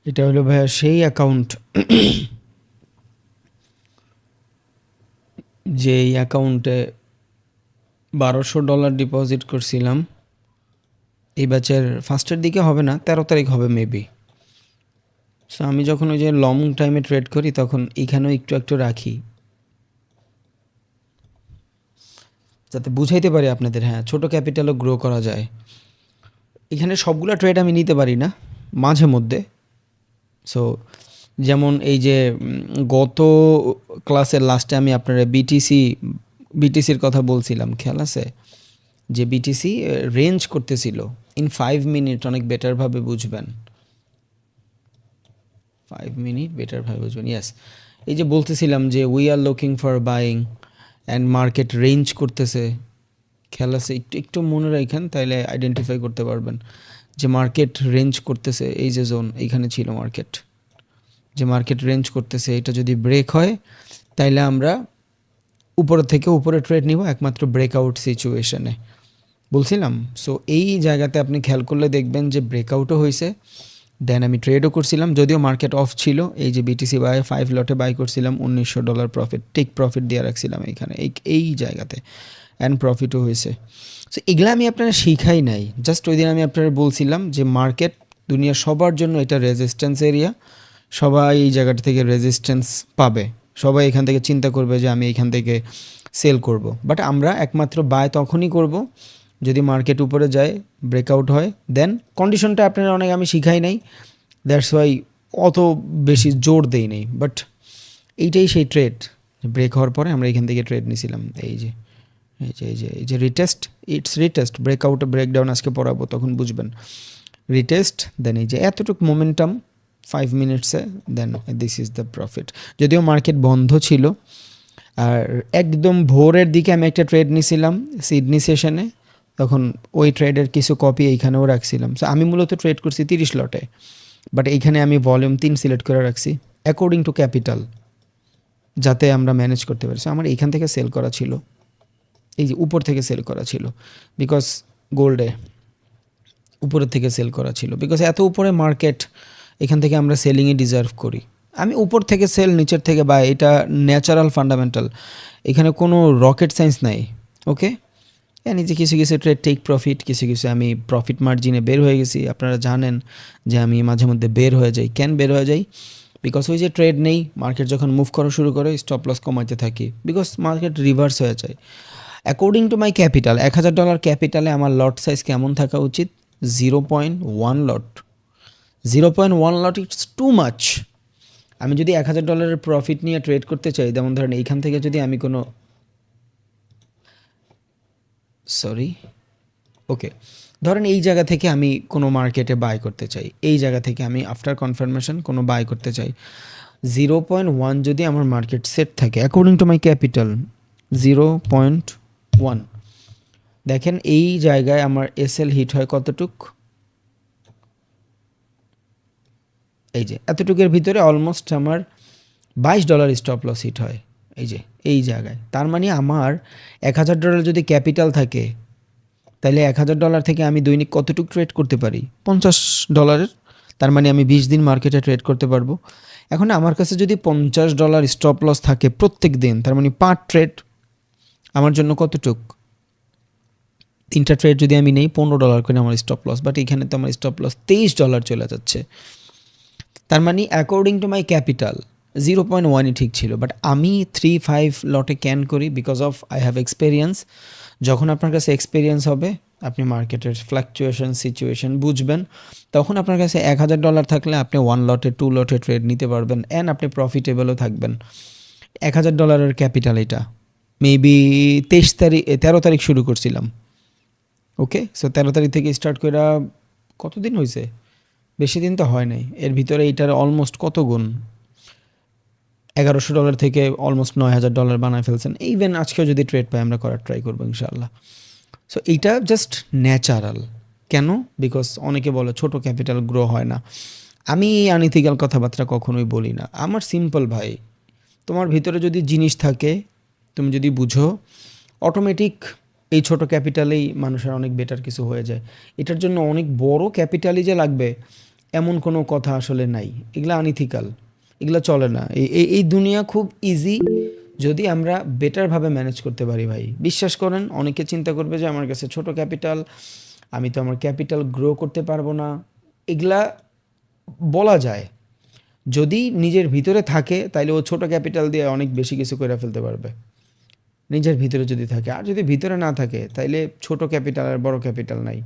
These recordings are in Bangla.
এটা হলো ভাইয়া সেই অ্যাকাউন্ট যেই অ্যাকাউন্টে $1200 ডিপোজিট করছিলাম। এই ব্যাচের ফার্স্টের দিকে হবে না, 13 তারিখ হবে মেবি। সো আমি যখন ওই যে লং টাইমে ট্রেড করি তখন এখানেও একটু একটু রাখি, যাতে বুঝাইতে পারি আপনাদের হ্যাঁ ছোটো ক্যাপিটালও গ্রো করা যায়। এখানে সবগুলো ট্রেড আমি নিতে পারি না, মাঝে মধ্যে। সো যেমন এই যে গত ক্লাসের লাস্টে আমি আপনারা বিটিসির কথা বলছিলাম, খেয়াল আছে? যে বিটিসি রেঞ্জ করতেছিল ইন 5 মিনিট, অনেক বেটারভাবে বুঝবেন। 5 মিনিট বেটারভাবে বুঝবেন, ইয়েস। এই যে বলতেছিলাম যে we are looking for buying and market range করতেছে, খেয়াল আছে? একটু একটু মনে রাখেন, তাইলে আইডেন্টিফাই করতে পারবেন যে মার্কেট রেঞ্জ করতেছে। এই যে জোন এইখানে ছিল মার্কেট, যে মার্কেট রেঞ্জ করতেছে, এটা যদি ব্রেক হয় তাইলে আমরা উপরে থেকে উপরে ট্রেড নিব একমাত্র ব্রেকআউট সিচুয়েশনে, বলছিলাম। সো এই জায়গাতে আপনি খেয়াল করলে দেখবেন যে ব্রেকআউটও হয়েছে, দেন আমি ট্রেডও করছিলাম, যদিও মার্কেট অফ ছিল। এই যে বিটিসি বাই 5 লটে বাই করছিলাম, $1900 প্রফিট, টেক প্রফিট দিয়ে রাখছিলাম এইখানে এই জায়গাতে, অ্যান্ড প্রফিটও হয়েছে। সো এগুলো আমি আপনারা শিখাই নাই, জাস্ট ওই দিন আমি আপনারা বলছিলাম যে মার্কেট দুনিয়ার সবার জন্য এটা রেজিস্ট্যান্স এরিয়া, সবাই এই জায়গাটা থেকে রেজিস্ট্যান্স পাবে, সবাই এখান থেকে চিন্তা করবে যে আমি এখান থেকে সেল করব। বাট আমরা একমাত্র বাই তখনই করব যদি মার্কেট উপরে যায়, ব্রেকআউট হয়, দেন কন্ডিশনটা আপনারা অনেক আমি শিখাই নাই, দ্যাটস ওয়াই অত বেশি জোর দেই নেই। বাট এইটাই সেই ট্রেড, ব্রেক হওয়ার পরে আমরা এখান থেকে ট্রেড নিয়েছিলাম। এই যে রিটেস্ট, ইটস রিটেস্ট, ব্রেকআউটে ব্রেকডাউন আজকে পড়াবো, তখন বুঝবেন। রিটেস্ট, দেন এই যে এতটুকু মোমেন্টাম 5 মিনিটসে, then this is the profit. যদিও মার্কেট বন্ধ ছিল, আর একদম ভোরের দিকে আমি একটা ট্রেড নিয়েছিলাম সিডনি সেশনে, তখন ওই ট্রেডের কিছু কপি এইখানেও রাখছিলাম। সো আমি মূলত ট্রেড করছি 30 লটে, বাট এইখানে আমি ভলিউম 3 সিলেক্ট করে রাখছি অ্যাকর্ডিং টু ক্যাপিটাল, যাতে আমরা ম্যানেজ করতে পারি। সো আমার এইখান থেকে সেল করা ছিল, এই যে উপর থেকে সেল করা ছিল, বিকজ গোল্ডে উপরের থেকে সেল করা ছিল, বিকজ এত উপরে মার্কেট, এখান থেকে আমরা সেলিংয়ে ডিজার্ভ করি। আমি উপর থেকে সেল, নিচের থেকে বাই, এটা ন্যাচারাল ফান্ডামেন্টাল, এখানে কোনো রকেট সায়েন্স নাই। ওকে, জানি যে কিছু কিছু ট্রেড টেক প্রফিট, কিছু কিছু আমি প্রফিট মার্জিনে বের হয়ে গেছি। আপনারা জানেন যে আমি মাঝে মধ্যে বের হয়ে যাই। কেন বের হয়ে যাই? বিকজ ওই যে ট্রেড নেই, মার্কেট যখন মুভ করা শুরু করে স্টপ লস কমাতে থাকি, বিকজ মার্কেট রিভার্স হয়ে যায়। অ্যাকর্ডিং টু মাই ক্যাপিটাল, $1000 ক্যাপিটালে আমার লট সাইজ কেমন থাকা উচিত? 0.1 লট। 0.1 লট ইটস টু মাচ। আমি যদি $1000 প্রফিট নিয়ে ট্রেড করতে চাই, যেমন ধরেন এইখান থেকে যদি আমি কোনো ওকে, ধরেন এই জায়গা থেকে আমি কোনো মার্কেটে বাই করতে চাই, এই জায়গা থেকে আমি আফটার কনফার্মেশন কোনো বাই করতে চাই, 0.1 যদি আমার মার্কেট সেট থাকে অ্যাকর্ডিং টু মাই ক্যাপিটাল, 0.1, দেখেন এই জায়গায় আমার এসএল হিট হয় কতটুক? এই যে এতটুকের ভিতরে অলমোস্ট আমার $22 স্টপ লস হিট হয়, এই যে এই জায়গায়। তার মানে আমার $1000 যদি ক্যাপিটাল থাকে, তাহলে $1000 থেকে আমি দৈনিক কতটুকু ট্রেড করতে পারি? $50। তার মানে আমি 20 দিন মার্কেটে ট্রেড করতে পারবো। এখন আমার কাছে যদি $50 স্টপ লস থাকে প্রত্যেক দিন, তার মানে পার ট্রেড আমার জন্য কতটুক? 3টা ট্রেড যদি আমি নেই, $15 করে আমার স্টপ লস, বাট এখানে তো আমার স্টপ লস $23 চলে যাচ্ছে। তার মানে অ্যাকর্ডিং টু মাই ক্যাপিটাল 0.1ই ঠিক ছিল, বাট আমি 3-5 লটে ক্যান করি because of I have experience. যখন আপনার কাছে এক্সপেরিয়েন্স হবে, আপনি মার্কেটের ফ্লাকচুয়েশন সিচুয়েশন বুঝবেন, তখন আপনার কাছে $1000 থাকলে আপনি 1 লটে 2 লটে ট্রেড নিতে পারবেন, অ্যান্ড আপনি প্রফিটেবলও থাকবেন। $1000 ক্যাপিটাল, এটা মেবি 13 তারিখ শুরু করছিলাম। ওকে, সো 13 তারিখ থেকে স্টার্ট করে কতদিন হয়েছে? বেশি দিন তো হয় নাই। এর ভিতরে এইটার অলমোস্ট কত গুণ, $1100 থেকে অলমোস্ট $9000 বানায় ফেলছেন। ইভেন আজকেও যদি ট্রেড পাই, আমরা করার ট্রাই করবো ইনশাআল্লাহ। সো এইটা জাস্ট ন্যাচারাল। কেন? বিকজ অনেকে বলে ছোট ক্যাপিটাল গ্রো হয় না। আমি আনইথিক্যাল কথাবার্তা কখনোই বলি না। আমার সিম্পল ভাই, তোমার ভিতরে যদি জিনিস থাকে, তুমি যদি বুঝো, অটোমেটিক এই ছোট ক্যাপিটালেই মানুষের অনেক বেটার কিছু হয়ে যায়। এটার জন্য অনেক বড় ক্যাপিটালই যে লাগবে এমন কোনো কথা আসলে নাই, এগুলা আনইথিক্যাল, এগুলা চলে না। এই দুনিয়া খুব ইজি যদি আমরা বেটারভাবে ম্যানেজ করতে পারি ভাই। বিশ্বাস করেন, অনেকে চিন্তা করবে যে আমার কাছে ছোট ক্যাপিটাল, আমি তো আমার ক্যাপিটাল গ্রো করতে পারবো না। এগুলা বলা যায়, যদি নিজের ভিতরে থাকে তাইলে ও ছোট ক্যাপিটাল দিয়ে অনেক বেশি কিছু করে ফেলতে পারবে, নিজের ভিতরে যদি থাকে। আর যদি ভিতরে না থাকে তাইলে ছোট ক্যাপিটাল আর বড় ক্যাপিটাল নাই,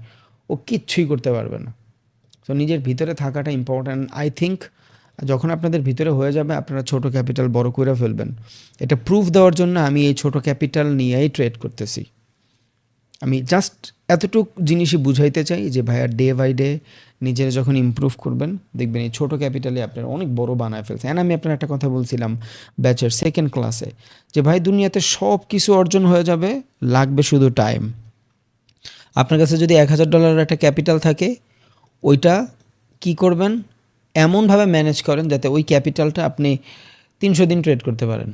ও কিচ্ছুই করতে পারবে না। তো নিজের ভিতরে থাকাটা ইম্পর্ট্যান্ট আই থিঙ্ক। যখন আপনাদের ভিতরে হয়ে যাবে, আপনারা ছোট ক্যাপিটাল বড় করে ফেলবেন। এটা প্রুফ দেওয়ার জন্য আমি এই ছোট ক্যাপিটাল নিয়েই ট্রেড করতেছি। আমি জাস্ট এতটুক জিনিসই বুঝাইতে চাই যে ভাইয়া, ডে বাই ডে নিজেরা যখন ইমপ্রুভ করবেন, দেখবেন এই ছোটো ক্যাপিটালে আপনারা অনেক বড় বানায় ফেলছে। অ্যান্ড আমি আপনার একটা কথা বলছিলাম ব্যাচের সেকেন্ড ক্লাসে, যে ভাই দুনিয়াতে সব কিছু অর্জন হয়ে যাবে, লাগবে শুধু টাইম। আপনার কাছে যদি $1,000 একটা ক্যাপিটাল থাকে, ওইটা কি করবেন, এমনভাবে ম্যানেজ করেন যাতে ওই ক্যাপিটালটা আপনি 300 দিন ট্রেড করতে পারেন।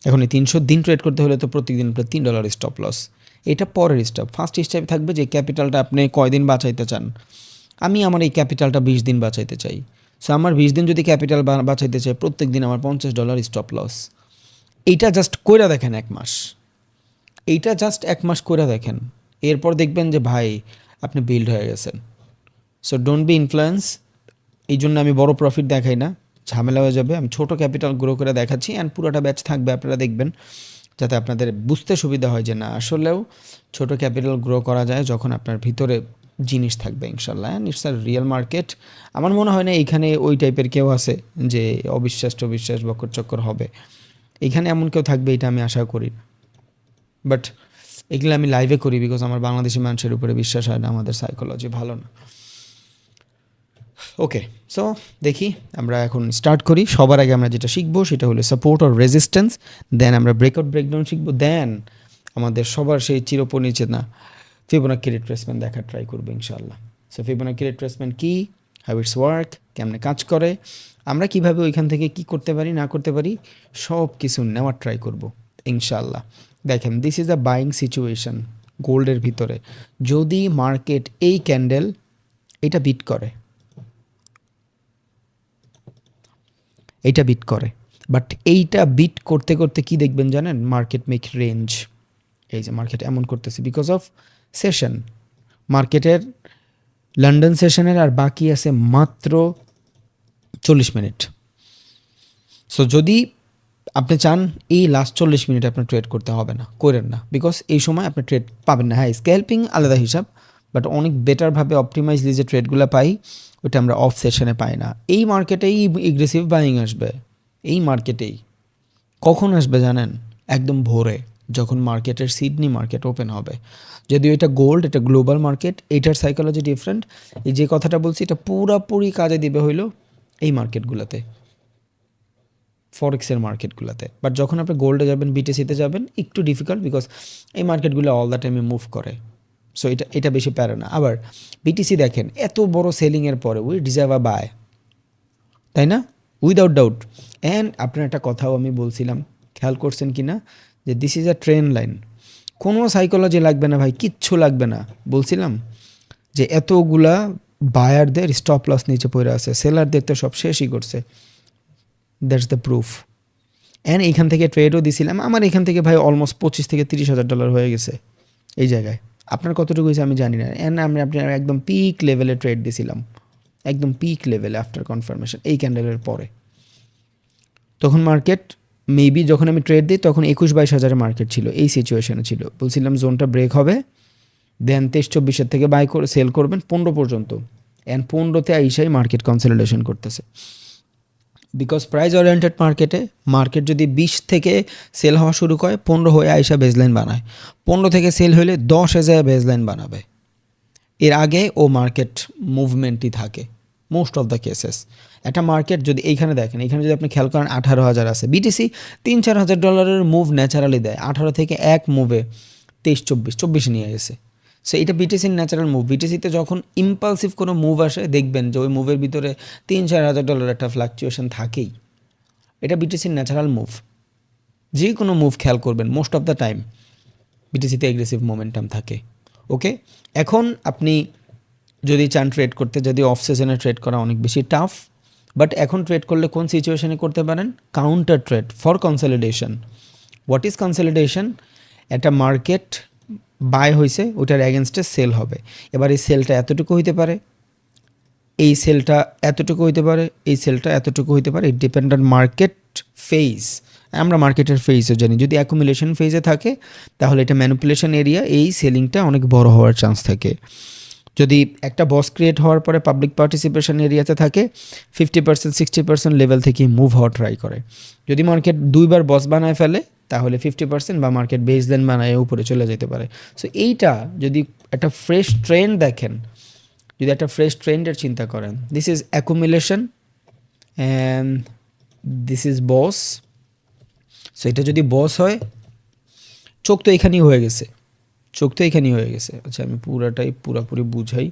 এখন এই 300 দিন ট্রেড করতে হলে তো প্রত্যেকদিন আপনার $3 স্টপ লস। এটা পরের স্টেপ। ফার্স্ট স্টেপ থাকবে যে ক্যাপিটালটা আপনি কয়দিন বাঁচাইতে চান। আমি আমার এই ক্যাপিটালটা 20 দিন বাঁচাইতে চাই। সো আমার 20 দিন যদি ক্যাপিটাল বাঁচাইতে চাই, প্রত্যেক দিন আমার $50 স্টপ লস। এইটা জাস্ট কইরা দেখেন 1 মাস, এইটা জাস্ট 1 মাস কইরা দেখেন, এরপর দেখবেন যে ভাই আপনি বিল্ড হয়ে গেছেন। So don't B influence. এই জন্য আমি বড় প্রফিট দেখাই না, ঝামেলা হয়ে যাবে। আমি ছোট ক্যাপিটাল গ্রো করে দেখাচ্ছি, অ্যান্ড পুরোটা ব্যাচ থাকবে, আপনারা দেখবেন, যাতে আপনাদের বুঝতে সুবিধা হয় যে না, আসলেও ছোট ক্যাপিটাল গ্রো করা যায় যখন আপনার ভিতরে জিনিস থাকবে ইনশাল্লাহ। And it's a real market. আমার মনে হয় না এইখানে ওই টাইপের কেউ আছে যে অবিশ্বাস টবিশ্বাস বকর চক্কর হবে, এইখানে এমন কেউ থাকবে এটা আমি আশা করি। বাট এগুলো আমি লাইভে করি বিকজ আমার বাংলাদেশি মানুষের উপরে বিশ্বাস হয় না, আমাদের সাইকোলজি ভালো না। ওকে, সো দেখি আমরা এখন স্টার্ট করি। সবার আগে আমরা যেটা শিখবো সেটা হলো সাপোর্ট আর রেজিস্ট্যান্স, দেন আমরা ব্রেকআউট ব্রেকডাউন শিখবো, দেন আমাদের সবার সেই চিরপরিচিত না ফিবোনাক্কি রিট্রেসমেন্ট দেখার ট্রাই করবো ইনশাল্লাহ। সো ফিবোনাক্কি রিট্রেসমেন্ট কী, হাউ ইটস ওয়ার্ক, কেমনে কাজ করে, আমরা কিভাবে ওইখান থেকে কি করতে পারি না করতে পারি, সব কিছু নেওয়ার ট্রাই করব ইনশাল্লাহ। দেখেন, this is a buying situation গোল্ডের ভিতরে। যদি মার্কেট এই ক্যান্ডেল এটা বিট করে, এইটা বিট করে, বাট এইটা বিট করতে করতে কি দেখবেন জানেন, মার্কেট মেক রেঞ্জ। এই যে মার্কেট এমন করতেছে বিকজ অফ সেশন, মার্কেটের লন্ডন সেশনের আর বাকি আছে মাত্র 40 মিনিট। সো যদি আপনি চান এই লাস্ট 40 মিনিট আপনার ট্রেড করতে হবে না, করেন না, বিকজ এই সময় আপনি ট্রেড পাবেন না। হ্যাঁ, স্ক্যাল্পিং আলাদা হিসাব, বাট অনেক বেটারভাবে অপটিমাইজলি যে ট্রেডগুলো পাই ওটা আমরা অফ সেশনে পাই না। এই মার্কেটেই এগ্রেসিভ বাইং আসবে, এই মার্কেটেই কখন আসবে জানেন, একদম ভোরে, যখন মার্কেটের সিডনি মার্কেট ওপেন হবে। যদিও এটা গোল্ড, এটা গ্লোবাল মার্কেট, এটার সাইকোলজি ডিফারেন্ট। এই যে কথাটা বলছি এটা পুরোপুরি কাজে দিবে হইলো এই মার্কেটগুলোতে, ফরেক্সের মার্কেটগুলোতে। বাট যখন আপনি গোল্ডে যাবেন, বিটিসিতে যাবেন, একটু ডিফিকাল্ট বিকজ এই মার্কেটগুলো অল দ্য টাইমে মুভ করে। সো এটা বেশি প্যারা না। আবার বিটিসি দেখেন, এত বড় সেলিংয়ের পরে উই ডিজার্ভ আ বাই, তাই না, উইদাউট ডাউট। অ্যান্ড আপনার একটা কথাও আমি বলছিলাম, খেয়াল করছেন কি না, যে this is a train line, কোনো সাইকোলজি লাগবে না ভাই, কিচ্ছু লাগবে না। বলছিলাম যে এতগুলা বায়ারদের স্টপ লস নিচে পড়ে আছে, সেলারদের তো সব শেষই করছে। That's the proof. অ্যান্ড এইখান থেকে ট্রেডও দিছিলাম, আমার এখান থেকে ভাই অলমোস্ট $25,000 থেকে $30,000 হয়ে গেছে এই জায়গায়। আপনার কতটুকু হয়েছে আমি জানি না। অ্যান্ড আমি আপনার একদম পিক লেভেলে ট্রেড দিছিলাম, একদম পিক লেভেলে আফটার কনফার্মেশন, এই ক্যান্ডেলের পরে। তখন মার্কেট মেবি যখন আমি ট্রেড দিই তখন 21-22 হাজারের মার্কেট ছিল, এই সিচুয়েশনে ছিল। বলছিলাম জোনটা ব্রেক হবে, দেন 23-24 থেকে বাই করে সেল করবেন 15 পর্যন্ত। অ্যান্ড 15তে আইসাই মার্কেট কনসলিডেশন করতেছে, বিকজ প্রাইস ওরিয়েন্টেড মার্কেট যদি 20 থেকে সেল হওয়া শুরু করে, 15 হয়ে আইসা বেজলাইন বানায়, 15 থেকে সেল হলে 10 যায় বেজলাইন বানাবে। এর আগে ও মার্কেট মুভমেন্টই থাকে মোস্ট অফ দ্য কেসেস। একটা মার্কেট যদি এইখানে দেখেন, এইখানে যদি আপনি খেয়াল করেন 18,000 আছে, বিটিসি $3-4 হাজার মুভ ন্যাচারালি দেয়। 18 থেকে এক মুভে 23-24 নিয়ে গেছে। সো এটা বিটিসির ন্যাচারাল মুভ। বিটিসিতে যখন ইম্পালসিভ কোনো মুভ আসে, দেখবেন যে ওই মুভের ভিতরে $3-4 হাজার একটা ফ্লাকচুয়েশন থাকেই। এটা বিটিসির ন্যাচারাল মুভ। যে কোনো মুভ খেয়াল করবেন, মোস্ট অফ দ্য টাইম বিটিসিতে এগ্রেসিভ মোমেন্টাম থাকে। ওকে, এখন আপনি যদি চান ট্রেড করতে, যদি অফ সিজনে ট্রেড করা অনেক বেশি টাফ, বাট এখন ট্রেড করলে কোন সিচুয়েশনে করতে পারেন? Counter trade for consolidation. What is consolidation? একটা মার্কেট বাই হয়েছে, ওটার অ্যাগেনস্টে সেল হবে। এবার এই সেলটা এতটুকু হইতে পারে, এই সেলটা এতটুকু হইতে পারে, এই সেলটা এতটুকু হইতে পারে। ইট ডিপেন্ড অন মার্কেট ফেজ। আমরা মার্কেটের ফেজও জানি, যদি অ্যাকুমুলেশন ফেজে থাকে তাহলে এটা ম্যানিপুলেশন এরিয়া, এই সেলিংটা অনেক বড় হওয়ার চান্স থাকে। যদি একটা বস ক্রিয়েট হওয়ার পরে পাবলিক পার্টিসিপেশন এরিয়াতে থাকে, 50% 60% লেভেল থেকে মুভ হওয়া ট্রাই করে। যদি মার্কেট দুইবার বস বানায় ফেলে তাহলে 50% বা মার্কেট বেস লাইন বানায় উপরে চলে যেতে পারে। সো এইটা যদি একটা ফ্রেশ ট্রেন্ড দেখেন, যদি একটা ফ্রেশ ট্রেন্ডের চিন্তা করেন, this is accumulation and this is boss. So এটা যদি বস হয়, চোখ তো এখানেই হয়ে গেছে, চোখ তো এখানেই হয়ে গেছে। আচ্ছা আমি পুরাপুরি বুঝাই,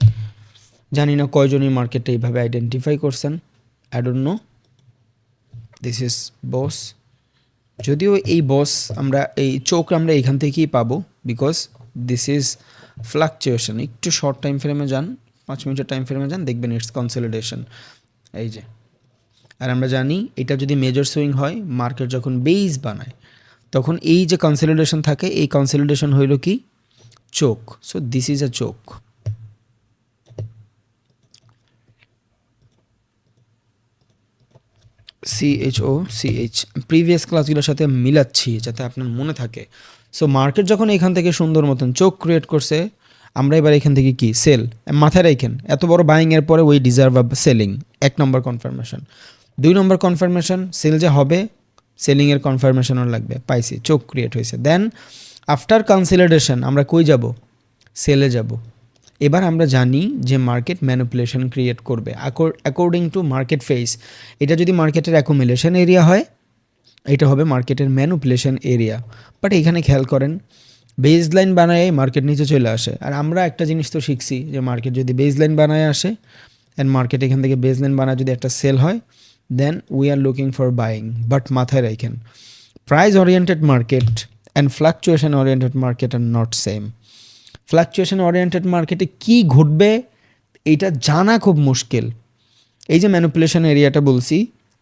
জানি না কয়জনই মার্কেটটা এইভাবে আইডেন্টিফাই করছেন, I don't know. This is boss. যদিও এই বস আমরা এই চোখ আমরা এখান থেকেই পাবো, বিকজ দিস ইজ ফ্লাকচুয়েশন। একটু শর্ট টাইম ফ্রেমে যান, 5 মিনিটের টাইম ফ্রেমে যান, দেখবেন ইটস কনসলিডেশন। এই যে, আর আমরা জানি এটা যদি মেজর সুইং হয়, মার্কেট যখন বেস বানায় তখন এই যে কনসলিডেশন থাকে, এই কনসলিডেশন হইল কি? চোখ। সো দিস ইজ আ চোখ। CHOCH প্রিভিয়াস ক্লাসগুলোর সাথে মিলাচ্ছি যাতে আপনার মনে থাকে। সো মার্কেট যখন এখান থেকে সুন্দর মতন চোখ ক্রিয়েট করছে, আমরা এবার এখান থেকে কি সেল, মাথায় রাখেন এত বড় বাইংয়ের পরে ওই ডিজার্ভ আ সেলিং। 1 নম্বর কনফার্মেশন। 2 নম্বর কনফার্মেশন, সেল যে হবে সেলিংয়ের কনফার্মেশনও লাগবে, পাইছি, চোখ ক্রিয়েট হয়েছে। দেন আফটার কনসলিডেশন আমরা কই যাব? সেলে যাব। এবার আমরা জানি যে মার্কেট ম্যানিপুলেশন ক্রিয়েট করবে অ্যাকর্ডিং টু মার্কেট ফেস। এটা যদি মার্কেটের অ্যাকুমুলেশন এরিয়া হয়, এটা হবে মার্কেটের ম্যানিপুলেশন এরিয়া। বাট এখানে খেয়াল করেন, বেস লাইন বানায় মার্কেট নিচে চলে আসে। আর আমরা একটা জিনিস তো শিখছি যে মার্কেট যদি বেস লাইন বানায় আসে অ্যান্ড মার্কেট এখান থেকে বেস লাইন বানায় যদি একটা সেল হয়, then we are looking for buying. But মাথায় রাখেন, price oriented market and fluctuation oriented market are not same. Fluctuation oriented মার্কেটে কী ঘটবে এইটা জানা খুব মুশকিল। এই যে ম্যানিপুলেশন এরিয়াটা বলছি,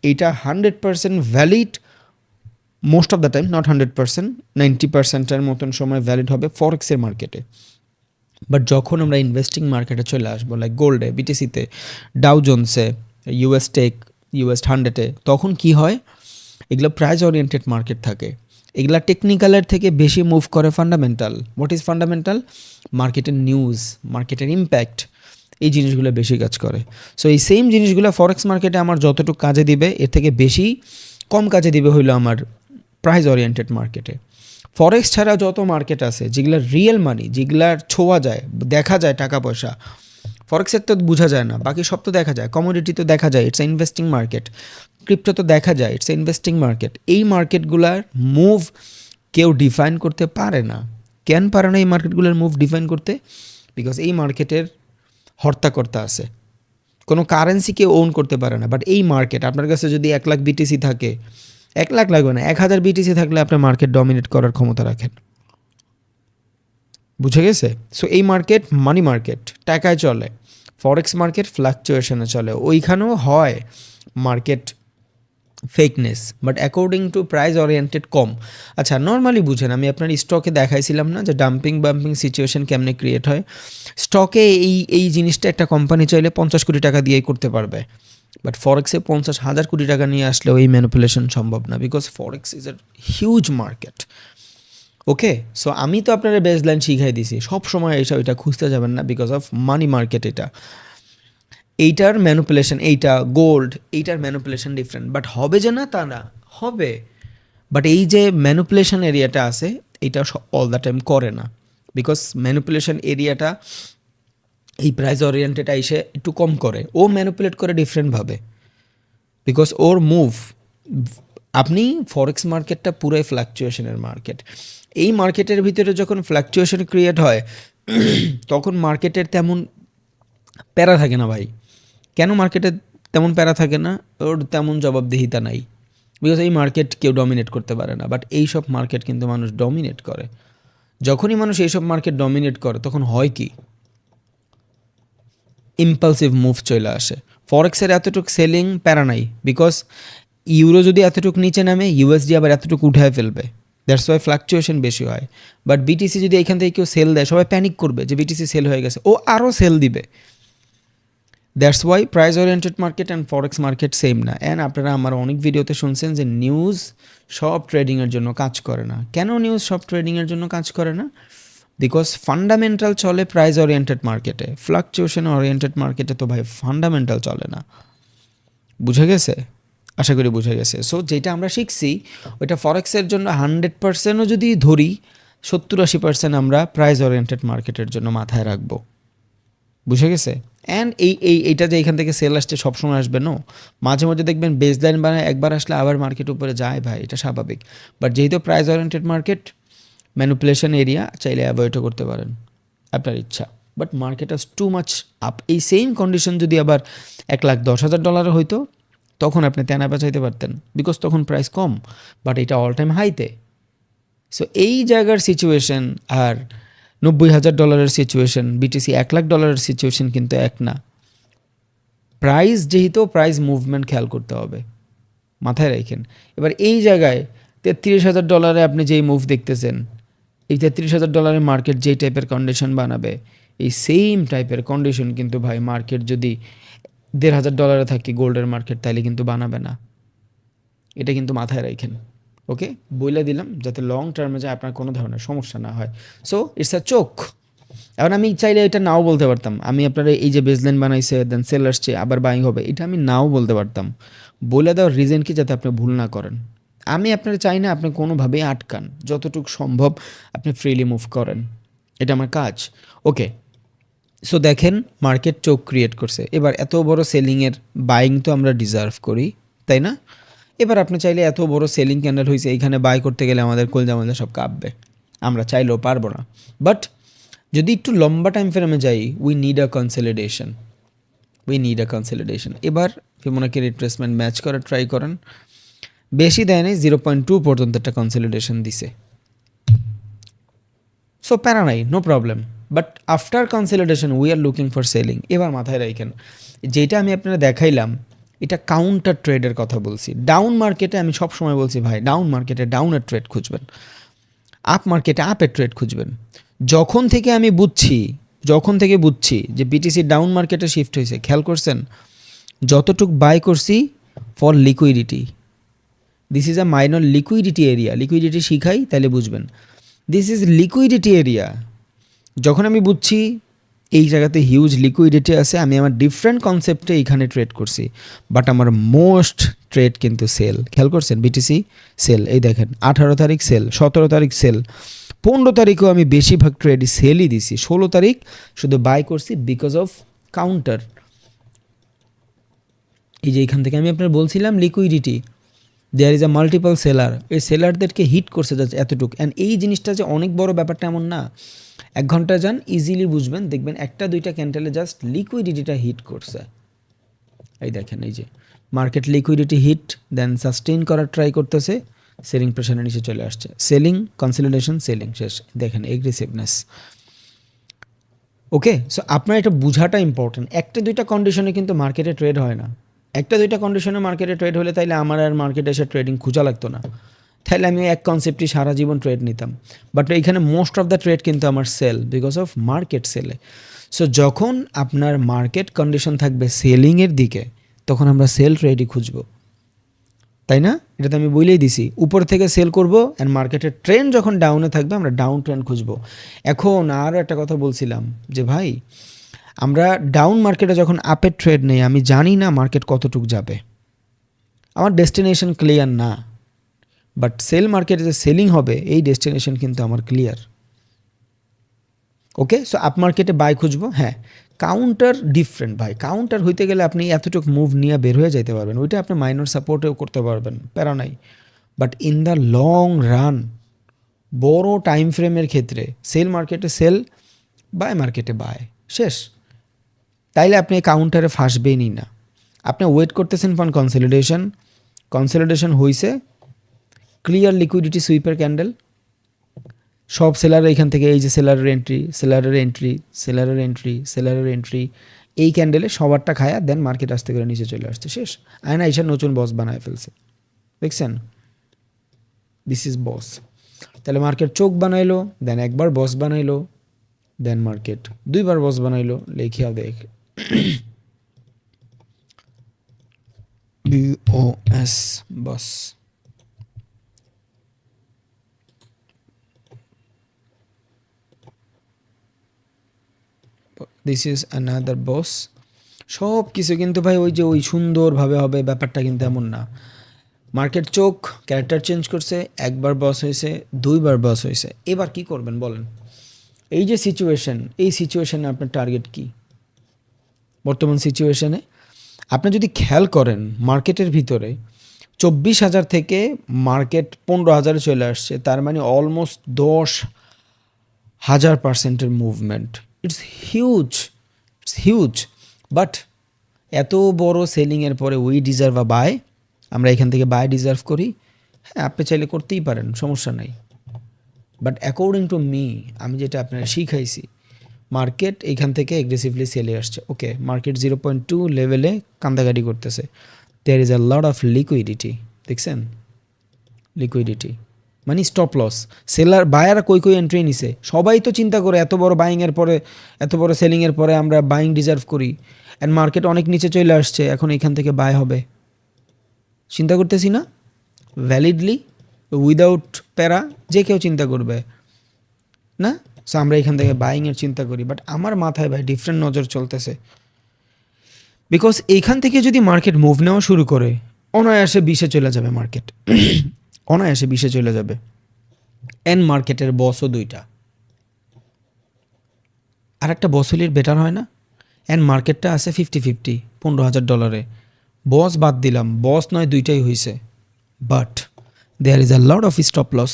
এইটা 100% valid most of the time, not 100%, 90%-এর মতন সময় ভ্যালিড হবে ফরেক্সের মার্কেটে। বাট যখন আমরা ইনভেস্টিং মার্কেটে চলে আসবো, লাইক গোল্ডে, বিটিসিতে, ডাউ জোন্সে, ইউএস টেক, ইউএস 100-এ, তখন কি হয়? এগুলো প্রাইস ওরিয়েন্টেড মার্কেট থাকে। এগুলা টেকনিক্যালের থেকে বেশি মুভ করে ফান্ডামেন্টাল। What is fundamental? মার্কেটের নিউজ, মার্কেটের ইম্প্যাক্ট, এই জিনিসগুলো বেশি কাজ করে। সো এই সেম জিনিসগুলো ফরেক্স মার্কেটে আমার যতটুকু কাজে দিবে এর থেকে বেশি কম কাজে দিবে হইলো আমার প্রাইস ওরিয়েন্টেড মার্কেটে। ফরেক্স ছাড়া যত মার্কেট আছে যেগুলো রিয়েল মানি, যেগুলার ছোঁয়া যায়, দেখা যায় টাকা পয়সা, ফরেক্সের তো বোঝা যায় না, বাকি সব তো দেখা যায়। কমোডিটি তো দেখা যায়, it's a investing market. Crypto তো দেখা যায়, ইটস এ ইনভেস্টিং মার্কেট। এই মার্কেটগুলার মুভ কেউ ডিফাইন করতে পারে না। কেন পারে না এই মার্কেটগুলোর মুভ ডিফাইন করতে? বিকজ এই মার্কেটের হর্তাকর্তা আছে, কোনো কারেন্সি কেউ ওন করতে পারে না। বাট এই মার্কেট, আপনার কাছে যদি 1 লাখ বিটিসি থাকে, 1 লাখ লাগবে না, 1000 বিটিসি থাকলে আপনার মার্কেট ডমিনেট করার ক্ষমতা রাখেন। বুঝে গেছে? সো এই মার্কেট মানি মার্কেট, টাকায় চলে। ফরেক্স মার্কেট ফ্লাকচুয়েশনে চলে, ওইখানেও হয় market fakeness, but according to price oriented কম। আচ্ছা নর্মালি বুঝেন, আমি আপনার স্টকে দেখাইছিলাম না যে ডাম্পিং বাম্পিং সিচুয়েশন কেমনে ক্রিয়েট হয়। স্টকে এই জিনিসটা একটা কোম্পানি চাইলে 50 কোটি টাকা দিয়েই করতে পারবে, বাট ফরেক্সে 50,000 কোটি টাকা নিয়ে আসলেও এই ম্যানিপুলেশন সম্ভব না, because forex is a huge market. Okay, so আমি তো আপনারা বেস লাইন শিখাই দিছি, সব সময় এইসব এটা খুঁজতে যাবেন না, বিকজ অফ মানি মার্কেট। এইটার ম্যানিপুলেশন, এইটা গোল্ড, এইটার ম্যানিপুলেশন ডিফারেন্ট। বাট হবে যে না তা না, হবে। বাট এই যে ম্যানিপুলেশন এরিয়াটা আছে, এইটা অল দ্য টাইম করে না, বিকজ ম্যানিপুলেশন এরিয়াটা এই প্রাইস ওরিয়েন্টেড এসে একটু কম করে। ও ম্যানিপুলেট করে ডিফারেন্টভাবে, বিকজ ওর মুভ। আপনি ফরেক্স মার্কেটটা পুরোই ফ্লাকচুয়েশনের মার্কেট। এই মার্কেটের ভিতরে যখন ফ্লাকচুয়েশন ক্রিয়েট হয় তখন মার্কেটের তেমন প্যারা থাকে না ভাই। কেন মার্কেটে তেমন প্যারা থাকে না? ওর তেমন জবাবদিহিতা নাই, বিকজ এই মার্কেট কেউ ডমিনেট করতে পারে না। বাট এইসব মার্কেট কিন্তু মানুষ ডমিনেট করে। যখনই মানুষ এইসব মার্কেট ডমিনেট করে তখন হয় কি? ইম্পালসিভ মুভ চলে আসে। ফরেক্সের এতটুক সেলিং প্যারা নাই, বিকজ ইউরো যদি এতটুকু নিচে নামে ইউএসডি আবার এতটুকু উঠায় ফেলবে, দ্যাটস ওয়াই ফ্লাকচুয়েশন বেশি হয়। বাট বিটিসি যদি এখান থেকে কেউ সেল দেয় সবাই প্যানিক করবে যে বিটিসি সেল হয়ে গেছে, ও আরও সেল দিবে। That's why price oriented market and forex market same না। অ্যান্ড আপনারা আমার অনেক ভিডিওতে শুনছেন যে নিউজ সব ট্রেডিংয়ের জন্য কাজ করে না। কেন নিউজ সব ট্রেডিংয়ের জন্য কাজ করে না? বিকজ ফান্ডামেন্টাল চলে প্রাইস ওরিয়েন্টেড মার্কেটে, ফ্লাকচুয়েশন ওরিয়েন্টেড মার্কেটে তো ভাই ফান্ডামেন্টাল চলে না। বুঝে গেছে? আশা করি বুঝে গেছে। সো যেটা আমরা শিখছি ওইটা ফরেক্সের জন্য 100%ও যদি ধরি, 70-80% আমরা প্রাইস ওরিয়েন্টেড মার্কেটের জন্য মাথায় রাখবো। বুঝে গেছে? অ্যান্ড এইটা যে এখান থেকে সেল আসছে সবসময় আসবে নো, মাঝে মাঝে দেখবেন বেসলাইন বানায় একবার আসলে আবার মার্কেট উপরে যায় ভাই, এটা স্বাভাবিক। বাট যেহেতু price oriented market, manipulation area চাইলে অ্যাভয়েডও করতে পারেন, আপনার ইচ্ছা। বাট মার্কেট আজ টু মাচ আপ। এই সেম কন্ডিশন যদি আবার $1,10,000 হইতো তখন আপনি তেনা বেচাইতে পারতেন, বিকজ তখন প্রাইস কম, বাট এটা অল টাইম হাইতে। সো এই জায়গার সিচুয়েশন আর $90,000 সিচুয়েশন, বিটিসি $1,00,000 সিচুয়েশন কিন্তু এক না। প্রাইস যেহেতু প্রাইস মুভমেন্ট খেয়াল করতে হবে, মাথায় রাখেন। এবার এই জায়গায় $33,000 আপনি যেই মুভ দেখতেছেন, এই $33,000 মার্কেট যেই টাইপের কন্ডিশন বানাবে, এই সেম টাইপের কন্ডিশন কিন্তু ভাই মার্কেট যদি $1,500 থাকে গোল্ডের মার্কেট, তাইলে কিন্তু বানাবে না। এটা কিন্তু মাথায় রাখেন। ওকে, বইলে দিলাম যাতে লং টার্মে যায় আপনার কোনো ধরনের সমস্যা না হয়। সো ইটস আ চোখ। এখন আমি চাইলে এটা নাও বলতে পারতাম, আমি আপনারা এই যে বেসলাইন বানাইছে দেন সেল আসছে আবার বাইং হবে, এটা আমি নাও বলতে পারতাম। বলে দেওয়ার রিজন কি, যাতে আপনি ভুল না করেন। আমি আপনারা চাই না আপনি কোনোভাবেই আটকান, যতটুকু সম্ভব আপনি ফ্রিলি মুভ করেন, এটা আমার কাজ। ওকে, সো দেখেন মার্কেট চোখ ক্রিয়েট করছে। এবার এত বড় সেলিংয়ের বাইং তো আমরা ডিজার্ভ করি, তাই না? এবার আপনি চাইলে এত বড় সেলিং ক্যান্ডেল হয়েছে, এইখানে বাই করতে গেলে আমাদের কলজামলজা সব কাঁপবে, আমরা চাইলেও পারবো না। বাট যদি একটু লম্বা টাইম ফ্রেমে যাই, উই নিড আ কনসলিডেশন। এবার ফিবোনাকি রিট্রেসমেন্ট ম্যাচ করার ট্রাই করেন। বেশি দেয় নাই, 0.2 পর্যন্ত একটা কনসলিডেশন দিছে। সো প্যারা নাই, no problem. But after consolidation we are looking for selling. এবার মাথায় রাখেন, যেটা আমি আপনারা দেখাইলাম এটা কাউন্টার ট্রেডের কথা বলছি। ডাউন মার্কেটে আমি সবসময় বলছি ভাই, ডাউন মার্কেটে ডাউনের ট্রেড খুঁজবেন, আপ মার্কেটে আপের ট্রেড খুঁজবেন। যখন থেকে বুঝছি যে বিটিসি ডাউন মার্কেটে শিফট হয়েছে, খেয়াল করছেন যতটুক বাই করছি for liquidity, this is a minor liquidity area. Liquidity শিখাই তাহলে বুঝবেন, দিস ইজ লিকুইডিটি এরিয়া। যখন আমি বুঝছি এই জায়গাতে হিউজ লিকুইডিটি আছে, আমি আমার ডিফারেন্ট কনসেপ্টে এইখানে ট্রেড করছি, বাট আমার মোস্ট ট্রেড কিন্তু সেল। খেয়াল করছেন বিটিসি সেল, এই দেখেন 18 তারিখ সেল, 17 তারিখ সেল, 15 তারিখেও আমি বেশিরভাগ ট্রেড সেলই দিছি, 16 তারিখ শুধু বাই করছি বিকজ অফ কাউন্টার। এই যে এখান থেকে আমি আপনার বলছিলাম liquidity, there is a multiple seller, এই সেলারদেরকে হিট করছে জাস্ট এতটুকু। অ্যান্ড এই জিনিসটা যে অনেক বড় ব্যাপারটা এমন না, 1 ঘন্টা যান ইজিলি বুঝবেন, দেখবেন 1-2টা ক্যান্ডেলে জাস্ট লিকুইডিটিটা হিট করছে। এই দেখেন এই যে মার্কেট লিকুইডিটি হিট, দেন সাস্টেইন করার ট্রাই করতেছে, সেলিং প্রেশারের নিচে চলে আসছে, সেলিং কনসলিডেশন, সেলিং শেষ। দেখেন এগ্রেসিভনেস। ওকে, সো আপনার এটা বোঝাটা ইম্পর্টেন্ট। 1-2টা কন্ডিশনে কিন্তু মার্কেটে ট্রেড হয় না। 1-2টা কন্ডিশনে মার্কেটে ট্রেড হলে তাইলে আমার আর মার্কেটে এসে ট্রেডিং খোঁজা লাগতো না, তাহলে আমি এক কনসেপ্টই সারা জীবন ট্রেড নিতাম। বাট এইখানে মোস্ট অফ দ্য ট্রেড কিন্তু আমার সেল, বিকজ অফ মার্কেট সেলে। সো যখন আপনার মার্কেট কন্ডিশন থাকবে সেলিংয়ের দিকে, তখন আমরা সেল ট্রেডই খুঁজবো, তাই না? এটা তো আমি বলেই দিছি, উপর থেকে সেল করব, অ্যান্ড মার্কেটের ট্রেন্ড যখন ডাউনে থাকবে আমরা ডাউন ট্রেন্ড খুঁজবো। এখন আরও একটা কথা বলছিলাম যে ভাই, আমরা ডাউন মার্কেটে যখন আপের ট্রেড নেই, আমি জানি না মার্কেট কতটুক যাবে, আমার ডেস্টিনেশন ক্লিয়ার না। বাট সেল মার্কেটে যে সেলিং হবে এই ডেস্টিনেশন কিন্তু আমার ক্লিয়ার। ওকে, সো আপ মার্কেটে বাই খুঁজবো। হ্যাঁ, কাউন্টার ডিফারেন্ট ভাই, কাউন্টার হইতে গেলে আপনি এতটুকু মুভ নিয়ে বের হয়ে যেতে পারবেন, ওইটা আপনি মাইনর সাপোর্টেও করতে পারবেন, প্যারা নাই। But in the long run, বড় টাইম ফ্রেমের ক্ষেত্রে সেল মার্কেটে সেল, বাই মার্কেটে বাই, শেষ। তাইলে আপনি কাউন্টারে ফাঁসবেনই না। আপনি ওয়েট করতেছেন ফর কনসলিডেশন হয়েছে, ক্লিয়ার লিকুইডিটি সুইপার ক্যান্ডেল, সব সেলার এখান থেকে এই যে সেলারের এন্ট্রি, এই ক্যান্ডেলে সবারটা খায়া দেন মার্কেট আস্তে করে নিচে চলে আসছে, শেষ। আয়না আইসা নতুন বস বানায় ফেলছে, দেখছেন? দিস ইজ বস। তাহলে মার্কেট চোখ বানাইলো, দেন একবার বস বানাইলো, দেন মার্কেট দুইবার বস বানাইলো, লেখিয়া দেখ BOS, boss. This is another boss. সব কিছু কিন্তু ভাই ওই যে ওই সুন্দরভাবে হবে ব্যাপারটা কিন্তু এমন না। মার্কেট চোখ ক্যারেক্টার চেঞ্জ করছে, একবার বস হয়েছে, দুইবার বস হয়েছে, এবার কি করবেন বলেন? এই যে সিচুয়েশন, এই সিচুয়েশনে আপনার টার্গেট কি? বর্তমান সিচুয়েশনে আপনি যদি খেয়াল করেন মার্কেটের ভিতরে 24,000 থেকে মার্কেট 15,000-এ চলে আসছে, তার মানে almost 10,000% movement. It's huge, it's huge. But এত বড় সেলিংয়ের পরে উই ডিজার্ভ আ বাই, আমরা এখান থেকে বাই ডিজার্ভ করি। হ্যাঁ, আপনি চাইলে করতেই পারেন, সমস্যা নাই। বাট অ্যাকর্ডিং টু মি, আমি যেটা আপনারা শিখাইছি, মার্কেট এইখান থেকে এগ্রেসিভলি সেলে আসছে। ওকে, মার্কেট 0.2 লেভেলে কান্দাকাটি করতেছে। There is a lot of liquidity, দেখছেন? লিকুইডিটি মানে স্টপ লস। সেলার বায়াররা কই এন্ট্রি নিছে, সবাই তো চিন্তা করে এত বড় বাইংয়ের পরে, এত বড় সেলিংয়ের পরে আমরা বাইং ডিজার্ভ করি, অ্যান্ড মার্কেট অনেক নিচে চলে আসছে, এখন এখান থেকে বাই হবে। চিন্তা করতেছি না? ভ্যালিডলি, উইদাউট প্যারা, যে কেউ চিন্তা করবে না? সো আমরা এখান থেকে বাইংয়ের চিন্তা করি, বাট আমার মাথায় ভাই ডিফারেন্ট নজর চলতেছে। বিকজ এইখান থেকে যদি মার্কেট মুভ নেওয়া শুরু করে, অনায়াসে 20-এ চলে যাবে মার্কেট, অনায়াসে 20-এ চলে যাবে। এন্ড মার্কেটের বসও দুইটা, আর একটা বস হলির বেটার হয় না? এন্ড মার্কেটটা আছে 50-50, $15,000। বস বাদ দিলাম, বস নয় দুইটাই হয়েছে, but there is a lot of stop loss.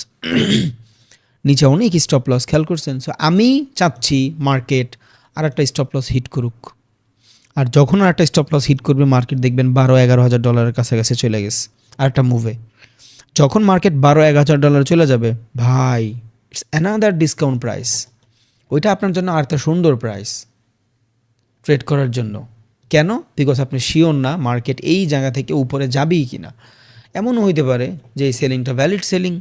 নিচে অনেক স্টপ লস, খেয়াল করছেন? সো আমি চাচ্ছি মার্কেট আর একটা স্টপ লস হিট করুক, আর যখন আর একটা স্টপ লস হিট করবে মার্কেট দেখবেন $12,000-11,000 কাছাকাছি চলে গেছে আর একটা মুভে। যখন মার্কেট $12,000-11,000 চলে যাবে ভাই, ইটস অ্যানাদার ডিসকাউন্ট প্রাইস। ওইটা আপনার জন্য আর একটা সুন্দর প্রাইস ট্রেড করার জন্য। কেন? বিকজ আপনি শিওর না মার্কেট এই জায়গা থেকে উপরে যাবেই কিনা। এমনও হইতে পারে যে এই সেলিংটা ভ্যালিড সেলিং,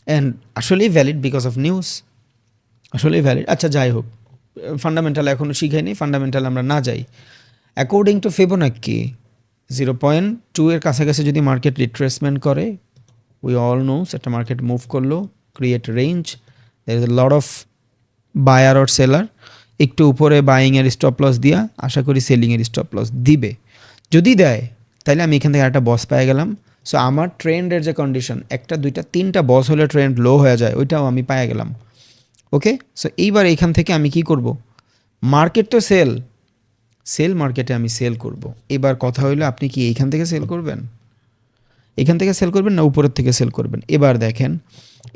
অ্যান্ড আসলেই ভ্যালিড বিকজ অফ নিউজ, আসলেই ভ্যালিড। আচ্ছা যাই হোক, ফান্ডামেন্টাল এখনও শিখাইনি, ফান্ডামেন্টাল আমরা না যাই। অ্যাকর্ডিং টু ফিবোনাক্কি 0.2 এর কাছাকাছি যদি মার্কেট রিট্রেসমেন্ট করে, উই অল নোস একটা মার্কেট মুভ করলো, create range, there is a lot of buyer or seller, একটু উপরে বাইংয়ের স্টপ লস দিয়া আশা করি সেলিংয়ের স্টপ লস দিবে। যদি দেয় তাহলে আমি এখান থেকে একটা বস পেয়ে গেলাম। সো আমার ট্রেন্ডের যে কন্ডিশন, একটা দুইটা তিনটা বস হলে ট্রেন্ড লো হয়ে যায়, ওইটাও আমি পেয়ে গেলাম। ওকে, সো এইবার এখান থেকে আমি কি করব? মার্কেট তো সেল মার্কেটে আমি সেল করব। এবার কথা হইলো আপনি কি এইখান থেকে সেল করবেন, এখান থেকে সেল করবেন না উপরের থেকে সেল করবেন? এবার দেখেন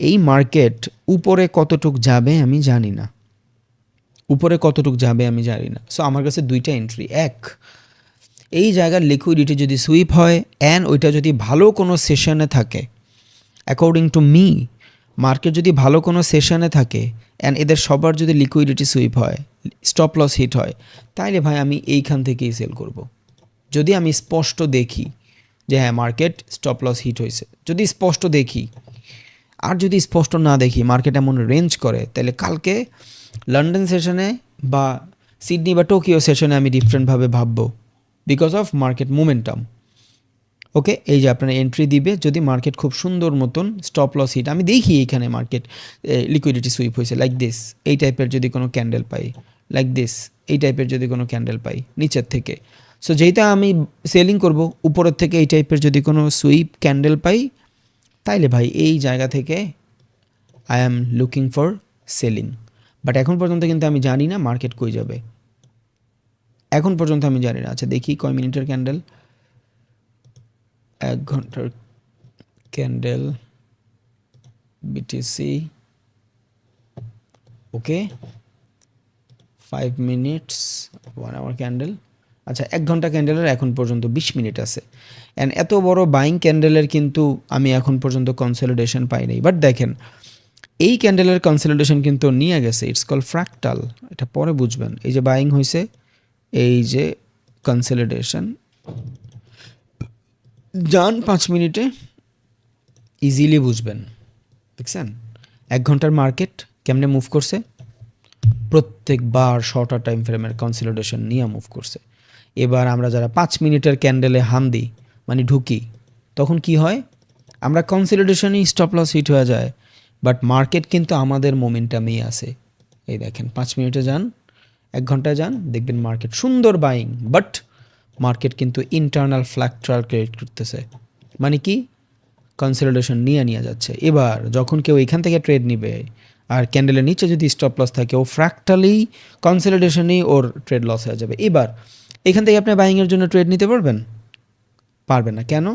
এই মার্কেট উপরে কতটুক যাবে আমি জানি না, উপরে কতটুক যাবে আমি জানি না। সো আমার কাছে দুইটা এন্ট্রি। এক, এই জায়গার লিকুইডিটি যদি সুইপ হয় অ্যান্ড ওইটা যদি ভালো কোনো সেশনে থাকে, অ্যাকর্ডিং টু মি মার্কেট যদি ভালো কোনো সেশনে থাকে অ্যান্ড এদের সবার যদি লিকুইডিটি সুইপ হয়, স্টপ লস হিট হয়, তাইলে ভাই আমি এইখান থেকেই সেল করব। যদি আমি স্পষ্ট দেখি যে হ্যাঁ মার্কেট স্টপ লস হিট হয়েছে, যদি স্পষ্ট দেখি। আর যদি স্পষ্ট না দেখি, মার্কেট এমন রেঞ্জ করে, তাহলে কালকে লন্ডন সেশনে বা সিডনি বা টোকিও সেশনে আমি ডিফারেন্টভাবে ভাববো বিকজ অফ মার্কেট মোমেন্টাম। ওকে, এই যে আপনার এন্ট্রি দিবে যদি মার্কেট খুব সুন্দর মতন স্টপ লস হিট, আমি দেখি এইখানে মার্কেট লিকুইডিটি সুইপ হয়েছে লাইক দিস, এই টাইপের যদি কোনো ক্যান্ডেল পাই, লাইক দিস, এই টাইপের যদি কোনো ক্যান্ডেল পাই নিচের থেকে, সো যেইটা আমি সেলিং করব, উপরের থেকে এই টাইপের যদি কোনো সুইপ ক্যান্ডেল পাই, তাইলে ভাই এই জায়গা থেকে I am looking for selling. But এখন পর্যন্ত কিন্তু আমি জানি না মার্কেট কই যাবে, এখন পর্যন্ত আমি জানি না। আচ্ছা দেখি কয় মিনিটের ক্যান্ডেল, 1 ঘন্টার ক্যান্ডেল বিটিসি, ওকে 5 মিনিটস 1 আওয়ার ক্যান্ডেল। আচ্ছা 1 ঘন্টা ক্যান্ডেলের এখন পর্যন্ত 20 মিনিট আছে, অ্যান্ড এত বড় বাইং ক্যান্ডেলের কিন্তু আমি এখন পর্যন্ত কনসলিডেশন পাই নাই। বাট দেখেন এই ক্যান্ডেলের কনসলিডেশন কিন্তু নিয়ে গেছে, ইটস কল ফ্র্যাক্টাল, এটা পরে বুঝবেন। এই যে বাইং হয়েছে, এই যে কনসলিডেশন যান 5 মিনিটে ইজিলি বুঝবেন। দেখছেন 1 ঘন্টার মার্কেট কেমনে মুভ করছে, প্রত্যেকবার শর্টার টাইম ফ্রেমের কনসলিডেশন নিয়ে মুভ করছে। এবার আমরা যারা 5 মিনিটের ক্যান্ডেলে হান দিই মানে ঢুকি, তখন কি হয়, আমরা কনসলিডেশনই স্টপ লস হিট হয়ে যায়, বাট মার্কেট কিন্তু আমাদের মোমেন্টামেই আছে। এই দেখেন 5 মিনিটে যান, 1 ঘন্টায় যান, দেখবেন মার্কেট সুন্দর বাইং, বাট মার্কেট কিন্তু ইন্টারনাল ফ্ল্যাকচুয়াল ক্রিয়েট করতেছে, মানে কি কনসলিডেশন নিয়ে যাচ্ছে। এবার যখন কেউ এখান থেকে ট্রেড নিবে আর ক্যান্ডেলের নিচে যদি স্টপ লস থাকে, ও ফ্র্যাক্টালি কনসলিডেশনেই ওর ট্রেড লস হয়ে যাবে। এবার এখান থেকে আপনি বাইংয়ের জন্য ট্রেড নিতে পারবেন? পারবেন না। কেন?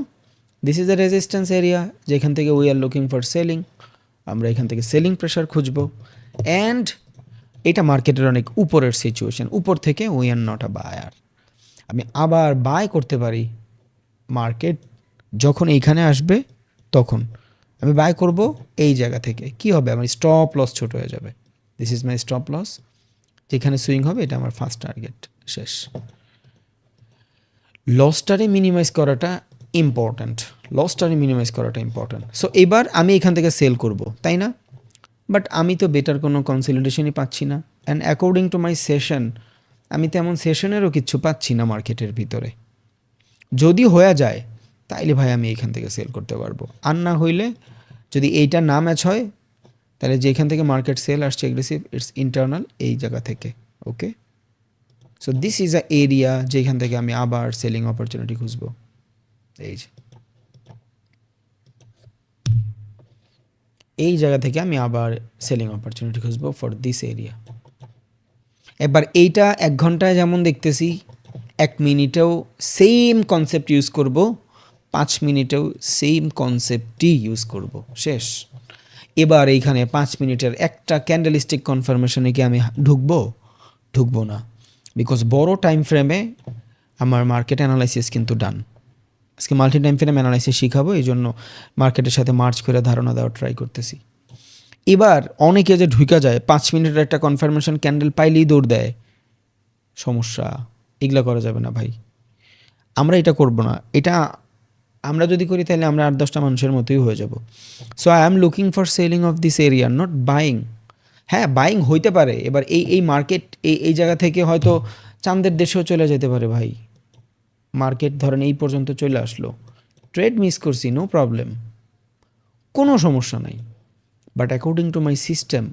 This is the resistance area, যেখান থেকে we are looking for selling. আমরা এখান থেকে সেলিং প্রেশার খুঁজবো, অ্যান্ড এটা মার্কেটের অনেক উপরের সিচুয়েশন, উপর থেকে we are not a buyer. আমি আবার বাই করতে পারি মার্কেট যখন এইখানে আসবে, তখন আমি বাই করব এই জায়গা থেকে। কি হবে, আমার স্টপ লস ছোট হয়ে যাবে। This is my stop loss, যেখানে সুইং হবে এটা আমার ফার্স্ট টার্গেট। শেষ। লসটারে মিনিমাইজ করাটা ইম্পর্ট্যান্ট, লসটারে মিনিমাইজ করাটা ইম্পর্ট্যান্ট। সো এবার আমি এখান থেকে সেল করব, তাই না? বাট আমি তো বেটার কোনো কনসলিডেশনই পাচ্ছি না, and according to my session আমি তেমন সেশনেরও কিচ্ছু পাচ্ছি না মার্কেটের ভিতরে। যদি হয়ে যায় তাইলে ভাই আমি এইখান থেকে সেল করতে পারবো, আর না হইলে যদি এইটা না ম্যাচ হয় তাহলে যেখান থেকে মার্কেট সেল আসছে এগ্রেসিভ, ইটস ইন্টারনাল এই জায়গা থেকে। Okay, so this is a area যেখান থেকে আমি আবার সেলিং অপরচুনিটি খুঁজবো। এই যে এই জায়গা থেকে আমি আবার সেলিং অপরচুনিটি খুঁজবো ফর দিস এরিয়া। এবার এইটা 1 ঘন্টায় যেমন দেখতেছি, 1 মিনিটেও সেম কনসেপ্ট ইউজ করব, 5 মিনিটেও সেম কনসেপ্টই ইউজ করব। শেষ। এবার এইখানে 5 মিনিটের একটা ক্যান্ডেলিস্টিক কনফার্মেশনে কি আমি ঢুকবো না, বিকজ বড় টাইম ফ্রেমে আমার মার্কেট অ্যানালাইসিস কিন্তু ডান। আজকে মাল্টি টাইম ফ্রেম অ্যানালাইসিস শিখাবো, এই জন্য মার্কেটের সাথে মার্চ করে ধারণা দেওয়ার ট্রাই করতেছি। এবার অনেকে যে ঢুকা যায় 5 মিনিটের একটা কনফার্মেশন ক্যান্ডেল পাইলেই দৌড় দেয়, সমস্যা। এগুলো করা যাবে না ভাই, আমরা এটা করব না। এটা আমরা যদি করি তাহলে আমরা 8-10টা মানুষের মতোই হয়ে যাব। So I am looking for selling of this area, not buying. হ্যাঁ, বাইং হইতে পারে, এবার এই মার্কেট এই জায়গা থেকে হয়তো চাঁদের দেশেও চলে যেতে পারে ভাই। মার্কেট ধরেন এই পর্যন্ত চলে আসলো, ট্রেড মিস করছি, নো প্রবলেম, কোনো সমস্যা নাই। But according to my system,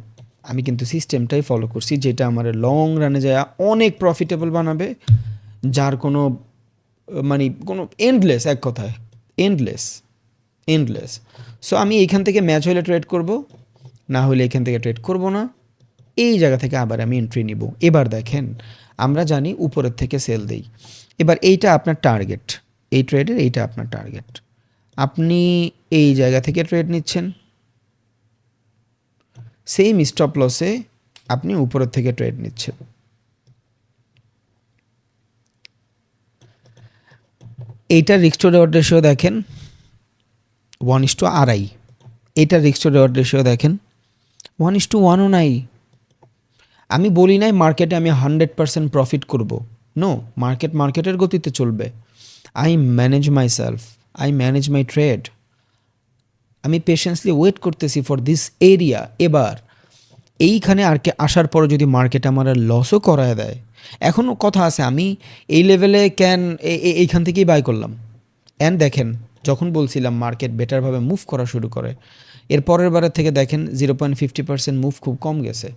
আমি কিন্তু সিস্টেমটাই ফলো করছি যেটা আমার লং রানে যায় অনেক প্রফিটেবল বানাবে, যার কোনো মানে কোনো এন্ডলেস, এক কথায় এন্ডলেস। সো আমি এইখান থেকে ম্যাচ হলে ট্রেড করব, না হলে এখান থেকে ট্রেড করব না, এই জায়গা থেকে আবার আমি এন্ট্রি নিব। এবার দেখেন আমরা জানি উপরের থেকে সেল দেই। এবার এইটা আপনার টার্গেট, এই ট্রেডের এইটা আপনার টার্গেট, আপনি এই জায়গা থেকে ট্রেড নিচ্ছেন, সেম স্টপ লসে আপনি উপরের থেকে ট্রেড নিচ্ছেন। এইটার রিস্ক টু রিওয়ার্ড রেশিও দেখেন 1:2.5, এইটার রিস্ক টু রিওয়ার্ড রেশিও দেখেন 1:1ও নাই। আমি বলি নাই মার্কেটে আমি 100% প্রফিট করব, নো, মার্কেটের গতিতে চলবে। I manage my self, I manage my trade, আমি পেশেন্সলি ওয়েট করতেছি ফর দিস এরিয়া। এবার এইখানে আর কে আসার পরে যদি মার্কেট আমার লসও করায় দেয়, এখনও কথা আছে, আমি এই লেভেলে এইখান থেকেই বাই করলাম। অ্যান্ড দেখেন যখন বলছিলাম মার্কেট বেটারভাবে মুভ করা শুরু করে, এর পরের বারের থেকে দেখেন 0.50% মুভ খুব কম গেছে।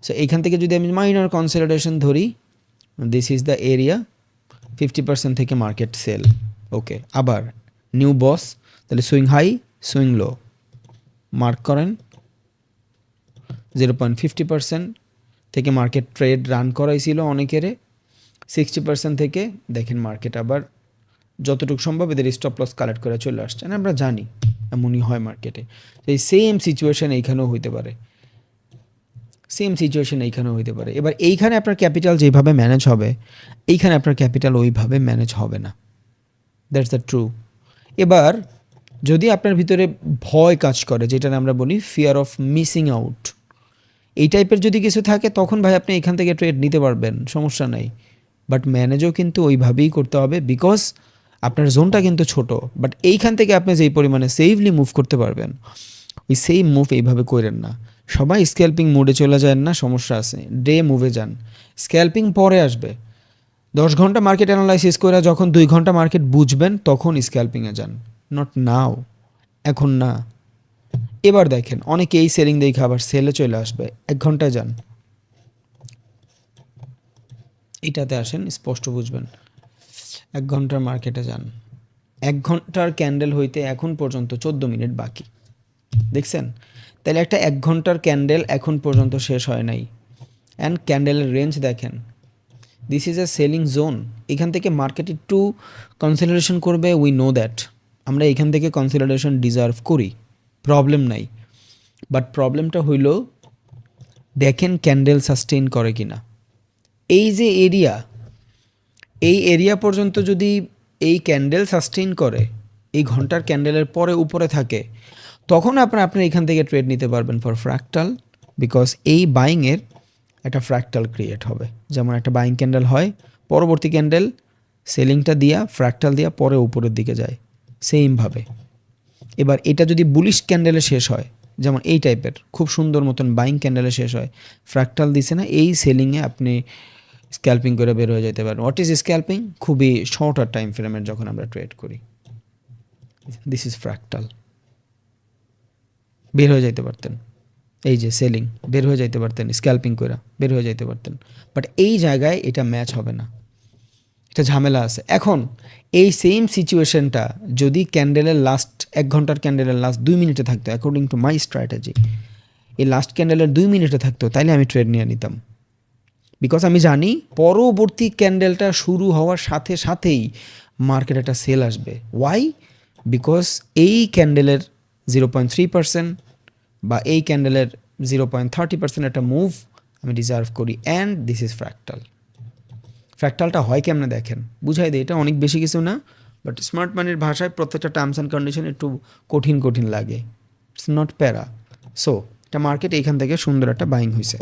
সো এইখান থেকে যদি আমি মাইনর কনসলিডেশন ধরি, দিস ইজ দ্য এরিয়া, 50% থেকে মার্কেট সেল। ওকে, আবার নিউ বস, তাহলে swing high swing low mark করেন, 0.50% থেকে মার্কেট ট্রেড রান করাইছিল অনেকেরে, 60% থেকে দেখেন মার্কেট আবার যতটুকু সম্ভব এদের স্টপ লস কালেক্ট করে চলে আসছে। না, আমরা জানি এমনই হয় মার্কেটে। এই সেম সিচুয়েশন এইখানেও হইতে পারে, এবার এইখানে আপনার ক্যাপিটাল যেভাবে ম্যানেজ হবে, এইখানে আপনার ক্যাপিটাল ওইভাবে ম্যানেজ হবে না, দ্যাটস দ্য ট্রু। এবার যদি আপনার ভিতরে ভয় কাজ করে, যেটা আমরা বলি ফিয়ার অফ মিসিং আউট, এই টাইপের যদি কিছু থাকে, তখন ভাই আপনি এখান থেকে ট্রেড নিতে পারবেন, সমস্যা নাই। বাট ম্যানেজও কিন্তু ওইভাবেই করতে হবে, বিকজ আপনার জোনটা কিন্তু ছোট, বাট এইখান থেকে আপনি যেই পরিমাণে সেফলি মুভ করতে পারবেন, ওই সেম মুভ এইভাবে করেন না। সবাই স্ক্যাল্পিং মোডে চলে যায় না, সমস্যা আছে, ডে মুভে যান। স্ক্যাল্পিং পরে আসবে, 10 ঘন্টা মার্কেট অ্যানালাইসিস করে যখন 2 ঘন্টা মার্কেট বুঝবেন তখন স্ক্যাল্পিংয়ে যান, নট নাও, এখন না। এবার দেখেন অনেকে এই সেলিং দেখে আবার সেলে চলে আসবে, 1 ঘন্টায় যান, এটাতে আসেন, স্পষ্ট বুঝবেন। 1 ঘন্টার মার্কেটে যান, 1 ঘন্টার ক্যান্ডেল হইতে এখন পর্যন্ত 14 মিনিট বাকি, দেখছেন? তাহলে একটা 1 ঘন্টার ক্যান্ডেল এখন পর্যন্ত শেষ হয় নাই, অ্যান্ড ক্যান্ডেলের রেঞ্জ দেখেন, this is A selling zone. এখান থেকে মার্কেট একটু কনসলিডেশন করবে, উই নো দ্যাট, আমরা এখান থেকে কনসলিডেশন ডিজার্ভ করি, প্রবলেম নাই। বাট প্রবলেমটা হইল দেখেন ক্যান্ডেল সাস্টেইন করে কিনা। এই যে এরিয়া, এই এরিয়া পর্যন্ত যদি এই ক্যান্ডেল সাস্টেইন করে, এই ঘন্টার ক্যান্ডেলের পরে উপরে থাকে, তখন আপনার এখান থেকে ট্রেড নিতে পারবেন ফর ফ্র্যাকটাল, বিকজ এই বাইংয়ের একটা ফ্র্যাকটাল ক্রিয়েট হবে। যেমন একটা বাইং ক্যান্ডেল হয়, পরবর্তী ক্যান্ডেল সেলিংটা দিয়া ফ্র্যাকটাল দিয়া পরে উপরের দিকে যায়, সেমভাবে। এবার এটা যদি বুলিশ ক্যান্ডেলে শেষ হয়, যেমন এই টাইপের খুব সুন্দর মতন বাইং ক্যান্ডেলে শেষ হয়, ফ্র্যাকটাল দিছে না, এই সেলিংয়ে আপনি স্ক্যাল্পিং করে বের হয়ে যেতে পারেন। What is scalping? খুবই শর্টার টাইম ফ্রেমের যখন আমরা ট্রেড করি, দিস ইজ ফ্র্যাকটাল, বের হয়ে যাইতে পারতেন। এই যে সেলিং, বের হয়ে যাইতে পারতেন, স্ক্যাল্পিং করে বের হয়ে যাইতে পারতেন, বাট এই জায়গায় এটা ম্যাচ হবে না, এটা ঝামেলা আছে। এখন এই সেম সিচুয়েশনটা যদি ক্যান্ডেলের লাস্ট 1 ঘন্টার ক্যান্ডেলের লাস্ট 2 মিনিটে থাকতো, অ্যাকর্ডিং টু মাই স্ট্র্যাটেজি, এই লাস্ট ক্যান্ডেলের 2 মিনিটে থাকতো, তাইলে আমি ট্রেড নিয়ে নিতাম। বিকজ আমি জানি পরবর্তী ক্যান্ডেলটা শুরু হওয়ার সাথে সাথেই মার্কেট একটা সেল আসবে। ওয়াই? বিকজ এই ক্যান্ডেলের 0.3% বা এই ক্যান্ডেলের 0.30% একটা মুভ আমি ডিজার্ভ করি, অ্যান্ড দিস ইজ ফ্র্যাকটাল। ফ্র্যাকটালটা হয় কেমনে দেখেন, বুঝাই দেয়, এটা অনেক বেশি কিছু না, বাট স্মার্ট মানির ভাষায় প্রত্যেকটা টার্মস অ্যান্ড কন্ডিশন একটু কঠিন কঠিন লাগে, ইটস নট প্যারা। সো এটা মার্কেট এইখান থেকে সুন্দর একটা বাইং হয়েছে।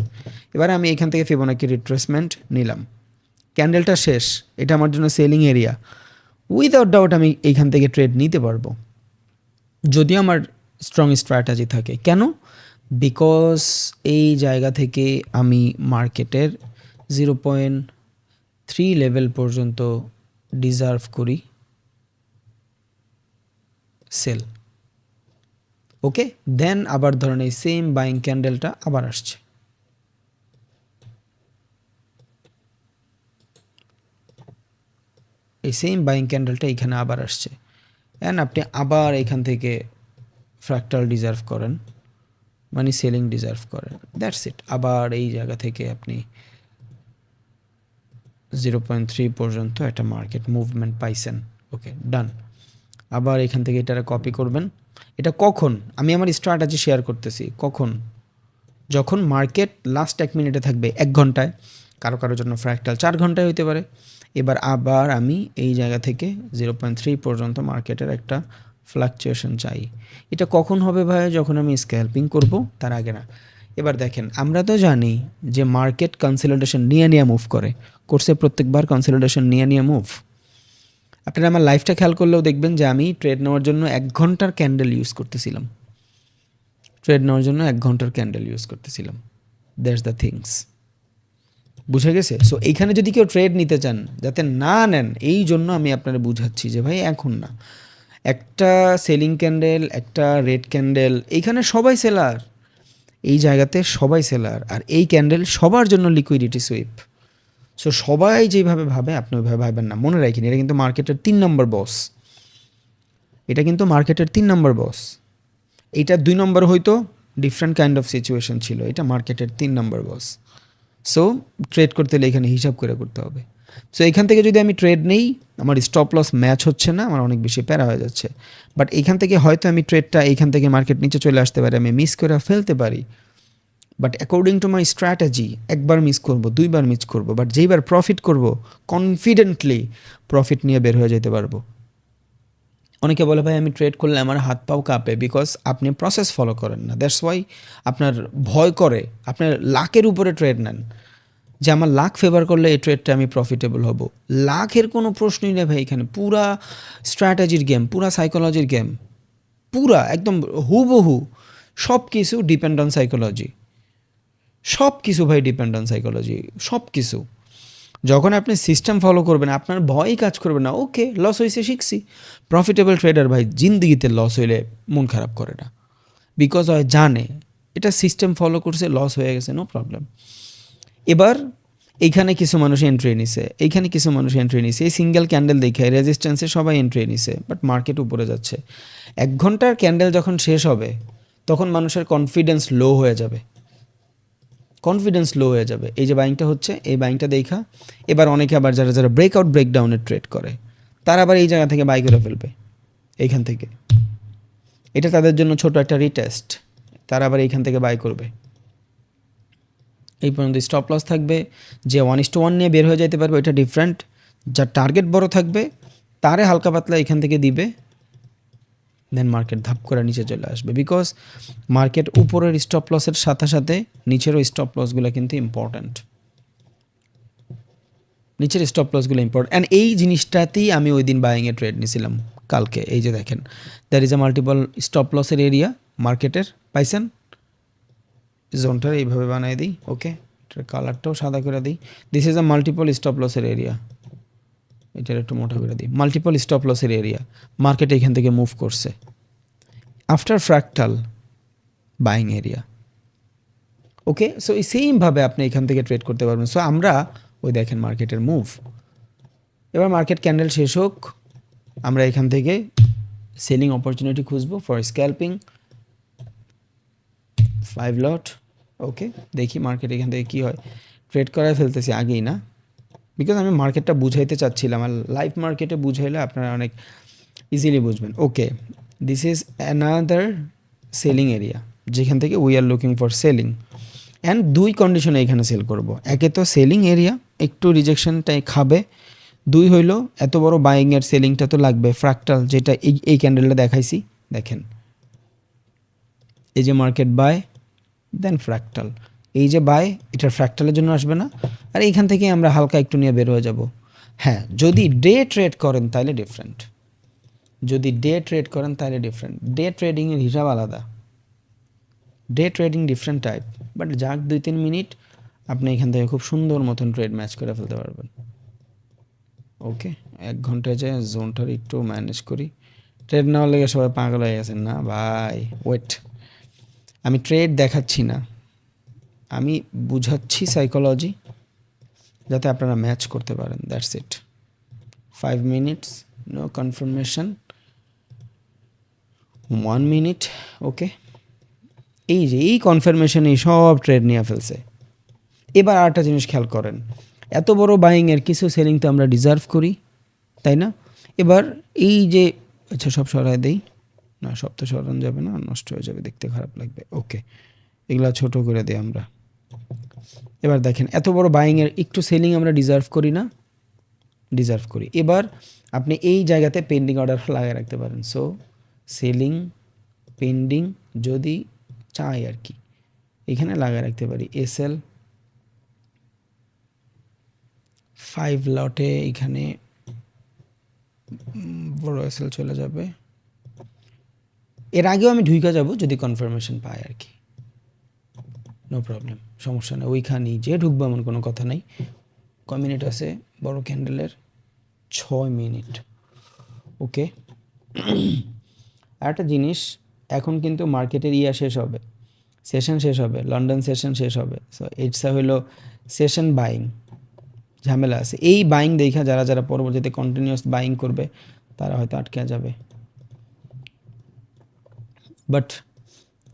এবারে আমি এখান থেকে ফিবোনাকি রিট্রেসমেন্ট নিলাম, ক্যান্ডেলটা শেষ, এটা আমার জন্য সেলিং এরিয়া, উইদাউট ডাউট আমি এইখান থেকে ট্রেড নিতে পারবো যদি আমার স্ট্রং স্ট্র্যাটেজি থাকে। কেন? বিকজ এই জায়গা থেকে আমি মার্কেটের 0.3 লেভেল পর্যন্ত ডিজার্ভ করি সেল। ওকে, দেন আবার ধরেন এই সেম বাইং ক্যান্ডেলটা আবার আসছে, এই সেম বাইং ক্যান্ডেলটা এখানে আবার আসছে, অ্যান্ড আপনি আবার এখান থেকে ফ্র্যাকটাল ডিজার্ভ করেন, মানে সেলিং ডিজার্ভ করেন, দ্যাটস ইট। আবার এই জায়গা থেকে আপনি 0.3 পর্যন্ত একটা মার্কেট মুভমেন্ট পাইছেন, ওকে ডান। আবার এখান থেকে এটা কপি করবেন। এটা কখন আমি আমার স্ট্র্যাটেজি শেয়ার করতেছি, কখন? যখন মার্কেট লাস্ট 1 মিনিটে থাকবে, 1 ঘন্টায়, কারো জন্য ফ্র্যাকটাল 4 ঘন্টায় হইতে পারে। এবার আবার আমি এই জায়গা থেকে 0.3 পর্যন্ত মার্কেটের একটা ফ্লাকচুয়েশন চাই। এটা কখন হবে ভাই? যখন আমি স্ক্যাল্পিং করব, তার আগে না। এবার দেখেন, আমরা তো জানি যে মার্কেট কনসলিডেশন নিয়ে মুভ করছে প্রত্যেকবার কনসলিডেশন নিয়ে মুভ। আপনারা আমার লাইফটা খেয়াল করলেও দেখবেন যে আমি ট্রেড নেওয়ার জন্য 1 ঘন্টার ক্যান্ডেল ইউজ করতেছিলাম, ট্রেড নেওয়ার জন্য 1 ঘন্টার ক্যান্ডেল ইউজ করতেছিলাম। দ্যাটস দ্য থিংস, বুঝে গেছে? সো এইখানে যদি কেউ ট্রেড নিতে চান যাতে না নেন, এই জন্য আমি আপনারা বুঝাচ্ছি যে ভাই এখন না, একটা সেলিং ক্যান্ডেল, একটা রেড ক্যান্ডেল, এইখানে সবাই সেলার, এই জায়গাতে সবাই সেলার, আর এই ক্যান্ডেল সবার জন্য লিকুইডিটি সুইপ। সো সবাই যেভাবে ভাবে আপনি ওইভাবে ভাবেন না, মনে রাখেন এটা কিন্তু মার্কেটের 3 নম্বর বস, এটা কিন্তু মার্কেটের 3 নম্বর বস। এইটা 2 নম্বর হয়তো ডিফারেন্ট কাইন্ড অফ সিচুয়েশন ছিল, এটা মার্কেটের 3 নম্বর বস। সো ট্রেড করতে হলে এখানে হিসাব করে করতে হবে। সো এখান থেকে যদি আমি ট্রেড নেই, আমার স্টপ লস ম্যাচ হচ্ছে না, আমার অনেক বেশি প্যারা হয়ে যাচ্ছে। বাট এখান থেকে হয়তো আমি ট্রেডটা এইখান থেকে মার্কেট নিচে চলে আসতে পারি, আমি মিস করে ফেলতে পারি, but according to my strategy একবার মিস করব, 2বার মিস করব, বাট যেইবার প্রফিট করব কনফিডেন্টলি প্রফিট নিয়ে বের হয়ে যেতে পারবো। অনেকে বলে ভাই আমি ট্রেড করলে আমার হাত পাও কাঁপে, বিকজ আপনি প্রসেস ফলো করেন না, দ্যাটস ওয়াই আপনার ভয় করে, আপনার লাকের উপরে ট্রেড নেন। যে আমার লাক ফেভার করলে এই ট্রেডটা আমি প্রফিটেবল হব। লাখের কোনো প্রশ্নই নেই ভাই এখানে, পুরা স্ট্র্যাটেজির গেম, পুরা সাইকোলজির গেম, পুরা একদম হুবহু সব কিছু ডিপেন্ড অন সাইকোলজি, সব কিছু ভাই ডিপেন্ড অন সাইকোলজি, সব কিছু। যখন আপনি সিস্টেম ফলো করবেন আপনার ভয়ই কাজ করবে না। ওকে লস হয়েছে শিখছি। প্রফিটেবল ট্রেডার ভাই জিন্দিগিতে লস হইলে মন খারাপ করে না, বিকজ হয় জানে এটা সিস্টেম ফলো করছে, লস হয়ে গেছে, নো প্রবলেম। এবার এইখানে কিছু মানুষ এন্ট্রি নিছে, এইখানে কিছু মানুষ এন্ট্রি নিছে, এই সিঙ্গেল ক্যান্ডেল দেখে রেজিস্ট্যান্সে সবাই এন্ট্রি নিছে, বাট মার্কেট উপরে যাচ্ছে। 1 ঘন্টার ক্যান্ডেল যখন শেষ হবে তখন মানুষের কনফিডেন্স লো হয়ে যাবে, কনফিডেন্স লো হয়ে যাবে। এই যে বাইংটা হচ্ছে, এই বাইংটা দেখা এবার অনেকে আবার যারা যারা ব্রেকআউট ব্রেকডাউনে ট্রেড করে তারা আবার এই জায়গা থেকে বাই করে ফেলবে, এইখান থেকে। এটা তাদের জন্য ছোট একটা রিটেস্ট, তারা আবার এইখান থেকে বাই করবে। এই পর্যন্ত স্টপ লস থাকবে, যে 1:1 নিয়ে বের হয়ে যেতে পারবে এটা ডিফারেন্ট, যার টার্গেট বড় থাকবে তারে হালকা পাতলা এখান থেকে দিবে, দেন মার্কেট ধাপ করে নিচে চলে আসবে। বিকজ মার্কেট উপরের স্টপ লসের সাথে সাথে নিচেরও স্টপ লসগুলো কিন্তু ইম্পর্ট্যান্ট, নিচের স্টপ লসগুলো ইম্পর্টেন্ট। অ্যান্ড এই জিনিসটাতেই আমি ওই দিন বাইংয়ে ট্রেড নিয়েছিলাম কালকে। এই যে দেখেন there is a multiple stop লসের এরিয়া মার্কেটের, পাইছেন? জোনটার এইভাবে বানাই দিই, ওকে, এটার কালারটাও সাদা করে দিই। This is a multiple stop লসের এরিয়া, এটার একটু মোটা করে দিই। মাল্টিপল স্টপ লসের এরিয়া, মার্কেট এখান থেকে মুভ করছে আফটার ফ্র্যাকটাল বাইং এরিয়া। ওকে, সো এই সেমভাবে আপনি এখান থেকে ট্রেড করতে পারবেন। সো আমরা ওই দেখেন মার্কেটের মুভ, এবার মার্কেট ক্যান্ডেল শেষ হোক, আমরা এখান থেকে সেলিং অপরচুনিটি খুঁজবো ফর স্ক্যাল্পিং 5 লট। ওকে, দেখি মার্কেট এখান থেকে কী হয়। ট্রেড করায় ফেলতেছি আগেই না, বিকজ আমি মার্কেটটা বুঝাইতে চাচ্ছিলাম, আর লাইভ মার্কেটে বুঝাইলে আপনারা অনেক ইজিলি বুঝবেন। Okay, this is another selling area যেখান থেকে we are looking for selling. And দুই কন্ডিশনে এখানে সেল করব। একে তো সেলিং এরিয়া একটু রিজেকশনটাই খাবে, দুই হইল এত বড় বাইংয়ের সেলিংটা তো লাগবে। ফ্র্যাকটাল যেটা এই ক্যান্ডেলটা দেখাইছি, দেখেন এই যে মার্কেট বাই দেন ফ্র্যাকটাল, এই যে বাই এটা ফ্র্যাকটালের জন্য আসবে না, আর এইখান থেকে আমরা হালকা একটু নিয়ে বের হয়ে যাব। হ্যাঁ, যদি ডে ট্রেড করেন তাহলে ডিফারেন্ট, যদি ডে ট্রেড করেন তাহলে ডিফারেন্ট। ডে ট্রেডিংয়ের হিসাব আলাদা, day trading different type. But যাক 2-3 মিনিট আপনি এখান থেকে খুব সুন্দর মতন ট্রেড ম্যাচ করে ফেলতে পারবেন। ওকে, 1 ঘন্টায় যে জোনটার একটু ম্যানেজ করি। ট্রেড নেওয়ার লেগে সবাই পাগল হয়ে গেছেন না ভাই, ওয়েট, আমি ট্রেড দেখাচ্ছি না, আমি বুঝাচ্ছি সাইকোলজি যাতে আপনারা ম্যাচ করতে পারেন, that's it. 5 minutes, no confirmation, 1 minute. Okay, এই যে এই কনফার্মেশনে সব ট্রেড নিয়ে ফেলছে। এবার আরেকটা জিনিস খেয়াল করেন, এত বড় বাইংয়ের কিছু সেলিং তো আমরা ডিজার্ভ করি, তাই না? এবার এই যে, আচ্ছা সব সরাই দেই না, সব তো সরানো যাবে না, নষ্ট হয়ে যাবে, দেখতে খারাপ লাগবে। ওকে, এগুলা ছোট করে দিই আমরা। এবার দেখেন এত বড় বাইংয়ের একটু সেলিং আমরা ডিজার্ভ করি না? ডিজার্ভ করি। এবার আপনি এই জায়গাতে পেন্ডিং অর্ডার লাগিয়ে রাখতে পারেন। সো সেলিং পেন্ডিং যদি চাই আর কি, এখানে লাগিয়ে রাখতে পারি। এসএল 5 লটে এখানে বড় এসএল চলে যাবে, এর আগেও আমি ঢুইকা যাব যদি কনফার্মেশন পাই আর কি, নো প্রবলেম, সমস্যা নেই, ওইখানেই যে ঢুকবো এমন কোনো কথা নেই। কয় মিনিট আছে বড় ক্যান্ডেলের? 6 মিনিট। ওকে, আর একটা জিনিস, এখন কিন্তু মার্কেটের শেষ হবে, সেশন শেষ হবে, লন্ডন সেশন শেষ হবে। সো ইটসা হইলো সেশন বাইং, ঝামেলা আছে। এই বাইং দেখা যারা যারা পরবর্তীতে কন্টিনিউয়াস বাইং করবে তারা হয়তো আটকে যাবে। But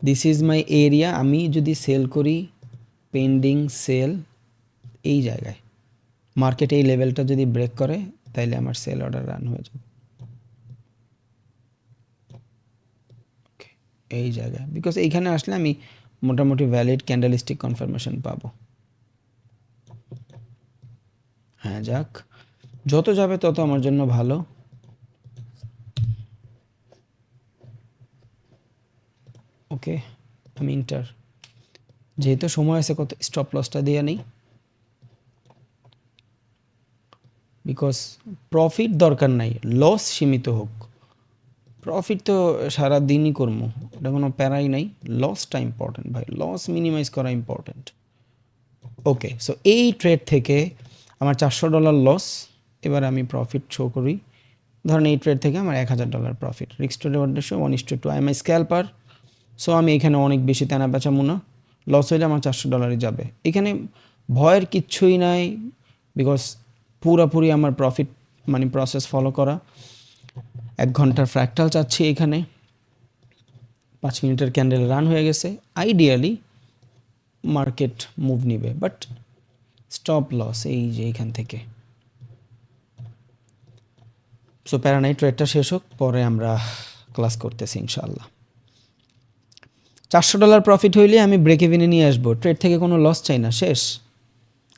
this is my area, আমি যদি সেল করি পেন্ডিং সেল এই জায়গায়, মার্কেট এই লেভেলটা যদি ব্রেক করে তাইলে আমার সেল অর্ডার রান হয়ে যাবে এই জায়গায়, বিকজ এইখানে আসলে আমি মোটামুটি ভ্যালিড ক্যান্ডেলিস্টিক কনফার্মেশন পাবো। হ্যাঁ যাক, যত যাবে তত আমার জন্য ভালো। ওকে, আমি ইন্টার, যেহেতু সময় আছে কত, স্টপ লসটা দিয়ে নেই। বিকজ প্রফিট দরকার নাই, লস সীমিত হোক। প্রফিট তো সারা দিনই করবো, এটা কোনো প্যারাই নাই। লসটা ইম্পর্টেন্ট ভাই, লস মিনিমাইজ করা ইম্পর্টেন্ট। ওকে, সো এই ট্রেড থেকে আমার $400 লস, এবার আমি প্রফিট শো করি। ধরেন এই ট্রেড থেকে আমার $1000 profit, risk to reward ratio 1:2। I am a scalper, so আমি এখানে অনেক বেশি তেনা বেচামো না, লস হইলে আমার $400 যাবে। এখানে ভয়ের কিচ্ছুই নাই, বিকজ পুরোপুরি আমার প্রফিট মানে প্রসেস ফলো করা। 1 ঘন্টার ফ্র্যাকটাল চাচ্ছি এখানে, 5 মিনিটের ক্যান্ডেল রান হয়ে গেছে। আইডিয়ালি মার্কেট মুভ নিবে, বাট স্টপ লস এই যে এখান থেকে। সো প্যারানাই, ট্রেডটা শেষ হোক, পরে আমরা ক্লাস করতেছি ইনশাআল্লাহ। $400 প্রফিট হইলে আমি ব্রেক ইভেনে নিয়ে আসবো, ট্রেড থেকে কোনো লস চাই না, শেষ।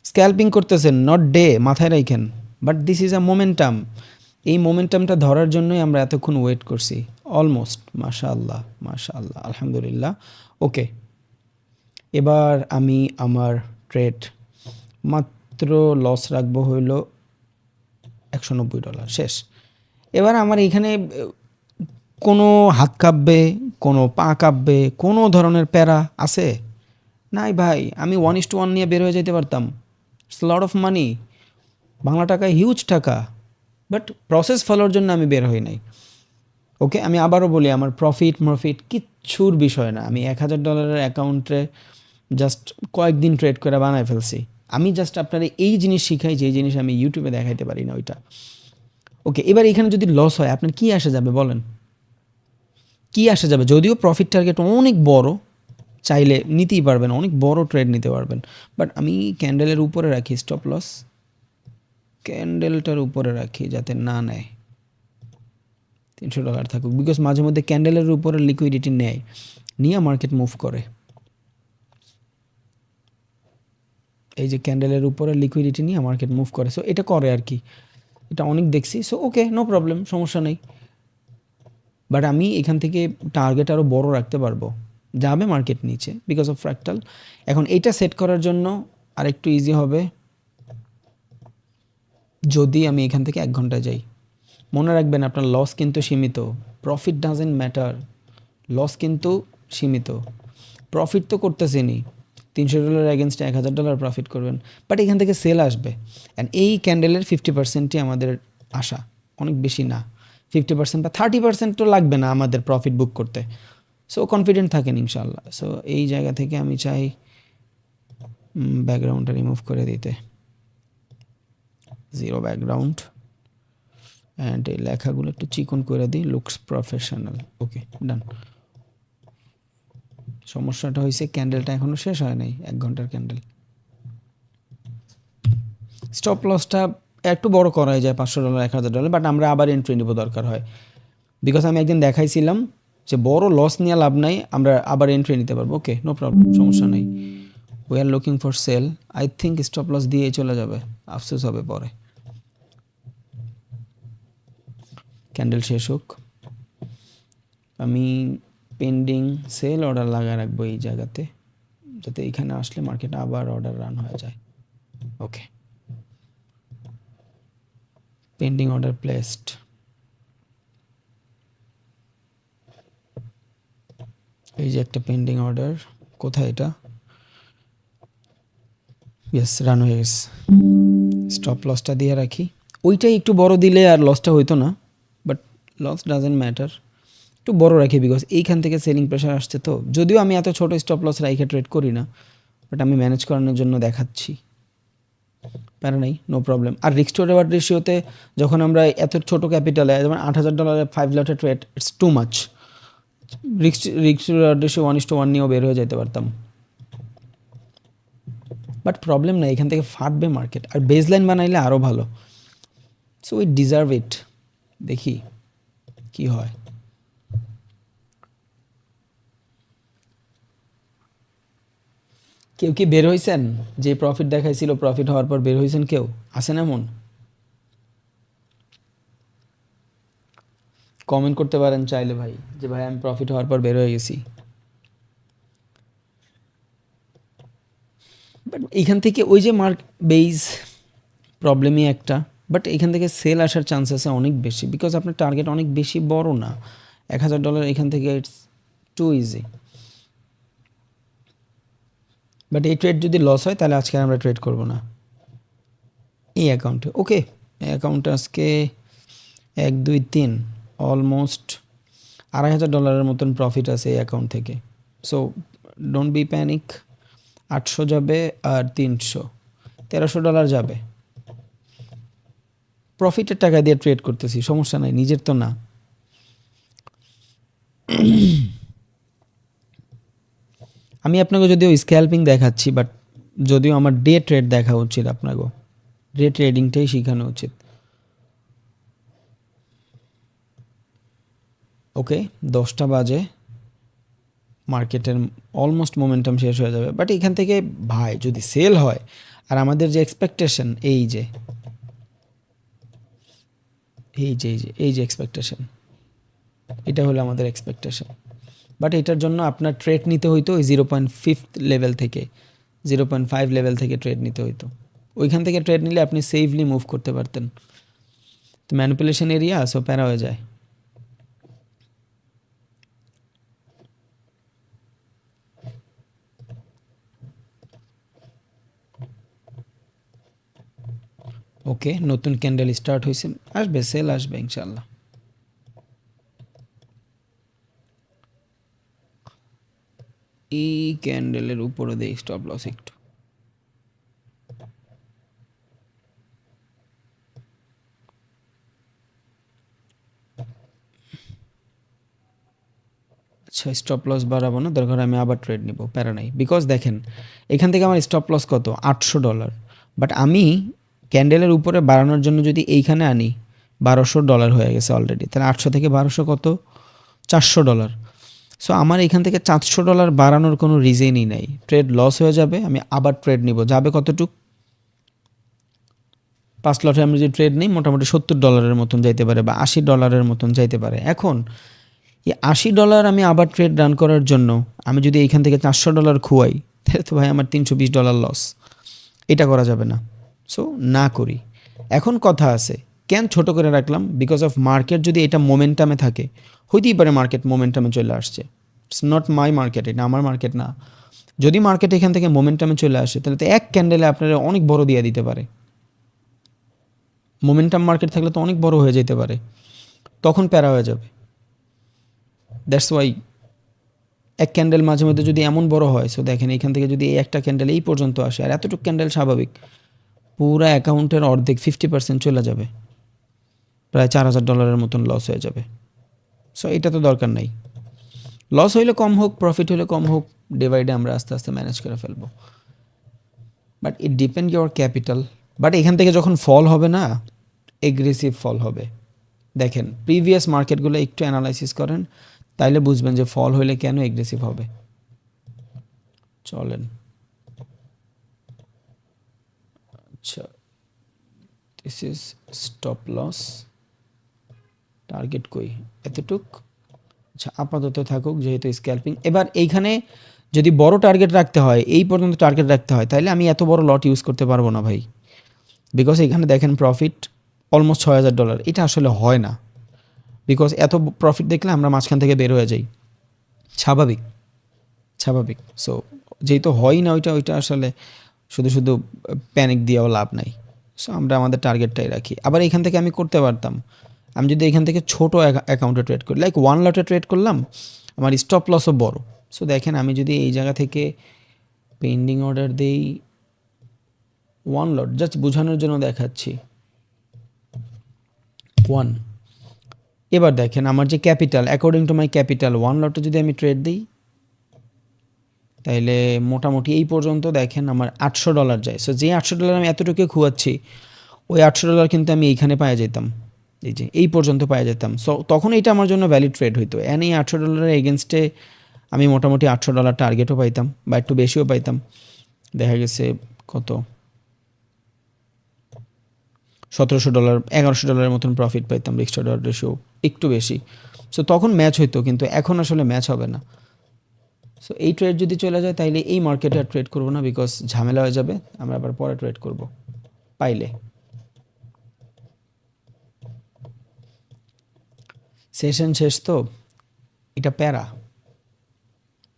স্ক্যাল্পিং করতেছেন, নট ডে, মাথায় রাখেন। But this is a momentum, এই মোমেন্টামটা ধরার জন্যই আমরা এতক্ষণ ওয়েট করছি অলমোস্ট। মাশাআল্লাহ মাশাআল্লাহ, আলহামদুলিল্লাহ। ওকে, এবার আমি আমার ট্রেড মাত্র লস রাখবো হইল $190, শেষ। এবার আমার এখানে কোনো হাত কাঁপবে, কোনো পা কাঁপবে, কোনো ধরনের প্যারা আছে নাই ভাই। আমি 1:1 নিয়ে বের হয়ে যেতে পারতাম, it's lot of money, Bangla টাকায় হিউজ টাকা, বাট প্রসেস ফলোর জন্য আমি বের হই নাই। ওকে, আমি আবারও বলি, আমার প্রফিট কিচ্ছুর বিষয় না। আমি $1000 অ্যাকাউন্টে জাস্ট কয়েকদিন ট্রেড করে বানায় ফেলছি। আমি জাস্ট আপনারা এই জিনিস শিখাই, যে জিনিস আমি ইউটিউবে দেখাইতে পারি না ওইটা। ওকে, এবার এখানে যদি লস হয় আপনার কি আসে যাবে বলেন, কি আসে যাবে? যদিও প্রফিট টার্গেট অনেক বড়, চাইলে নিতেই পারবেন, অনেক বড় ট্রেড নিতে পারবেন, বাট আমি ক্যান্ডেলের উপরে রাখি স্টপ লস, ক্যান্ডেলটার উপরে রাখি যাতে না নেয়, $300 থাকুক। বিকজ মাঝে মধ্যে ক্যান্ডেলের উপরে লিকুইডিটি নেয়, নিয়ে মার্কেট মুভ করে। এই যে ক্যান্ডেলের উপরে লিকুইডিটি নিয়ে মার্কেট মুভ করে, সো এটা করে আর কি, এটা অনেক দেখছি। সো ওকে, নো প্রবলেম, সমস্যা নেই। বাট আমি এখান থেকে টার্গেট আরও বড় রাখতে পারবো, যাবে মার্কেট নিচে বিকজ অফ ফ্র্যাকটাল। এখন এইটা সেট করার জন্য আরেকটু ইজি হবে যদি আমি এখান থেকে 1 ঘন্টা যাই। মনে রাখবেন আপনার লস কিন্তু সীমিত, প্রফিট ডাজেন্ট ম্যাটার, লস কিন্তু সীমিত। প্রফিট তো করতেছেনই, $300 এগেনস্টে $1000 প্রফিট করবেন, বাট এখান থেকে সেল আসবে। অ্যান্ড এই ক্যান্ডেলের 50%ই আমাদের আশা, অনেক বেশি না, 50% বা 30% তো লাগবে না আমাদের প্রফিট বুক করতে। সো কনফিডেন্ট থাকেন ইনশাল্লাহ। সো এই জায়গা থেকে আমি চাই ব্যাকগ্রাউন্ডটা রিমুভ করে দিতে, জিরো ব্যাকগ্রাউন্ড, অ্যান্ড এই লেখাগুলো একটু চিকন করে দিই, লুকস প্রফেশনাল। ওকে, ডান। সমস্যাটা হয়েছে ক্যান্ডেলটা এখনও শেষ হয় নাই, 1 ঘন্টার ক্যান্ডেল। স্টপ লসটা একটু বড় করাই যায়, $500 $1000, বাট আমরা আবার এন্ট্রি নিব দরকার হয়, বিকজ আমি একদিন দেখাইছিলাম যে বড় লস নিয়ে লাভ নাই, আমরা আবার এন্ট্রি নিতে পারবো। ওকে, নো প্রবলেম, সমস্যা নেই। We are looking for sell, I think stop loss দিয়েই চলে যাবে, আফসোস হবে পরে। ক্যান্ডেল শেষ হোক, আমি পেন্ডিং সেল অর্ডার লাগায় রাখবো এই জায়গাতে, যাতে এইখানে আসলে মার্কেটে আবার অর্ডার রান হয়ে যায়। ওকে, পেন্ডিং অর্ডার প্লেসড। এই যে একটা পেন্ডিং অর্ডার, কোথায় এটা? ইয়েস, রান হয়ে গেছে। স্টপ লসটা দিয়ে রাখি, ওইটাই একটু বড় দিলে আর লসটা হইতো না, বাট লস ডাজেন্ট ম্যাটার, একটু বড় রাখি বিকজ এইখান থেকে সেলিং প্রেশার আসছে। তো যদিও আমি এত ছোট স্টপ লস রাইখে ট্রেড করি না, বাট আমি ম্যানেজ করানোর জন্য দেখাচ্ছি, প্যারা নেই, নো প্রবলেম। আর রিস্ক টু রিওয়ার্ড রেশিওতে যখন আমরা এত ছোট ক্যাপিটালে, যেমন $8000 5 লটের trade, it's too much. Risk to reward ratio 1:1 নিয়েও বের হয়ে যেতে পারতাম, বাট প্রবলেম না, এখান থেকে ফাটবে মার্কেট, আর বেসলাইন বানাইলে আরও ভালো। সো উই ডিজার্ভ ইট, দেখি কি হয়। কেউ কি বের হয়েছেন? যে প্রফিট দেখাইছিল, প্রফিট হওয়ার পর বের হয়েছেন কেউ? আসেন এমন? কমেন্ট করতে পারেন চাইলে ভাই, যে ভাই আমি প্রফিট হওয়ার পর বের হয়ে গেছি। বাট এইখান থেকে ওই যে মার্ক বেইজ প্রবলেমই একটা, বাট এখান থেকে সেল আসার চান্স আছে অনেক বেশি, বিকজ আপনার টার্গেট অনেক বেশি বড় না। $1000 এখান থেকে ইটস টু ইজি। বাট এই ট্রেড যদি লস হয় তাহলে আজকে আমরা ট্রেড করব না এই অ্যাকাউন্টে। ওকে, অ্যাকাউন্টে আজকে 1 2 3 অলমোস্ট $2500 মতন প্রফিট আছে এই অ্যাকাউন্ট থেকে। So don't be panic. 800 যাবে আর 300, $1300 যাবে। প্রফিটের টাকা দিয়ে ট্রেড করতেছি, সমস্যা নাই, নিজের তো না। আমি আপনাকে যদিও স্ক্যাল্পিং দেখাচ্ছি, বাট যদিও আমার ডে ট্রেড দেখা উচিত, আপনাকে ডে ট্রেডিংটাই শেখানো উচিত। ওকে, 10টা বাজে, মার্কেটের অলমোস্ট মোমেন্টাম শেষ হয়ে যাবে। বাট এখান থেকে ভাই যদি সেল হয়, আর আমাদের যে এক্সপেকটেশন এই যে এক্সপেকটেশন, এটা হলো আমাদের এক্সপেকটেশন। বাট এটার জন্য আপনার ট্রেড নিতে হইতো ওই 0.5 লেভেল থেকে, 0.5 লেভেল থেকে ট্রেড নিতে হইতো। ওইখান থেকে ট্রেড নিলে আপনি সেফলি মুভ করতে পারতেন। তো ম্যানিপুলেশন এরিয়া, সো প্যারা হয়ে যায়। ওকে, নতুন ক্যান্ডেল স্টার্ট হয়েছে, আসবে সেল আসবে ইনশাল্লাহ। এই ক্যান্ডেলের উপরে দেই স্টপ লস একটু। আচ্ছা, স্টপ লস বাড়াবো না, দরকার আমি আবার ট্রেড নিব, প্যারা নাই। বিকজ দেখেন এখান থেকে আমার স্টপ লস কত, $800। বাট আমি ক্যান্ডেলের উপরে বাড়ানোর জন্য যদি এইখানে আনি, $1200 হয়ে গেছে অলরেডি। তাহলে 800 থেকে 1200 কত, $400। সো আমার এখান থেকে $400 বাড়ানোর কোনো রিজনই নাই। ট্রেড লস হয়ে যাবে, আমি আবার ট্রেড নিব, যাবে কতটুক, 5 লটে আমি যদি ট্রেড নিই মোটামুটি $70 মতন যাইতে পারে, বা $80 মতন যাইতে পারে। এখন এই $80 আমি আবার ট্রেড রান করার জন্য আমি যদি এইখান থেকে $400 খুয়াই, তাহলে তো ভাই আমার $320 লস। এটা করা যাবে না, সো না করি। এখন কথা আছে, কেন ছোট করে রাখলাম, বিকজ অফ মার্কেট যদি এটা মোমেন্টামে থাকে, হইতেই পারে মার্কেট মোমেন্টামে চলে আসছে, ইটস নট মাই মার্কেট, এটা আমার মার্কেট না। যদি মার্কেট এখান থেকে মোমেন্টামে চলে আসে, তাহলে তো এক ক্যান্ডেলে আপনারা অনেক বড় দিয়ে দিতে পারে। মোমেন্টাম মার্কেট থাকলে তো অনেক বড় হয়ে যেতে পারে, তখন প্যারা হয়ে যাবে। দ্যাটস ওয়াই এক ক্যান্ডেল মাঝে মধ্যে যদি এমন বড় হয়, সো দেখেন এখান থেকে যদি এই একটা ক্যান্ডেল এই পর্যন্ত আসে, আর এতটুকু ক্যান্ডেল স্বাভাবিক, পুরা অ্যাকাউন্টের অর্ধেক 50% চলে যাবে, প্রায় $4000 মতন লস হয়ে যাবে। সো এটা তো দরকার নাই। লস হইলে কম হোক, প্রফিট হলে কম হোক, ডে বাই ডে আমরা আস্তে আস্তে ম্যানেজ করে ফেলবো। But it depend your capital. But এখান থেকে যখন ফল হবে না, এগ্রেসিভ ফল হবে। দেখেন প্রিভিয়াস মার্কেটগুলো একটু অ্যানালাইসিস করেন, তাইলে বুঝবেন যে ফল হইলে কেন এগ্রেসিভ হবে। চলেন, আচ্ছা, this is stop loss, target কই, এতটুক। আচ্ছা, আপাতত থাকুক যেহেতু স্ক্যাল্পিং। এবার এইখানে যদি বড় টার্গেট রাখতে হয়, এই পর্যন্ত টার্গেট রাখতে হয়, তাহলে আমি এত বড় লট ইউজ করতে পারবো না ভাই। বিকজ এখানে দেখেন প্রফিট অলমোস্ট $6000, এটা আসলে হয় না। বিকজ এত প্রফিট দেখলে আমরা মাঝখান থেকে বের হয়ে যাই, স্বাভাবিক স্বাভাবিক। সো যেহেতু হয় না ওইটা আসলে শুধু শুধু প্যানিক দিয়েও লাভ নাই। সো আমরা আমাদের টার্গেটটাই রাখি। আবার এখান থেকে আমি করতে পারতাম, আমি যদি এখান থেকে ছোট অ্যাকাউন্টে ট্রেড করি, লাইক 1 লটে ট্রেড করলাম, আমার স্টপ লসও বড়। সো দেখেন আমি যদি এই জায়গা থেকে পেন্ডিং অর্ডার দেই 1 লট, জাস্ট বোঝানোর জন্য দেখাচ্ছি 1। এবার দেখেন আমার যে capital, according to my capital 1 লটে যদি আমি ট্রেড দিই, তাইলে মোটামুটি এই পর্যন্ত দেখেন আমার $800 যায়। সো যে $800 আমি এতটুকু খুয়াচ্ছি, ওই $800 কিন্তু আমি এইখানে পাওয়া যেতাম, এই যে এই পর্যন্ত পাওয়া যেতাম। সো তখন এটা আমার জন্য ভ্যালিড ট্রেড হইতো। অ্যান্ড এই $800 এগেনস্টে আমি মোটামুটি $800 টার্গেটও পাইতাম, বা একটু বেশিও পাইতাম। দেখা গেছে কত, $1700 $1100 মতন প্রফিট পাইতাম, রিস্ক টু রওয়ার্ড রেশিও একটু বেশি। সো তখন ম্যাচ হইতো, কিন্তু এখন আসলে ম্যাচ হবে না। সো এই ট্রেড যদি চলে যায়, তাইলে এই মার্কেটে আর ট্রেড করবো না, বিকজ ঝামেলা হয়ে যাবে। আমরা আবার পরে ট্রেড করব পাইলে। সেশন শেষ তো, এটা প্যারা,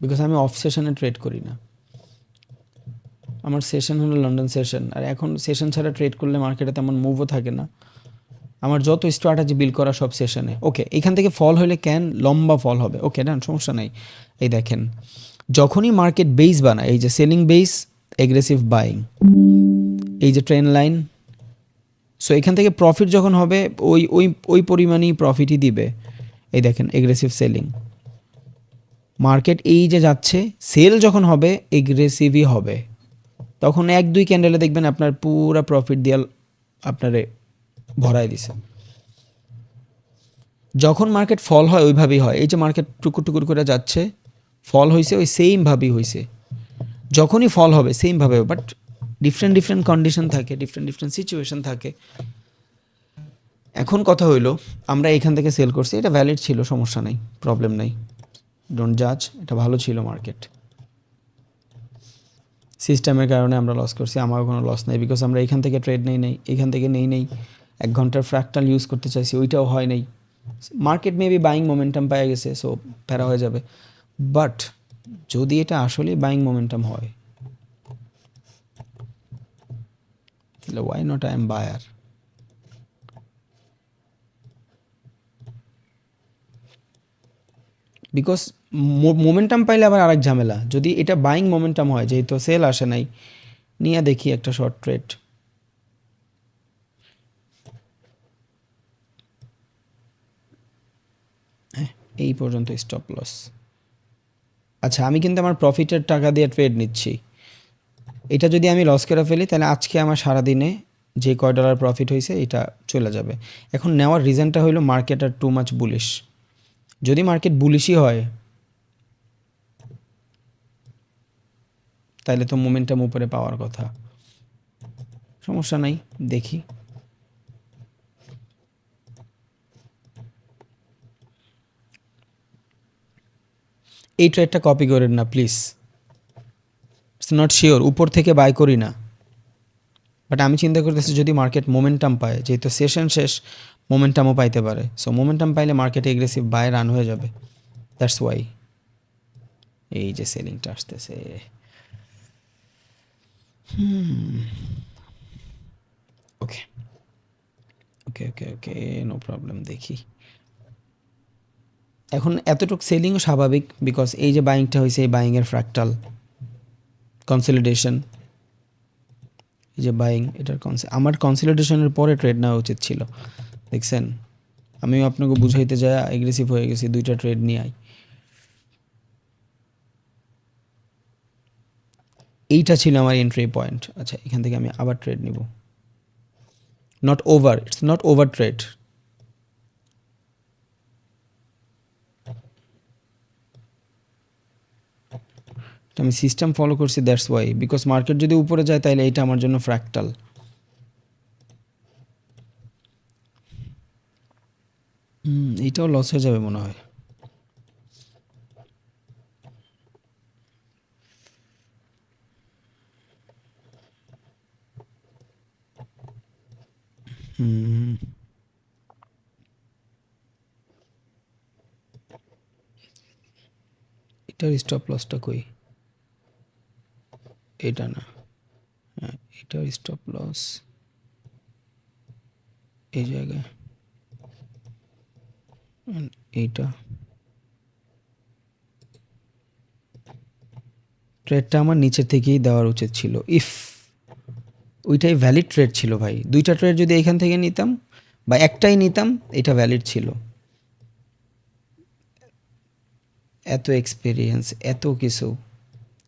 বিকজ আমি অফ সেশনে ট্রেড করি না। আমার সেশন হলো লন্ডন সেশন, আর এখন সেশন ছাড়া ট্রেড করলে মার্কেটে তেমন মুভও থাকে না। আমার যত স্ট্র্যাটেজি বিল্ড করা সব সেশনে। ওকে, এখান থেকে ফল হলে ক্যান লম্বা ফল হবে, ওকে ডান, সমস্যা নাই। এই দেখেন, যখনই মার্কেট বেস বানায়, এই যে সেলিং বেস, এগ্রেসিভ বাইং, এই যে ট্রেন লাইন, সো এখান থেকে প্রফিট যখন হবে ওই ওই ওই পরিমাণেই প্রফিটই দিবে। এই দেখেন এগ্রেসিভ সেলিং, মার্কেট এই যে যাচ্ছে, সেল যখন হবে এগ্রেসিভই হবে, তখন 1-2 ক্যান্ডেলে দেখবেন আপনার পুরা প্রফিট দিয়ে আপনারে ভরাই দিছে। যখন মার্কেট ফল হয় ওইভাবেই হয়, এই যে মার্কেট টুকুর টুকুর করে যাচ্ছে, ফল হয়েছে ওই সেমভাবেই হয়েছে, যখনই ফল হবে সেমভাবে, বাট ডিফারেন্ট ডিফারেন্ট কন্ডিশন থাকে, ডিফারেন্ট ডিফারেন্ট সিচুয়েশন থাকে। এখন কথা হইলো, আমরা এখান থেকে সেল করছি, এটা ভ্যালিড ছিল, সমস্যা নাই, প্রবলেম নাই, ডোন্ট জাজ, এটা ভালো ছিল মার্কেট। সিস্টেমের কারণে আমরা লস করছি, আমার কোনো লস নেই, বিকজ আমরা এখান থেকে ট্রেড নেই, এখান থেকে নেই 1 ঘন্টার ফ্র্যাকটাল ইউজ করতে চাইছি, ওইটাও হয় নাই। মার্কেট মেবি বাইং মোমেন্টাম পাই গেছে, সো প্যারা হয়ে যাবে। বাট যদি এটা আসলে বাইং মোমেন্টাম হয়, তাহলে why not I am buyer. Because momentum পাইলে আবার আরেক ঝামেলা, যদি এটা বাইং মোমেন্টাম হয়, যেহেতু সেল আসে নাই, নিয়ে দেখি একটা শর্ট ট্রেড। হ্যাঁ, এই পর্যন্ত স্টপ লস। আচ্ছা, আমি কিন্তু আমার প্রফিটের টাকা দিয়ে ট্রেড নিচ্ছি, এটা যদি আমি লস করে ফেলি তাহলে আজকে আমার সারাদিনে যে কয় ডলার প্রফিট হয়েছে এটা চলে যাবে। এখন নেওয়ার রিজনটা হলো মার্কেট আর টু মাচ বুলিশ। যদি মার্কেট বুলিশই হয় তাহলে তো মোমেন্টাম উপরে পাওয়ার কথা, সমস্যা নাই, দেখি। এই ট্রেডটা কপি করেন না প্লিজ, ইটস নট শিওর, উপর থেকে বাই করি না, বাট আমি চিন্তা করতেছি যদি মার্কেট মোমেন্টাম পায়, যেহেতু সেশন শেষ, মোমেন্টামও পাইতে পারে, সো মোমেন্টাম পাইলে মার্কেটে এগ্রেসিভ বাই রান হয়ে যাবে, দ্যাটস ওয়াই এই যে সেলিংটা আসতেছে। ওকে ওকে ওকে ওকে, নো প্রবলেম, দেখি। এখন এতটুকু সেলিংও স্বাভাবিক, বিকজ এই যে বাইংটা হয়েছে, এই বাইংয়ের ফ্র্যাকটাল কনসলিডেশন, এই যে বাইং, এটার আমার কনসলিডেশনের পরে ট্রেড নেওয়া উচিত ছিল, দেখছেন। আমিও আপনাকে বুঝাইতে যাই এগ্রেসিভ হয়ে গেছি, 2টা ট্রেড নিয়ে আই। এইটা ছিল আমার এন্ট্রি পয়েন্ট। আচ্ছা, এখান থেকে আমি আবার ট্রেড নিব, not over, it's not over trade. আমি সিস্টেম ফলো করছি, দ্যাটস ওয়াই, বিকজ মার্কেট যদি উপরে যায় তাহলে এইটা আমার জন্য ফ্র্যাকটাল। এইটাও লস হয়ে যাবে মনে হয়। এটার স্টপ লসটা কই? এটা না, হ্যাঁ এটার স্টপ লস এই জায়গায়, এইটা ট্রেডটা আমার নিচের থেকেই দেওয়ার উচিত ছিল, ইফ ওইটাই ভ্যালিড ট্রেড ছিল ভাই। 2টা ট্রেড যদি এখান থেকে নিতাম বা একটাই নিতাম, এটা ভ্যালিড ছিল। এত এক্সপিরিয়েন্স, এত কিছু,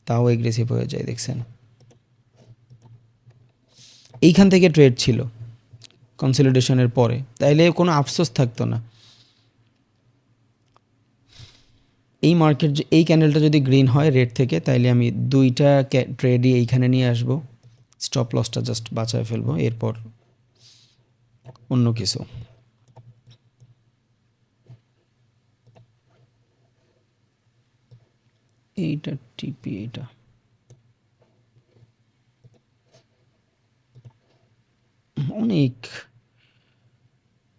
তাও এগ্রেসিভ হয়ে যায়, দেখছেন। এইখান থেকে ট্রেড ছিল কনসলিডেশনের পরে, তাইলে কোনো আফসোস থাকতো না। এই মার্কেট, এই ক্যান্ডেলটা যদি গ্রিন হয় রেড থেকে, তাইলে আমি 2টা ট্রেডই এইখানে নিয়ে আসবো, স্টপ লসটা জাস্ট বাঁচায় ফেলবো, এরপর অন্য কিছু। এইটা টিপি, এইটা অনেক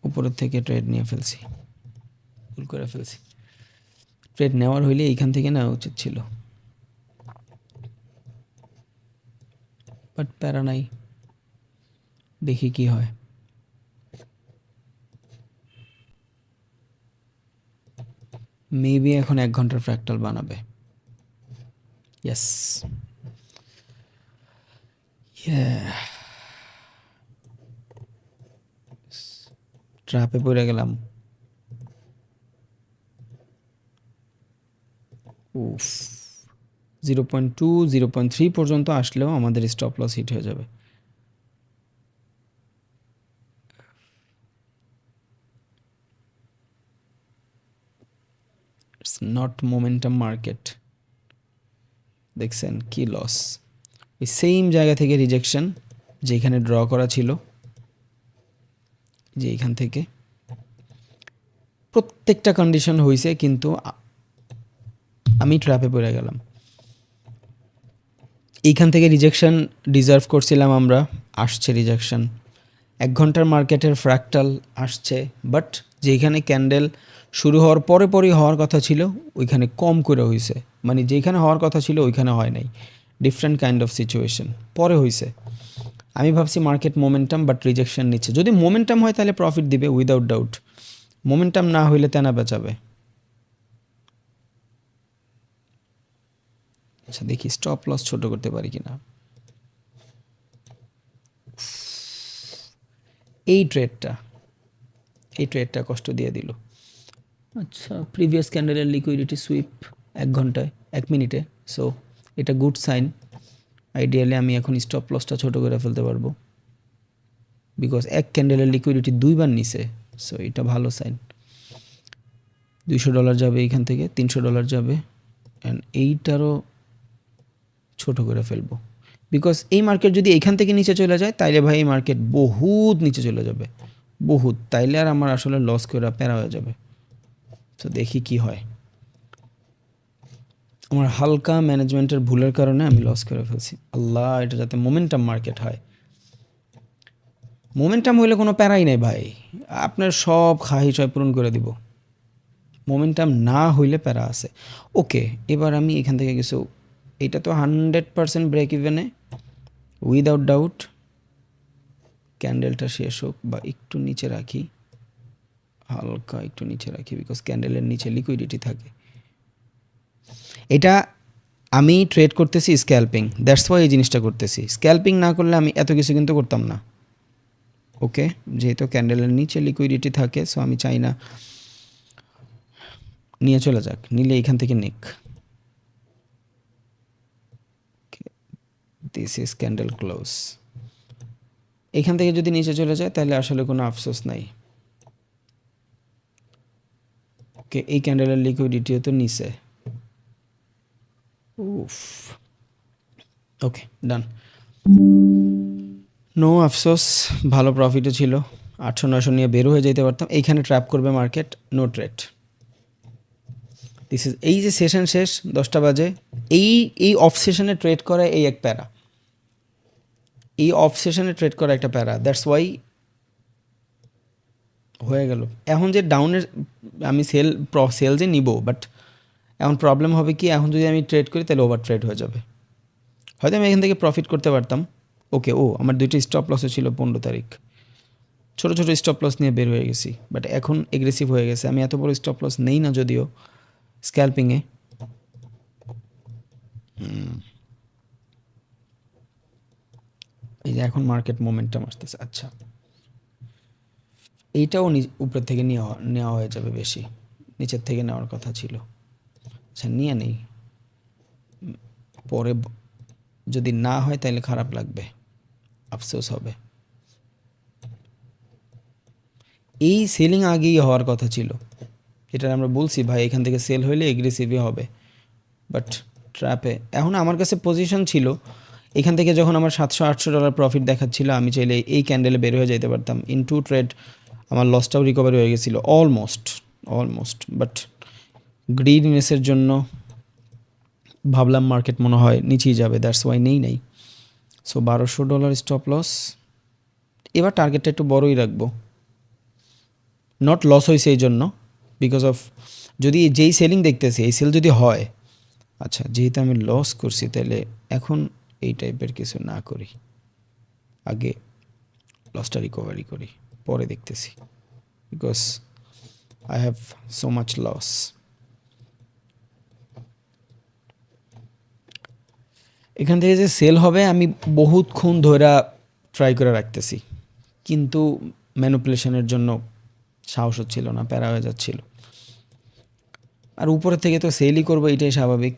উপরের থেকে ট্রেড নিয়ে ফেলছি। করে ফেলছি। ট্রেড নেওয়ার হইলে এইখান থেকে নেওয়া উচিত ছিল, বাট প্যারা নাই, দেখি কি হয়। মেবি এখন 1 ঘন্টার ফ্র্যাকটাল বানাবে। ইয়েস, ট্র্যাপে পড়ে গেলাম। উফ, 0.2 0.3 পর্যন্ত আসলেও আমাদের স্টপ লস হিট হয়ে যাবে। It's not momentum market. দেখছেন কি লস, এই সেম জায়গা থেকে রিজেকশন, যেখানে ড্র করা ছিল, যে এখান থেকে প্রত্যেকটা কন্ডিশন হয়েছে, কিন্তু আমি ট্র্যাপে পড়ে গেলাম। এইখান থেকে রিজেকশন ডিজার্ভ করছিলাম আমরা, আসছে রিজেকশন। 1 ঘন্টার মার্কেটের ফ্র্যাকটাল আসছে, বাট যেখানে ক্যান্ডেল শুরু হওয়ার পরে পরেই হওয়ার কথা ছিল ওইখানে কম করে হয়েছে, মানে যেখানে হওয়ার কথা ছিল ওইখানে হয় নাই। ডিফারেন্ট কাইন্ড অফ সিচুয়েশন পরে হয়েছে। আমি ভাবছি মার্কেট মোমেন্টাম, বাট রিজেকশন নিচ্ছে। যদি মোমেন্টাম হয় তাহলে প্রফিট দিবে উইদাউট ডাউট, মোমেন্টাম না হইলে তেনা বেচাবে। আচ্ছা দেখি স্টপ লস ছোট করতে পারি কিনা। এই ট্রেডটা কষ্ট দিয়ে দিল। আচ্ছা, প্রিভিয়াস ক্যান্ডেলের লিকুইডিটি সুইপ 1 ঘন্টায় 1 মিনিটে, সো এটা গুড সাইন। আইডিয়ালি আমি এখন স্টপ লসটা ছোট করে ফেলতে পারবো, বিকজ 1 ক্যান্ডেলের লিকুইডিটি 2 বার নিছে, সো এটা ভালো সাইন। $200 যাবে এইখান থেকে, $300 যাবে, অ্যান্ড এইটারও ছোট করে ফেলবো, বিকজ এই মার্কেট যদি এইখান থেকে নিচে চলে যায় তাইলে ভাই এই মার্কেট বহুত নিচে চলে যাবে, বহুত, তাইলে আর আমার আসলে লস করে প্যারা হয়ে যাবে। তো দেখি কি হয়। আমার হালকা ম্যানেজমেন্টের ভুলের কারণে আমি লস করে ফেলছি। আল্লাহ, এটা যাতে মোমেন্টাম মার্কেট হয়। মোমেন্টাম হইলে কোনো প্যারাই নেই ভাই, আপনার সব খাহিশয় পূরণ করে দিব। মোমেন্টাম না হইলে প্যারা আছে। ওকে, এবার আমি এখান থেকে কিছু, এটা তো 100% ব্রেক ইভেনে উইদাউট ডাউট। ক্যান্ডেলটা শেষ হোক, বা একটু নিচে রাখি, হালকা একটু নিচে রাখি, বিকজ ক্যান্ডেলের নিচে লিকুইডিটি থাকে। এটা আমি ট্রেড করতেছি স্ক্যাল্পিং, দ্যাটস ওয়াই এই জিনিসটা করতেছি। স্ক্যাল্পিং না করলে আমি এত কিছু কিন্তু করতাম না। ওকে, যেহেতু ক্যান্ডেলের নিচে লিকুইডিটি থাকে, সো আমি চাই না নিয়ে চলে যাক, নিলে এখান থেকে নিক। This is candle close. এখান থেকে যদি নিচে চলে যায় তাহলে আসলে কোনো আফসোস নাই। ওকে, এই ক্যান্ডেলের লিকুইডিটিও তো নিচে। উফ, ওকে ডান, নো আফসোস, ভালো প্রফিটও ছিল। 800-900 নিয়ে বের হয়ে যেতে পারতাম। এইখানে ট্র্যাপ করবে market, no trade. This is, এই যে সেশন শেষ 10টা বাজে, এই অফ সেশনে ট্রেড করা এই এক প্যারা, এই অফ সেশনে ট্রেড করা একটা প্যারা, দ্যাটস ওয়াই হয়ে গেল। এখন যে ডাউনের আমি সেল যে নিব, বাট এখন প্রবলেম হবে কি, এখন যদি আমি ট্রেড করি তাহলে ওভার ট্রেড হয়ে যাবে। হয়তো আমি এখান থেকে প্রফিট করতে পারতাম। ওকে, আমার 2টি স্টপ লসও ছিল 15 তারিখ, ছোটো ছোটো স্টপ লস নিয়ে বের হয়ে গেছি, বাট এখন এগ্রেসিভ হয়ে গেছে। আমি এত বড় স্টপ লস নেই না যদিও স্ক্যাল্পিংয়ে। এই যে এখন মার্কেট মোমেন্টাম আসতেছে। আচ্ছা, এইটাও উপরের থেকে নেওয়া হয়ে যাবে, বেশি নিচের থেকে নেওয়ার কথা ছিল। আচ্ছা, নিয়ে নেই, পরে যদি না হয় তাহলে খারাপ লাগবে, আফসোস হবে। এই সেলিং আগেই হওয়ার কথা ছিল, এটা আমরা বলছি ভাই এখান থেকে সেল হইলে এগ্রেসিভই হবে, বাট ট্র্যাপে। এখন আমার কাছে পজিশন ছিল এখান থেকে, যখন আমার $700-800 প্রফিট দেখাচ্ছিল, আমি চাইলে এই ক্যান্ডেলে বের হয়ে যেতে পারতাম। ইন 2 ট্রেড আমার লসটাও রিকভারি হয়ে গেছিলো অলমোস্ট, বাট গ্রিডনেসের জন্য ভাবলাম মার্কেট মনে হয় নিচেই যাবে, দ্যাটস ওয়াই নেই। So $1200 stop loss. এবার টার্গেটটা একটু বড়ই রাখবো, নট লস হয়েছে এই জন্য, বিকজ অফ যদি যেই সেলিং দেখতেছি এই সেল যদি হয়, আচ্ছা যেহেতু আমি লস করছি তাহলে এখন এই টাইপের কিছু না করি, আগে লসটা রিকভারি করি, পরে দেখতেছি, because I have so much loss. এখান থেকে যে সেল হবে আমি বহুতক্ষণ ধরে ট্রাই করে রাখতেছি, কিন্তু ম্যানিপুলেশনের জন্য সাহস হচ্ছিল না, প্যারা হয়ে যাচ্ছিল। আর উপরে থেকে তো সেলই করবো, এটাই স্বাভাবিক।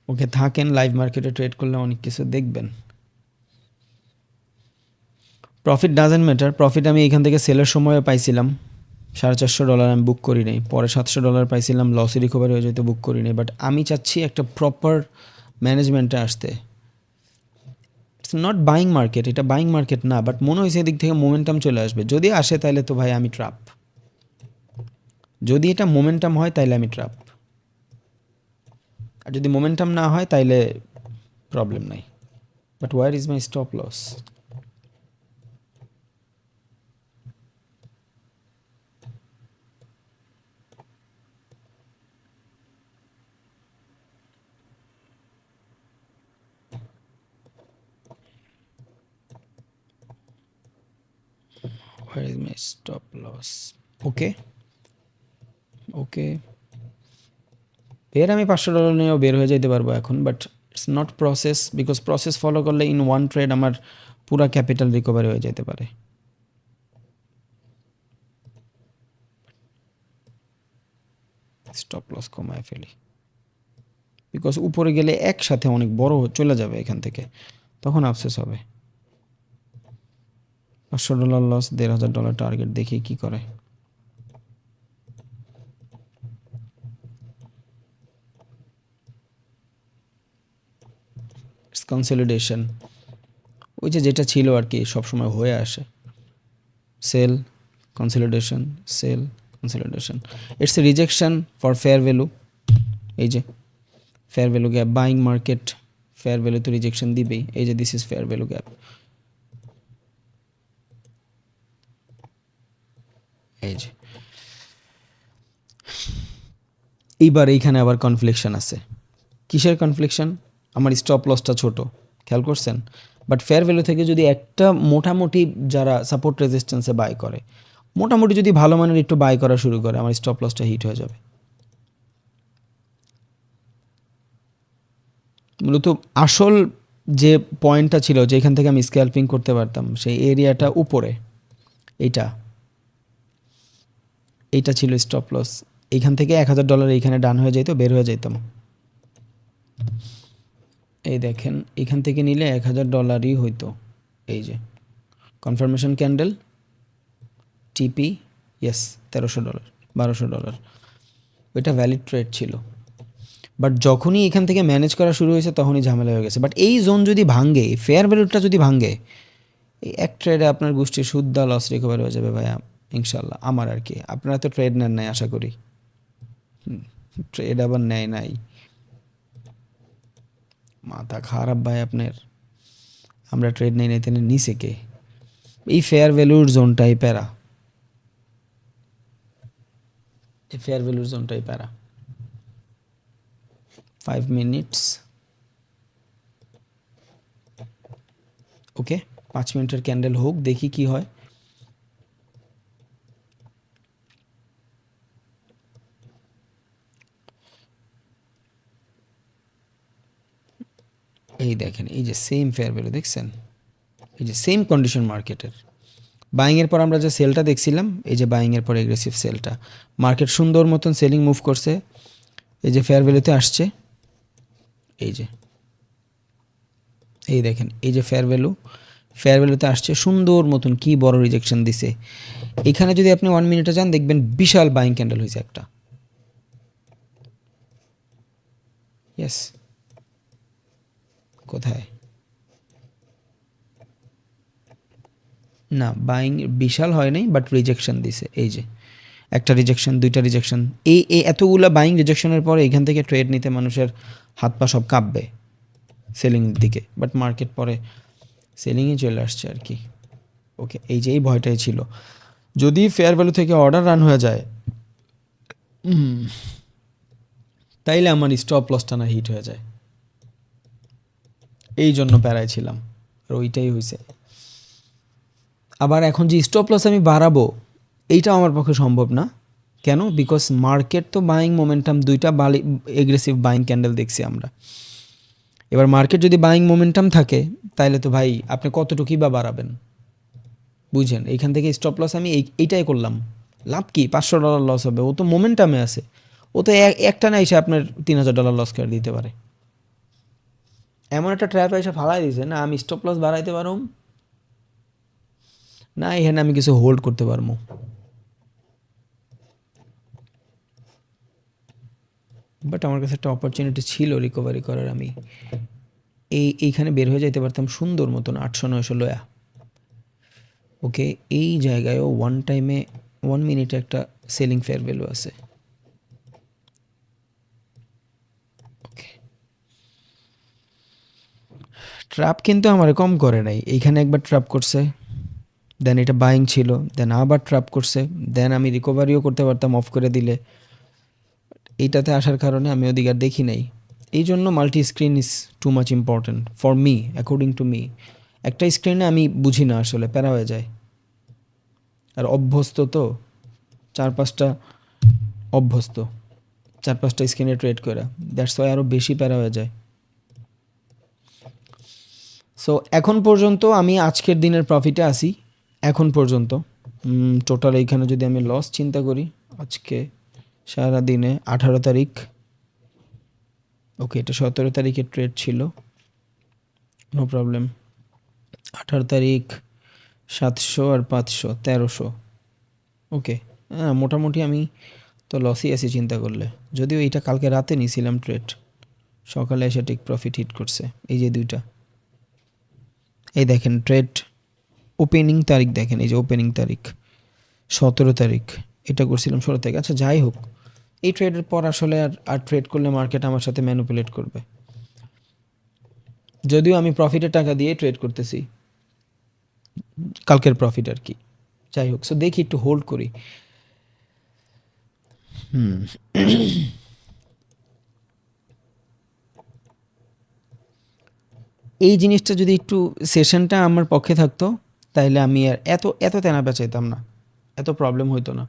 ওকে থাকেন, লাইভ মার্কেটে ট্রেড করলে অনেক কিছু দেখবেন। প্রফিট ডাজেন্ট ম্যাটার, প্রফিট আমি এখান থেকে সেলের সময়ও পাইছিলাম $450, আমি বুক করি নাই। পরে $700 পাইছিলাম, লসে রিকভারি হয়ে যেতে বুক করি নাই। বাট আমি চাচ্ছি একটা প্রপার ম্যানেজমেন্টে আসতে। ইটস নট বাইং মার্কেট, এটা বাইং মার্কেট না, বাট মনে হয়েছে এদিক থেকে মোমেন্টাম চলে আসবে। যদি আসে তাহলে তো ভাই আমি ট্রাপ, যদি এটা মোমেন্টাম হয় তাইলে আমি ট্রাপ, আর যদি মোমেন্টাম না হয় তাইলে প্রবলেম নাই। But where is my stop loss? Where is my stop loss? Okay, okay, বের আমি $500 নিয়েও বের হয়ে যেতে পারবো এখন, but it's not process, because process follow করলে ইন ওয়ান ট্রেড আমার পুরা ক্যাপিটাল রিকভারি হয়ে যেতে পারে। স্টপ লস কমায় ফেলি, বিকজ উপরে গেলে একসাথে অনেক বড় চলে যাবে এখান থেকে, তখন আফসোস হবে। $500 লস, $1,500 টার্গেট, দেখি কি করে। কনসলিডেশন, ওই যে যেটা ছিল আর কি সবসময় হয়ে আসে, sell consolidation, sell consolidation. It's a rejection for fair value. এই যে fair value gap, buying market fair value তো রিজেকশন দিবেই। এই যে this is fair value gap, এই যে এইবার এইখানে আবার কনফ্লিকশন আছে। কিসের কনফ্লিকশন? আমার স্টপ লসটা ছোট, খেয়াল করছেন? বাট ফেয়ার ভ্যালু থেকে যদি একটা মোটামুটি যারা সাপোর্ট রেজিস্ট্যান্সে বাই করে, মোটামুটি যদি ভালো মানের একটু বাই করা শুরু করে, আমার স্টপ লসটা হিট হয়ে যাবে। মূলত আসল যে পয়েন্টটা ছিল যেখান থেকে আমি স্ক্যাল্পিং করতে পারতাম, সেই এরিয়াটা উপরে, এইটা এইটা ছিল স্টপ লস। এইখান থেকে $1,000 এইখানে ডান হয়ে যেত, বের হয়ে যেতাম। এই দেখেন এখান থেকে নিলে $1,000ই হইতো। এই যে কনফার্মেশন ক্যান্ডেল, টিপি, ইয়েস, $1,300, $1,200, ওইটা ভ্যালিড ট্রেড ছিল। বাট যখনই এখান থেকে ম্যানেজ করা শুরু হয়েছে তখনই ঝামেলা হয়ে গেছে। বাট এই জোন যদি ভাঙে, ফেয়ার ভ্যালুটা যদি ভাঙে, এই এক ট্রেডে আপনার গোষ্ঠীর সুদ্ধা লস রিকভার হয়ে যাবে ভাইয়া, ইনশাল্লাহ। আমার আর কি, আপনারা তো ট্রেড নেন নাই আশা করি, ট্রেড আবার নেয় নাই, মাথা খারাপ ভাই আপনার। আমরা ট্রেড নেই নাই তেনে নিচে কে? এই ফেয়ার ভ্যালুর জোনটাই প্যারা, এই ফেয়ার ভ্যালুর জোনটাই প্যারা। 5 মিনিটস, ওকে, 5 মিনিটের ক্যান্ডেল হোক, দেখি কি হয়। এই দেখেন, এই যে সেম ফেয়ার ভ্যালু দেখছেন, এই যে সেম কন্ডিশন মার্কেটের। বাইংয়ের পর আমরা যে সেলটা দেখছিলাম, এই যে বাইংয়ের পর এগ্রেসিভ সেলটা, মার্কেট সুন্দর মতন সেলিং মুভ করছে, এই যে ফেয়ার ভ্যালুতে আসছে, এই যে এই দেখেন, এই যে ফেয়ার ভ্যালুতে আসছে সুন্দর মতন, কি বড় রিজেকশন দিছে। এখানে যদি আপনি 1 মিনিটে যান দেখবেন বিশাল বাইং ক্যান্ডেল হয়েছে একটা, ইয়েস। কোথায়? না, বাইং বিশাল হয় নাই, বাট রিজেকশন দিছে। এই যে একটা রিজেকশন, দুইটা রিজেকশন, এই এতগুলা বাইং রিজেকশনের পরে এখান থেকে ট্রেড নিতে মানুষের হাত পা সব কাঁপবে সেলিংয়ের দিকে। বাট মার্কেট পরে সেলিংয়ে চলে আসছে আর কি। ওকে, এই যে এই ভয়টাই ছিল, যদি ফেয়ার ভ্যালু থেকে অর্ডার রান হয়ে যায় তাইলে আমার স্টপ লসটা না হিট হয়ে যায়, এই জন্য প্যারায় ছিলাম, আর ওইটাই হয়েছে। আবার এখন যে স্টপ লস আমি বাড়াবো এইটাও আমার পক্ষে সম্ভব না। কেন? বিকজ মার্কেট তো বাইং মোমেন্টাম, দুইটা এগ্রেসিভ বাইং ক্যান্ডেল দেখছি আমরা। এবার মার্কেট যদি বাইং মোমেন্টাম থাকে তাহলে তো ভাই আপনি কতটুকুই বা বাড়াবেন, বুঝেন? এইখান থেকে স্টপ লস আমি এইটাই করলাম, লাভ কি? $500 লস হবে, ও তো মোমেন্টামে আছে, ও তো একটা না এসে আপনার $3000 লস করে দিতে পারে। এমন একটা ট্র্যাপ এসে ফালাই দিয়েছে না, আমি স্টপ লস বাড়াইতে পারব না, এখানে আমি কিছু হোল্ড করতে পারবো। বাট আমার কাছে একটা অপরচুনিটি ছিল রিকভারি করার, আমি এইখানে বের হয়ে যাইতে পারতাম সুন্দর মতন 800-900 লয়া। ওকে, এই জায়গায়ও ওয়ান টাইমে 1 মিনিটে একটা সেলিং ফেয়ার ভ্যালু আছে। ওকে, ট্র্যাপ কিন্তু আমার কম করে নাই, এইখানে একবার ট্র্যাপ করছে, দেন এটা বাইং ছিল, দেন আবার ট্র্যাপ করছে, দেন আমি রিকভারিও করতে পারতাম অফ করে দিলে। এইটাতে আসার কারণে আমি ওদিকে আর দেখি নাই। এই জন্য multi screen is too much important for me, according to me. একটা স্ক্রিনে আমি বুঝি না আসলে, প্যারা হয়ে যায়। আর অভ্যস্ত তো, 4-5টা অভ্যস্ত, 4-5টা স্ক্রিনে ট্রেড করা, দ্যাটস ওয়াই আরও বেশি প্যারা হয়ে যায়। সো এখন পর্যন্ত আমি আজকের দিনের প্রফিটে আসি, এখন পর্যন্ত টোটাল এইখানে যদি আমি লস চিন্তা করি, আজকে সারা দিনে 18 তারিখ, ওকে এটা 17 তারিখের ট্রেড ছিল, নো প্রবলেম। 18 তারিখ 700 আর 500 1300, ওকে হ্যাঁ মোটামুটি আমি তো লসই আছি চিন্তা করলে। যদিও এইটা কালকে রাতে নিয়েছিলাম ট্রেড, সকালে এসে ঠিক প্রফিট হিট করছে। এই যে দুইটা, এই দেখেন ট্রেড ওপেনিং তারিখ দেখেন, এই যে ওপেনিং তারিখ 17 তারিখ, এটা করছিলাম 16 তারিখ। আচ্ছা যাই হোক, এই ট্রেডের পর আসলে আর ট্রেড করলে মার্কেট আমার সাথে ম্যানিপুলেট করবে। যদিও আমি প্রফিটের টাকা দিয়ে ট্রেড করতেছি, কালকের প্রফিট আর কি। যাই হোক, সো দেখি একটু হোল্ড করি। এই জিনিসটা যদি একটু সেশনটা আমার পক্ষে থাকতো তাইলে আমি আর এত এত তেনা বেচাইতাম না, এত প্রবলেম হইতো না।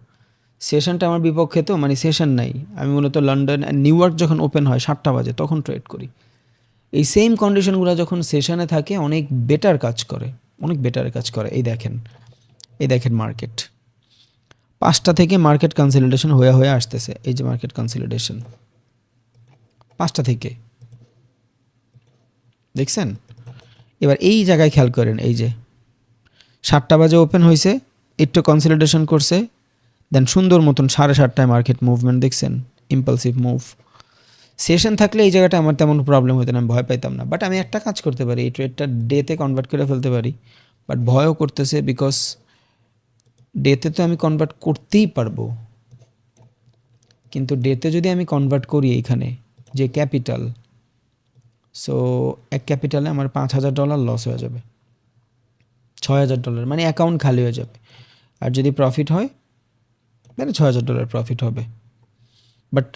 সেশনটা আমার বিপক্ষে তো, মানে সেশন নাই, আমি মূলত লন্ডন নিউ ইয়র্ক যখন ওপেন হয় 7টা বাজে তখন ট্রেড করি। এই সেম কন্ডিশনগুলো যখন সেশনে থাকে অনেক বেটার কাজ করে, অনেক বেটার কাজ করে। এই দেখেন মার্কেট 5টা থেকে মার্কেট কনসলিডেশন হয়ে হয়ে আসতেছে, এই যে মার্কেট কনসলিডেশন 5টা থেকে, দেখছেন? এবার এই জায়গায় খেয়াল করেন, এই যে 7টা বাজে ওপেন হয়েছে, একটু কনসলিডেশন করছে, দেন সুন্দর মতন 7:30টায় মার্কেট মুভমেন্ট, দেখছেন? Impulsive move. সেশন থাকলে এই জায়গাটা আমার তেমন প্রবলেম হতো না, আমি ভয় পাইতাম না। বাট আমি একটা কাজ করতে পারি, এই ট্রেডটা ডেতে কনভার্ট করে ফেলতে পারি, বাট ভয়ও করতেছে বিকজ ডেতে তো আমি কনভার্ট করতেই পারবো, কিন্তু ডেতে যদি আমি কনভার্ট করি এইখানে যে ক্যাপিটাল, সো এক ক্যাপিটালে আমার $5,000 লস হয়ে যাবে, $6,000, মানে অ্যাকাউন্ট খালি হয়ে যাবে। আর যদি প্রফিট হয় তাহলে $6,000 প্রফিট হবে। বাট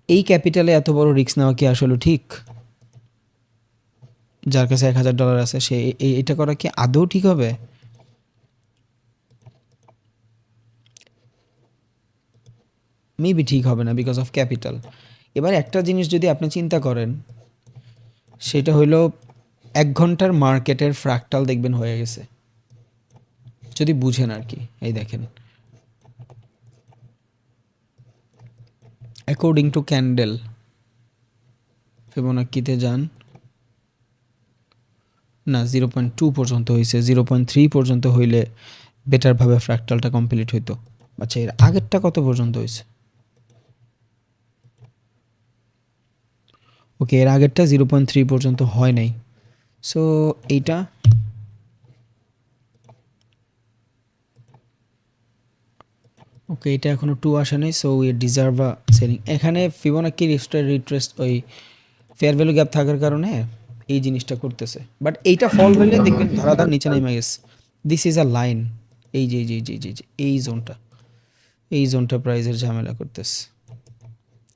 এই ক্যাপিটালে এত বড় রিস্ক নেওয়া কি আসলে ঠিক? যার কাছে $1,000 আছে সে এটা করা কি আদৌ ঠিক হবে? মেবি ঠিক হবে না বিকজ অফ ক্যাপিটাল। এবার একটা জিনিস যদি আপনি চিন্তা করেন, সেটা হইল 1 ঘন্টার মার্কেটের ফ্র্যাকটাল দেখবেন হয়ে গেছে, যদি বুঝেন আর কি। এই দেখেন অ্যাকর্ডিং টু ক্যান্ডেল, ফিবোনাক্কিতে যান না, 0.2 পর্যন্ত হয়েছে, 0.3 পর্যন্ত হইলে বেটারভাবে ফ্র্যাকটালটা কমপ্লিট হইতো। আচ্ছা এর আগেরটা কত পর্যন্ত হয়েছে? ওকে, এর আগেরটা 0.3 পর্যন্ত হয় নাই। সো এইটা ওকে, এটা এখনও 2 আসে নাই, so we deserve a selling. এখানে ফিবোনাক্কি রিট্রেস ওই ফেয়ার ভ্যালু গ্যাপ থাকার কারণে এই জিনিসটা করতেছে, বাট এইটা ফল হইলে দেখবেন ধরাধার নিচে নেমে গেছে। দিস ইজ আ লাইন, এই যে এই জোনটা, এই জোনটা প্রাইজের ঝামেলা করতেছে।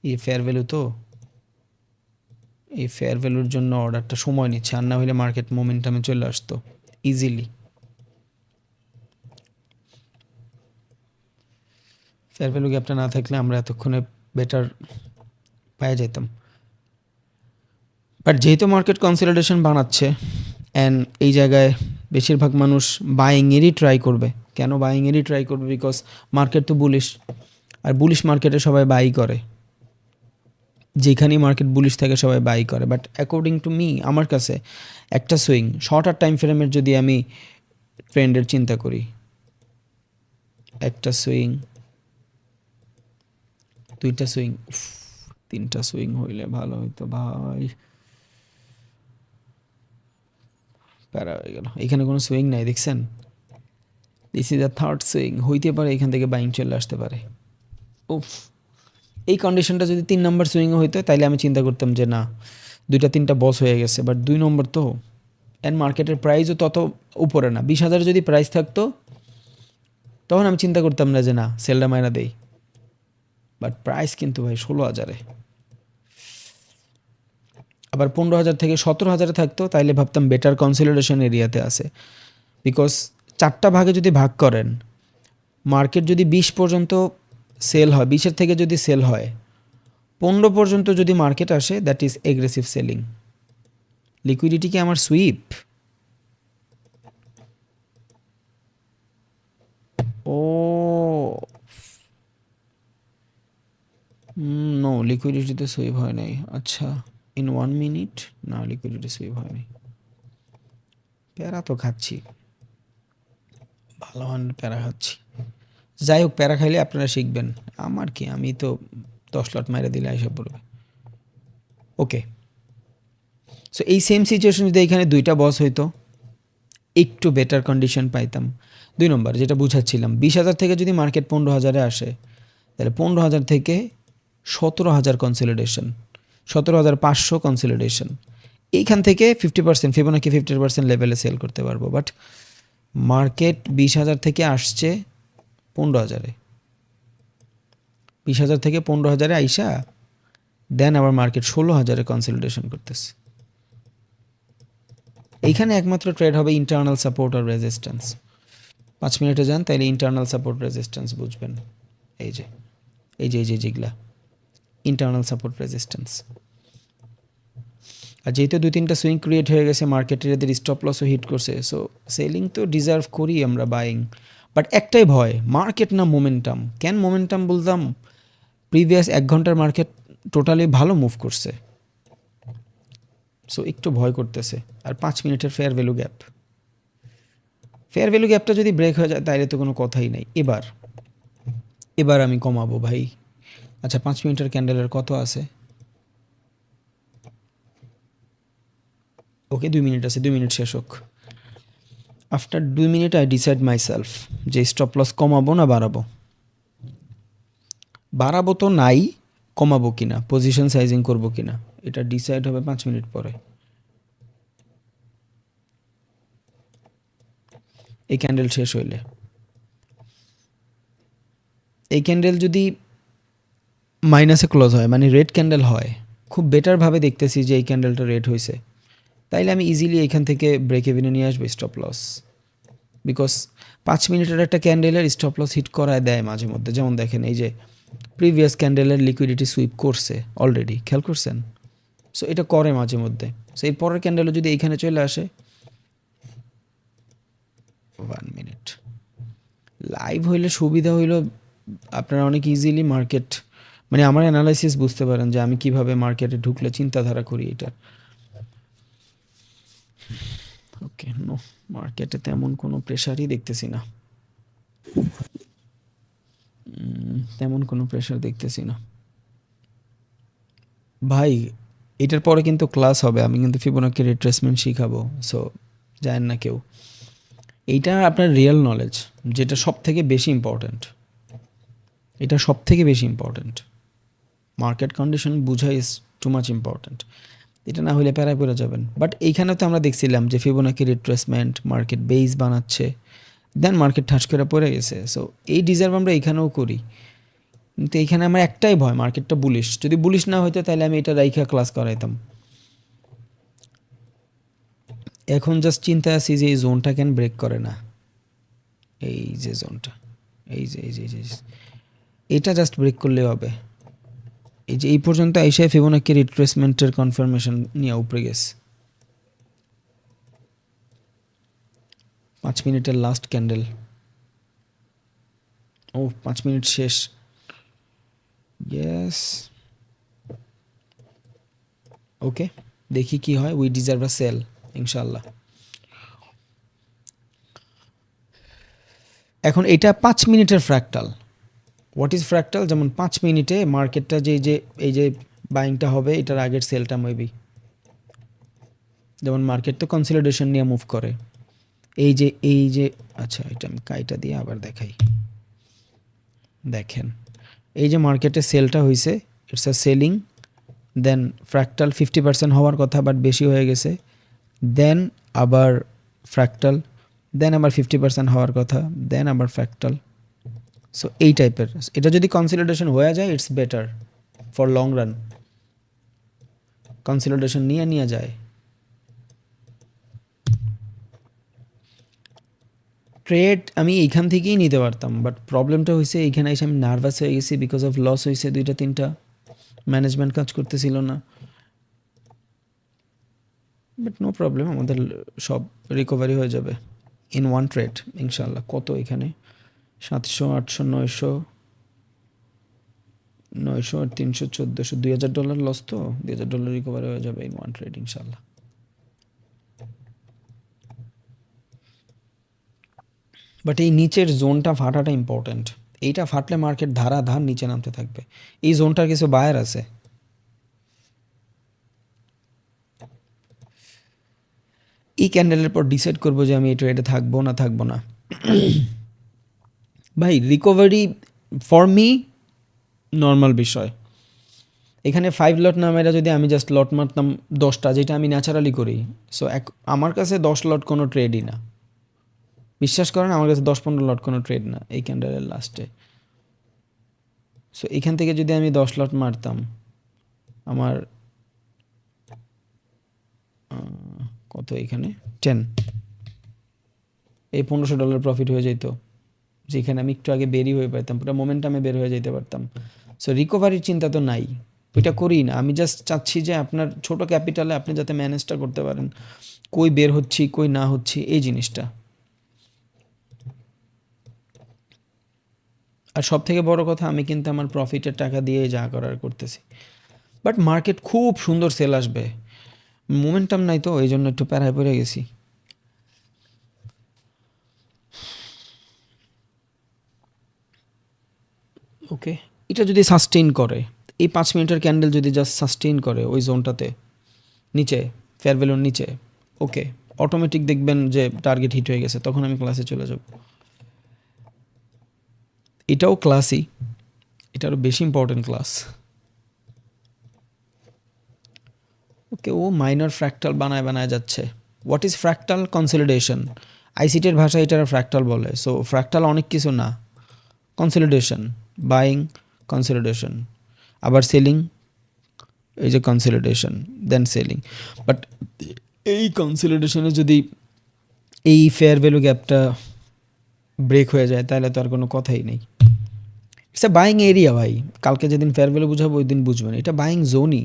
এই ফেয়ার ভ্যালু তো, এই ফেয়ার ভ্যালুর জন্য অর্ডারটা সময় নিচ্ছে, আর না হলে মার্কেট মোমেন্টামে চলে আসতো ইজিলি। ফেয়ার ভ্যালু গ্যাপটা না থাকলে আমরা এতক্ষণে বেটার পাওয়া যেতাম। বাট যেহেতু মার্কেট কনসলিডেশন বানাচ্ছে অ্যান্ড এই জায়গায় বেশিরভাগ মানুষ বাইংয়েরই ট্রাই করবে। কেন বাইংয়েরই ট্রাই করবে? বিকজ মার্কেট তো বুলিশ, আর বুলিশ মার্কেটে সবাই বাই করে, যেখানেই মার্কেট বুলিশ থাকে সবাই বাই করে। বাট অ্যাকর্ডিং টু মি, আমার কাছে একটা সুইং শর্টার টাইম ফ্রেমের যদি আমি ট্রেন্ডের চিন্তা করি, একটা সুইং, দুইটা সুইং, তিনটা সুইং হইলে ভালো হইতো ভাই। প্যারা হয়ে গেল, এখানে কোনো সুইং নাই দেখছেন। This is a third swing, হইতে পারে এখান থেকে বাইং চলে আসতে পারে। উফ, এই কন্ডিশনটা যদি 3 নম্বর সুইংয়ে হইতো তাইলে আমি চিন্তা করতাম যে না, দুইটা তিনটা বস হয়ে গেছে। বাট 2 নম্বর তো, অ্যান্ড মার্কেটের প্রাইসও তত উপরে না। 20,000 যদি প্রাইস থাকতো তখন আমি চিন্তা করতাম না যে না সেলটা মাইনা দেই, বাট প্রাইস কিন্তু ভাই 16,000-এ। আবার 15,000 থেকে 17,000-এ থাকতো তাইলে ভাবতাম বেটার কনসলিডেশন এরিয়াতে আছে। বিকজ 4টা ভাগে যদি ভাগ করেন, মার্কেট যদি 20 পর্যন্ত সেল হয়, 20-এর থেকে যদি সেল হয়, 15 পর্যন্ত যদি মার্কেট আসে, that is aggressive selling. Liquidity কি আমার সুইপ? ও নো, লিকুইডিটিতে সুইপ হয় নাই। আচ্ছা, ইন 1 মিনিট না, লিকুইডিটি সুইপ হয়নি। প্যারা তো খাচ্ছি, ভালো প্যারা খাচ্ছি। যাই হোক, প্যারা খাইলে আপনারা শিখবেন, আমার কি, আমি তো 10 লট মাইরা দিলে আইসা পড়বে। ওকে, সো এই সেম সিচুয়েশন যদি এখানে 2টা বস হইতো, একটু বেটার কন্ডিশন পাইতাম। 2 নম্বর যেটা বুঝাচ্ছিলাম, 20,000 থেকে যদি মার্কেট 15,000-এ আসে, তাহলে 15,000 থেকে 17,000 কনসলিডেশন, 17,500 কনসলিডেশন। এইখান থেকে 50%, ফিবোনাকি 50% লেভেলে সেল করতে পারবো। বাট মার্কেট 20,000 থেকে আসছে 15,000-এ, 20,000 থেকে 15,000-এ আইসা দেন আবার মার্কেট 16,000-এ কনসলিডেশন করতেছে। এইখানে একমাত্র ট্রেড হবে ইন্টারনাল সাপোর্ট আর রেজিস্ট্যান্স। 5 মিনিটে যান, তাইলে ইন্টারনাল সাপোর্ট রেজিস্ট্যান্স বুঝবেন। এই যে যেগুলা ইন্টারনাল সাপোর্ট রেজিস্ট্যান্স। আর যেহেতু 2-3টা সুইং ক্রিয়েট হয়ে গেছে, মার্কেটের এদের স্টপ লসও হিট করছে, সো সেলিং তো ডিজার্ভ করি আমরা, বাইং। বাট একটাই ভয়, মার্কেট না মোমেন্টাম। কেন মোমেন্টাম বলতাম? প্রিভিয়াস 1 ঘন্টার মার্কেট টোটালি ভালো মুভ করছে, সো একটু ভয় করতেছে। আর 5 মিনিটের fair value gap, fair value গ্যাপটা যদি ব্রেক হয়ে যায় তাহলে তো কোনো কথাই নাই। এবার আমি কমাবো ভাই। আচ্ছা, 5 মিনিটের ক্যান্ডেলের কত আছে? ওকে, 2 মিনিট আছে, 2 মিনিট শেষ হোক। After 2 minute I decide my self যে স্টপ লস কমাবো না বাড়াবো। বাড়াবো তো নাই, কমাবো কিনা, পজিশন সাইজিং করবো কিনা, এটা ডিসাইড হবে 5 মিনিট পরে। এই ক্যান্ডেল শেষ হইলে, এই ক্যান্ডেল যদি মাইনাসে ক্লোজ হয়, মানে রেড ক্যান্ডেল হয়, খুব বেটারভাবে দেখতেছি যে এই ক্যান্ডেলটা রেড হয়েছে, তাইলে আমি ইজিলি এখান থেকে ব্রেক ইভেনে নিয়ে আসবো স্টপ লস। বিকজ 5 মিনিটের একটা ক্যান্ডেলের স্টপ লস হিট করায় দেয় মাঝে মধ্যে। যেমন দেখেন, এই যে প্রিভিয়াস ক্যান্ডেলের লিকুইডিটি সুইপ করছে অলরেডি, খেয়াল করছেন? সো এটা করে মাঝে মধ্যে। সো এর পরের ক্যান্ডেলও যদি এইখানে চলে আসে, 1 মিনিট লাইভ হইলে সুবিধা হইলো আপনারা অনেক ইজিলি মার্কেট, মানে আমার অ্যানালাইসিস বুঝতে পারেন যে আমি কিভাবে মার্কেটে ঢুকলে চিন্তাধারা করি এটা। ওকে, নো, মার্কেটে তেমন কোনো প্রেশারই দেখতেছি না, তেমন কোনো প্রেশার দেখতেছি না ভাই। এটার পরে কিন্তু ক্লাস হবে, আমি কিন্তু ফিবোনাকি রিট্রেসমেন্ট শিখাবো, সো জানেন না কেউ। এইটা আপনার রিয়েল নলেজ, যেটা সব থেকে বেশি ইম্পর্ট্যান্ট, এটা সব থেকে বেশি ইম্পর্ট্যান্ট। মার্কেট কন্ডিশন বুঝা ইজ টু মাচ ইম্পর্ট্যান্ট। এটা না হলে প্যারায় পড়ে যাবেন। বাট এইখানে তো আমরা দেখছিলাম যে ফিবোনাকি রিট্রেসমেন্ট মার্কেট বেস বানাচ্ছে, দেন মার্কেট ঠাস করে পড়ে গেছে। সো এই ডিজার্ভ আমরা এখানেও করি, কিন্তু এইখানে আমার একটাই ভয়, মার্কেটটা বুলিশ। যদি বুলিশ না হইতো তাহলে আমি এটা রাইখা ক্লাস করাইতাম। এখন জাস্ট চিন্তা আছি যে এই জোনটা কেন ব্রেক করে না, এই যে জোনটা, এই যে এটা জাস্ট ব্রেক করলে হবে। এই যে এই পর্যন্ত আইসা ফিবোনাকি রিট্রেসমেন্টের কনফার্মেশন নিয়ে উপরে গেছে। 5 মিনিটের লাস্ট ক্যান্ডেল, ও 5 মিনিট শেষ। ইয়েস, ওকে, দেখি কি হয়। উই ডিজার্ভ আ সেল ইনশাল্লাহ। এখন এটা 5 মিনিটের ফ্র্যাক্টাল। What is fractal? যেমন 5 মিনিটে মার্কেটটা এই যে বাইংটা হবে, এটার আগের সেলটা মেবি, যেমন মার্কেট তো কনসলিডেশন নিয়ে মুভ করে। এই যে আচ্ছা, এটা আমি কাইটা দিয়ে আবার দেখাই। দেখেন এই যে মার্কেটে সেলটা হয়েছে, it's a selling, then fractal 50% হওয়ার কথা বাট বেশি হয়ে গেছে, দেন আবার ফ্র্যাক্টাল, দেন আবার 50% হওয়ার কথা, দেন আবার ফ্র্যাক্টাল। সো এই টাইপের, এটা যদি কনসলিডেশন হয়ে যায় it's better for long run. Consolidation নিয়ে যায়। ট্রেড আমি এইখান থেকেই নিতে পারতাম, বাট প্রবলেমটা হয়েছে এইখানে এসে আমি নার্ভাস হয়ে গেছি বিকজ অফ লস হয়েছে 2-3টা, ম্যানেজমেন্ট কাজ করতেছিল না। বাট নো প্রবলেম, আমাদের সব রিকভারি হয়ে যাবে ইন ওয়ান ট্রেড ইনশাল্লাহ। কত এখানে 700, 800, 900, 900 আর 300, 1400, $2000 লস, তো $2000 রিকভারি হয়ে যাবে ইন ওয়ান ট্রেড ইনশাল্লাহ। বাট এই নিচের জোনটা ফাটাটা ইম্পর্ট্যান্ট। এইটা ফাটলে মার্কেট ধার নিচে নামতে থাকবে। এই জোনটার কিছু বায়ার আছে। এই ক্যান্ডেলের পর ডিসাইড করবো যে আমি এই ট্রেডে থাকবো না। ভাই রিকভারি ফর মি নর্মাল বিষয়। এখানে 5 লট না মেরা যদি আমি জাস্ট লট মারতাম 10টা, যেটা আমি ন্যাচারালি করি, সো আমার কাছে 10 লট কোনো ট্রেডই না। বিশ্বাস করেন, আমার কাছে 10-15 লট কোনো ট্রেড না এই ক্যান্ডেলের লাস্টে। সো এখান থেকে যদি আমি 10 লট মারতাম, আমার কত এখানে 10, এই $1500 প্রফিট হয়ে যেত, যেখানে আমি একটু আগে বেরি হয়ে পারতাম, পুরো মোমেন্টামে বের হয়ে যেতে পারতাম। সো রিকভারির চিন্তা তো নাই, ওইটা করি না। আমি জাস্ট চাচ্ছি যে আপনার ছোট ক্যাপিটালে আপনি যাতে ম্যানেজটা করতে পারেন, কই বের হচ্ছি কই না হচ্ছি, এই জিনিসটা। আর সব থেকে বড় কথা, আমি কিন্তু আমার প্রফিটের টাকা দিয়ে যা করার করতেছি। বাট মার্কেট খুব সুন্দর সেল আসবে, মোমেন্টাম নাই তো, এই জন্য একটু প্যারায় পড়ে গেছি। ওকে, এটা যদি সাস্টেইন করে, এই 5 মিনিটের ক্যান্ডেল যদি জাস্ট সাস্টেইন করে ওই জোনটাতে নিচে, ফেয়ার ভ্যালুর নিচে, ওকে, অটোমেটিক দেখবেন যে টার্গেট হিট হয়ে গেছে, তখন আমি ক্লাসে চলে যাব। এটাও ক্লাসই, এটা আরও বেশি ইম্পর্টেন্ট ক্লাস। ওকে, ও মাইনর ফ্র্যাক্টাল বানায় যাচ্ছে। What is fractal? কনসলিডেশন। আইসিটির ভাষায় এটার ফ্র্যাক্টাল বলে। সো ফ্র্যাক্টাল অনেক কিছু না, কনসলিডেশন, বাইং, কনসলিডেশন, আবার সেলিং, এই যে কনসলিডেশন দেন সেলিং। বাট এই কনসলিডেশনে যদি এই ফেয়ার ভ্যালু গ্যাপটা ব্রেক হয়ে যায় তাহলে তো আর কোনো কথাই নেই। ইটস এ বাইং এরিয়া ভাই। কালকে যেদিন ফেয়ার ভ্যালু বুঝাবো ওই দিন বুঝবেন, এটা বাইং জোনই,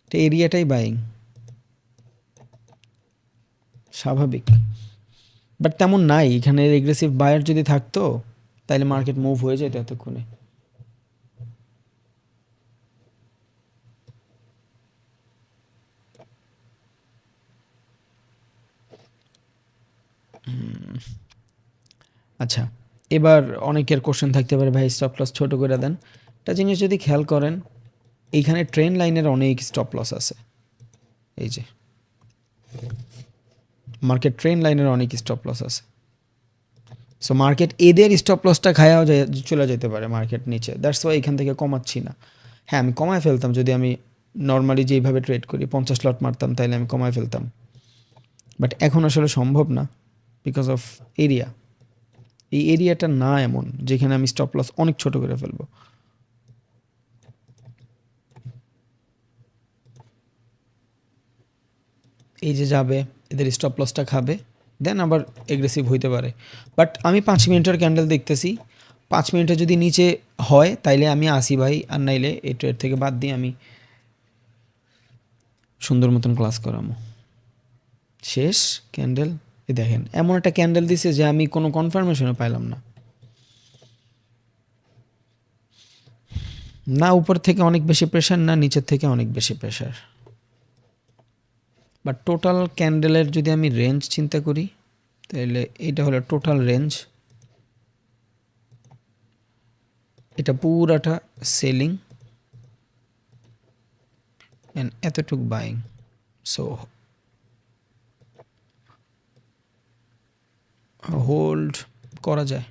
এটা এরিয়াটাই বাইং, স্বাভাবিক। বাট তেমন নাই, এখানে এগ্রেসিভ বায়ার যদি থাকতো তাহলে মার্কেট মুভ হয়ে যেত এতক্ষণে। আচ্ছা, এবার অনেকের কোশ্চেন থাকতে পারে, ভাই স্টপ লস ছোটো করে দেন। একটা জিনিস যদি খেয়াল করেন, এইখানে ট্রেন লাইনের অনেক স্টপ লস আছে। এই যে মার্কেট ট্রেন লাইনের অনেক স্টপ লস আছে। সো মার্কেট এদের স্টপ লসটা খায়াও চলে যেতে পারে মার্কেট নিচে, দ্যাটস ওয়াই এখান থেকে কমাচ্ছি না। হ্যাঁ, আমি কমায় ফেলতাম যদি আমি নর্মালি যেইভাবে ট্রেড করি 50 লট মারতাম তাইলে আমি কমায় ফেলতাম, বাট এখন আসলে সম্ভব না বিকজ অফ এরিয়া। এই এরিয়াটা না এমন যেখানে আমি স্টপ লস অনেক ছোট করে ফেলবো। এই যে যাবে, এদের স্টপ লসটা খাবে, দেন আবার এগ্রেসিভ হইতে পারে। বাট আমি 5 মিনিটের ক্যান্ডেল দেখতেছি, 5 মিনিটে যদি নিচে হয় তাইলে আমি আসি ভাই, আর নাইলে এই ট্রেড থেকে বাদ দিয়ে আমি সুন্দর মতন ক্লাস করামো। শেষ ক্যান্ডেল, এ দেখেন এমন একটা ক্যান্ডেল দিছে যে আমি কোনো কনফার্মেশনও পাইলাম না, না উপর থেকে অনেক বেশি প্রেশার, না নিচের থেকে অনেক বেশি প্রেশার। বাট টোটাল ক্যান্ডেলের যদি আমি রেঞ্জ চিন্তা করি তাহলে এটা হলো টোটাল রেঞ্জ, এটা পুরাটা সেলিং অ্যান্ড এতটুক বাইং। সো হোল্ড করা যায়।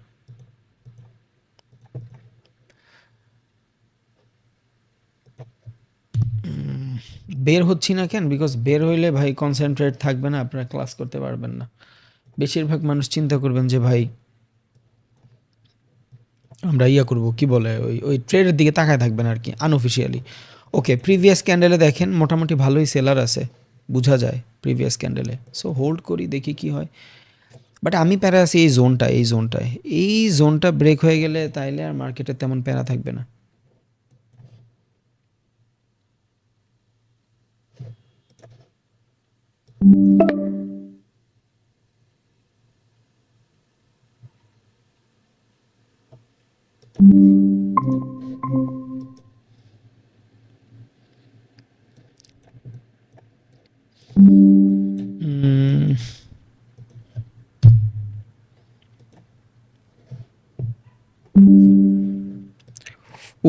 বের হচ্ছি না কেন? বিকজ বের হইলে ভাই কনসেন্ট্রেট থাকবে না, আপনারা ক্লাস করতে পারবেন না। বেশিরভাগ মানুষ চিন্তা করবেন যে ভাই আমরা ইয়া করবো, কি বলে ওই ওই ট্রেডের দিকে তাকায় থাকবেন আর কি আনঅফিসিয়ালি। ওকে, প্রিভিয়াস ক্যান্ডেলে দেখেন মোটামুটি ভালোই সেলার আছে, বোঝা যায় প্রিভিয়াস ক্যান্ডেলে। সো হোল্ড করি, দেখি কি হয়। বাট আমি প্যারা আছি এই জোনটায়, এই জোনটা ব্রেক হয়ে গেলে তাইলে আর মার্কেটে তেমন প্যারা থাকবে না।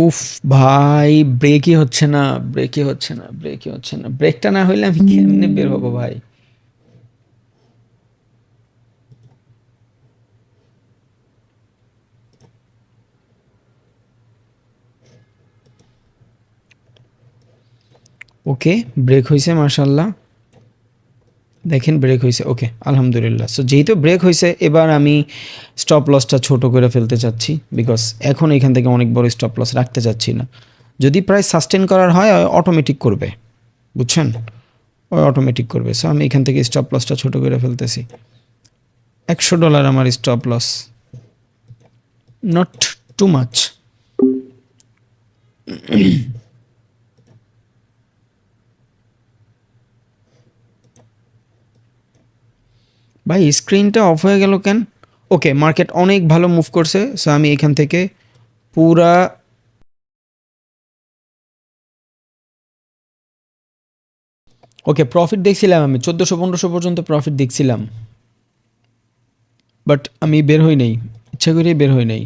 উফ ভাই, ব্রেকই হচ্ছে না, ব্রেকটা না হইলে আমি কেমনে বের হবো ভাই? ওকে, ব্রেক হয়েছে মাশাল্লাহ, দেখেন ব্রেক হয়েছে। ওকে আলহামদুলিল্লাহ। সো যেহেতু ব্রেক হয়েছে, এবার আমি স্টপ লসটা ছোট করে ফেলতে চাচ্ছি, বিকজ এখন এখান থেকে অনেক বড় স্টপ লস রাখতে চাচ্ছি না। যদি প্রাইস সাস্টেন করার হয় অটোমেটিক করবে, বুঝছেন, ওই অটোমেটিক করবে। সো আমি এখান থেকে স্টপ লসটা ছোট করে ফেলতেছি। $100 আমার stop loss, not too much. ভাই স্ক্রিনটা অফ হয়ে গেল কেন? ওকে, মার্কেট অনেক ভালো মুভ করছে। সো আমি এখান থেকে পুরা ওকে প্রফিট দেখছিলাম, আমি 1400-1500 পর্যন্ত প্রফিট দেখছিলাম, বাট আমি বের হই নাই, ইচ্ছা করেই বের হই নাই,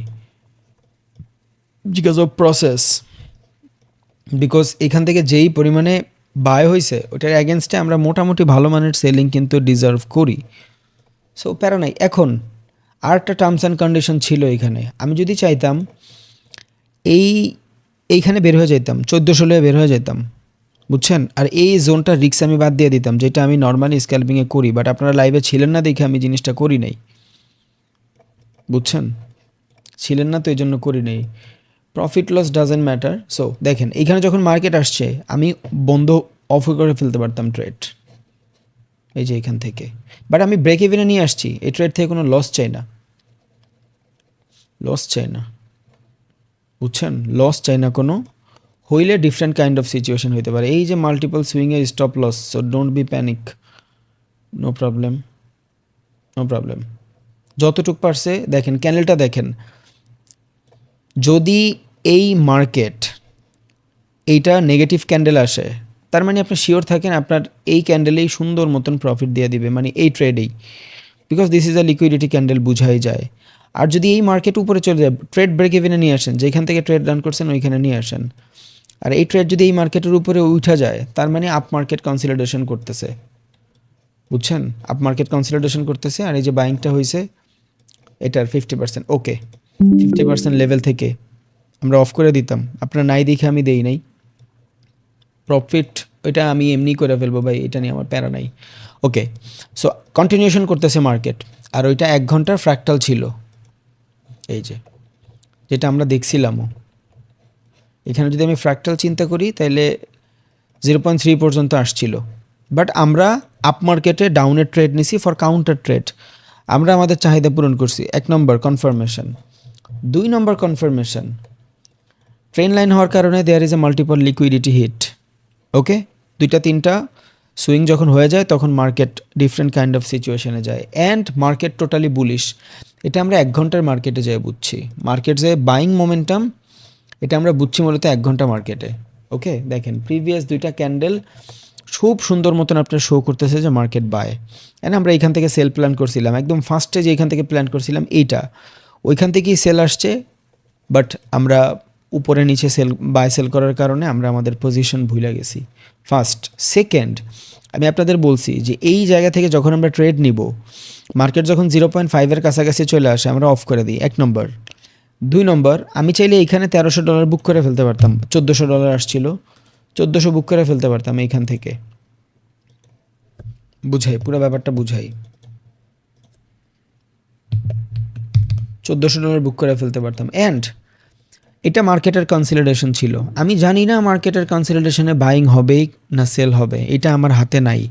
বিকজ অফ প্রসেস। বিকজ এখান থেকে যেই পরিমাণে বাই হয়েছে ওটার অ্যাগেনস্টে আমরা মোটামুটি ভালো মানের সেলিং কিন্তু ডিজার্ভ করি। সো প্যারা নাই। এখন আর একটা টার্মস অ্যান্ড কন্ডিশন ছিল এখানে, আমি যদি চাইতাম এইখানে বের হয়ে যেতাম, 1400 বের হয়ে যেতাম, বুঝছেন। আর এই জোনটা রিক্স আমি বাদ দিয়ে দিতাম, যেটা আমি নর্মালি স্ক্যালপিংয়ে করি, বাট আপনারা লাইভে ছিলেন না দেখে আমি জিনিসটা করি নাই, বুঝছেন, ছিলেন না তো এই জন্য করি নাই। Profit loss doesn't matter. So দেখেন এইখানে যখন মার্কেট আসছে আমি বন্ধ অফ করে ফেলতে পারতাম ট্রেড, এই যে এখান থেকে, বাট আমি ব্রেক ইভেনে নিয়ে আসছি। এই ট্রেড থেকে কোনো লস চাই না, বুঝছেন, লস চাই না কোনো। হইলে ডিফারেন্ট কাইন্ড অফ সিচুয়েশন হইতে পারে। এই যে মাল্টিপল সুইংয়ের stop loss, so don't be panic, no problem. যতটুক পারছে দেখেন, ক্যান্ডেলটা দেখেন, যদি এই মার্কেট এইটা নেগেটিভ ক্যান্ডেল আসে, তার মানে আপনি শিওর থাকেন আপনার এই ক্যান্ডেলেই সুন্দর মতন প্রফিট দিয়ে দিবে, মানে এই ট্রেডেই, because this is a liquidity candle, বুঝাই যায়। আর যদি এই মার্কেট উপরে চলে যায়, ট্রেড ব্রেক ইভেনে নিয়ে আসেন, যেখান থেকে ট্রেড রান করছেন ওইখানে নিয়ে আসেন, আর এই ট্রেড যদি এই মার্কেটের উপরে উঠা যায়, তার মানে আপ মার্কেট কনসলিডেশন করতেছে, বুঝছেন, আপ মার্কেট কনসলিডেশন করতেছে। আর এই যে বাইংটা হয়েছে এটার 50%, ওকে 50% লেভেল থেকে আমরা অফ করে দিতাম, আপনারা নাই দেখে আমি দেই নাই। প্রফিট ওইটা আমি এমনি করে ফেলবো ভাই, এটা নিয়ে আমার প্যারা নাই। ওকে, সো কন্টিনিউশন করতেছে মার্কেট, আর ওইটা 1 ঘন্টার ফ্র্যাকটাল ছিল, এই যে যেটা আমরা দেখছিলামও। এখানে যদি আমি ফ্র্যাকটাল চিন্তা করি তাহলে 0.3 পর্যন্ত আসছিল, বাট আমরা আপ মার্কেটে ডাউনের ট্রেড নিছি ফর কাউন্টার ট্রেড। আমরা আমাদের চাহিদা পূরণ করছি, 1 নম্বর কনফার্মেশন। 2 নম্বর কনফার্মেশন, ট্রেন লাইন হওয়ার কারণে there is a multiple liquidity hit. Okay, 2-3টা সুইং যখন হয়ে যায় তখন মার্কেট ডিফারেন্ট কাইন্ড অফ সিচুয়েশনে যায়, অ্যান্ড মার্কেট টোটালি বুলিশ। এটা আমরা 1 ঘন্টার মার্কেটে যেয়ে বুঝছি, মার্কেট যে বাইং মোমেন্টাম এটা আমরা বুঝছি মূলত 1 ঘন্টা মার্কেটে। ওকে, দেখেন প্রিভিয়াস 2টা ক্যান্ডেল খুব সুন্দর মতন আপনার শো করতেছে যে মার্কেট বাই, অ্যান্ড আমরা এখান থেকে সেল প্ল্যান করছিলাম একদম ফার্স্টে, যে এখান থেকে প্ল্যান করছিলাম এইটা, ওইখান থেকেই সেল আসছে, বাট আমরা উপরে নিচে বাই সেল করার কারণে আমরা আমাদের পজিশন ভুলে গেছি। ফার্স্ট। সেকেন্ড, আমি আপনাদের বলছি যে এই জায়গা থেকে যখন আমরা ট্রেড নিব, মার্কেট যখন 0.5-এর কাছাকাছি চলে আসে আমরা অফ করে দিই, 1 নম্বর। 2 নম্বর, আমি চাইলে এইখানে $1300 বুক করে ফেলতে পারতাম, $1400 আসছিল, 1400 বুক করে ফেলতে পারতাম এইখান থেকে। বুঝাই, পুরো ব্যাপারটা বুঝাই, $1400 বুক করে ফেলতে পারতাম, অ্যান্ড এটা মার্কেটের কনসলিডেশন ছিল। আমি জানি না মার্কেটের কনসলিডেশনে বাইং হবে না সেল হবে, এটা আমার হাতে নাই,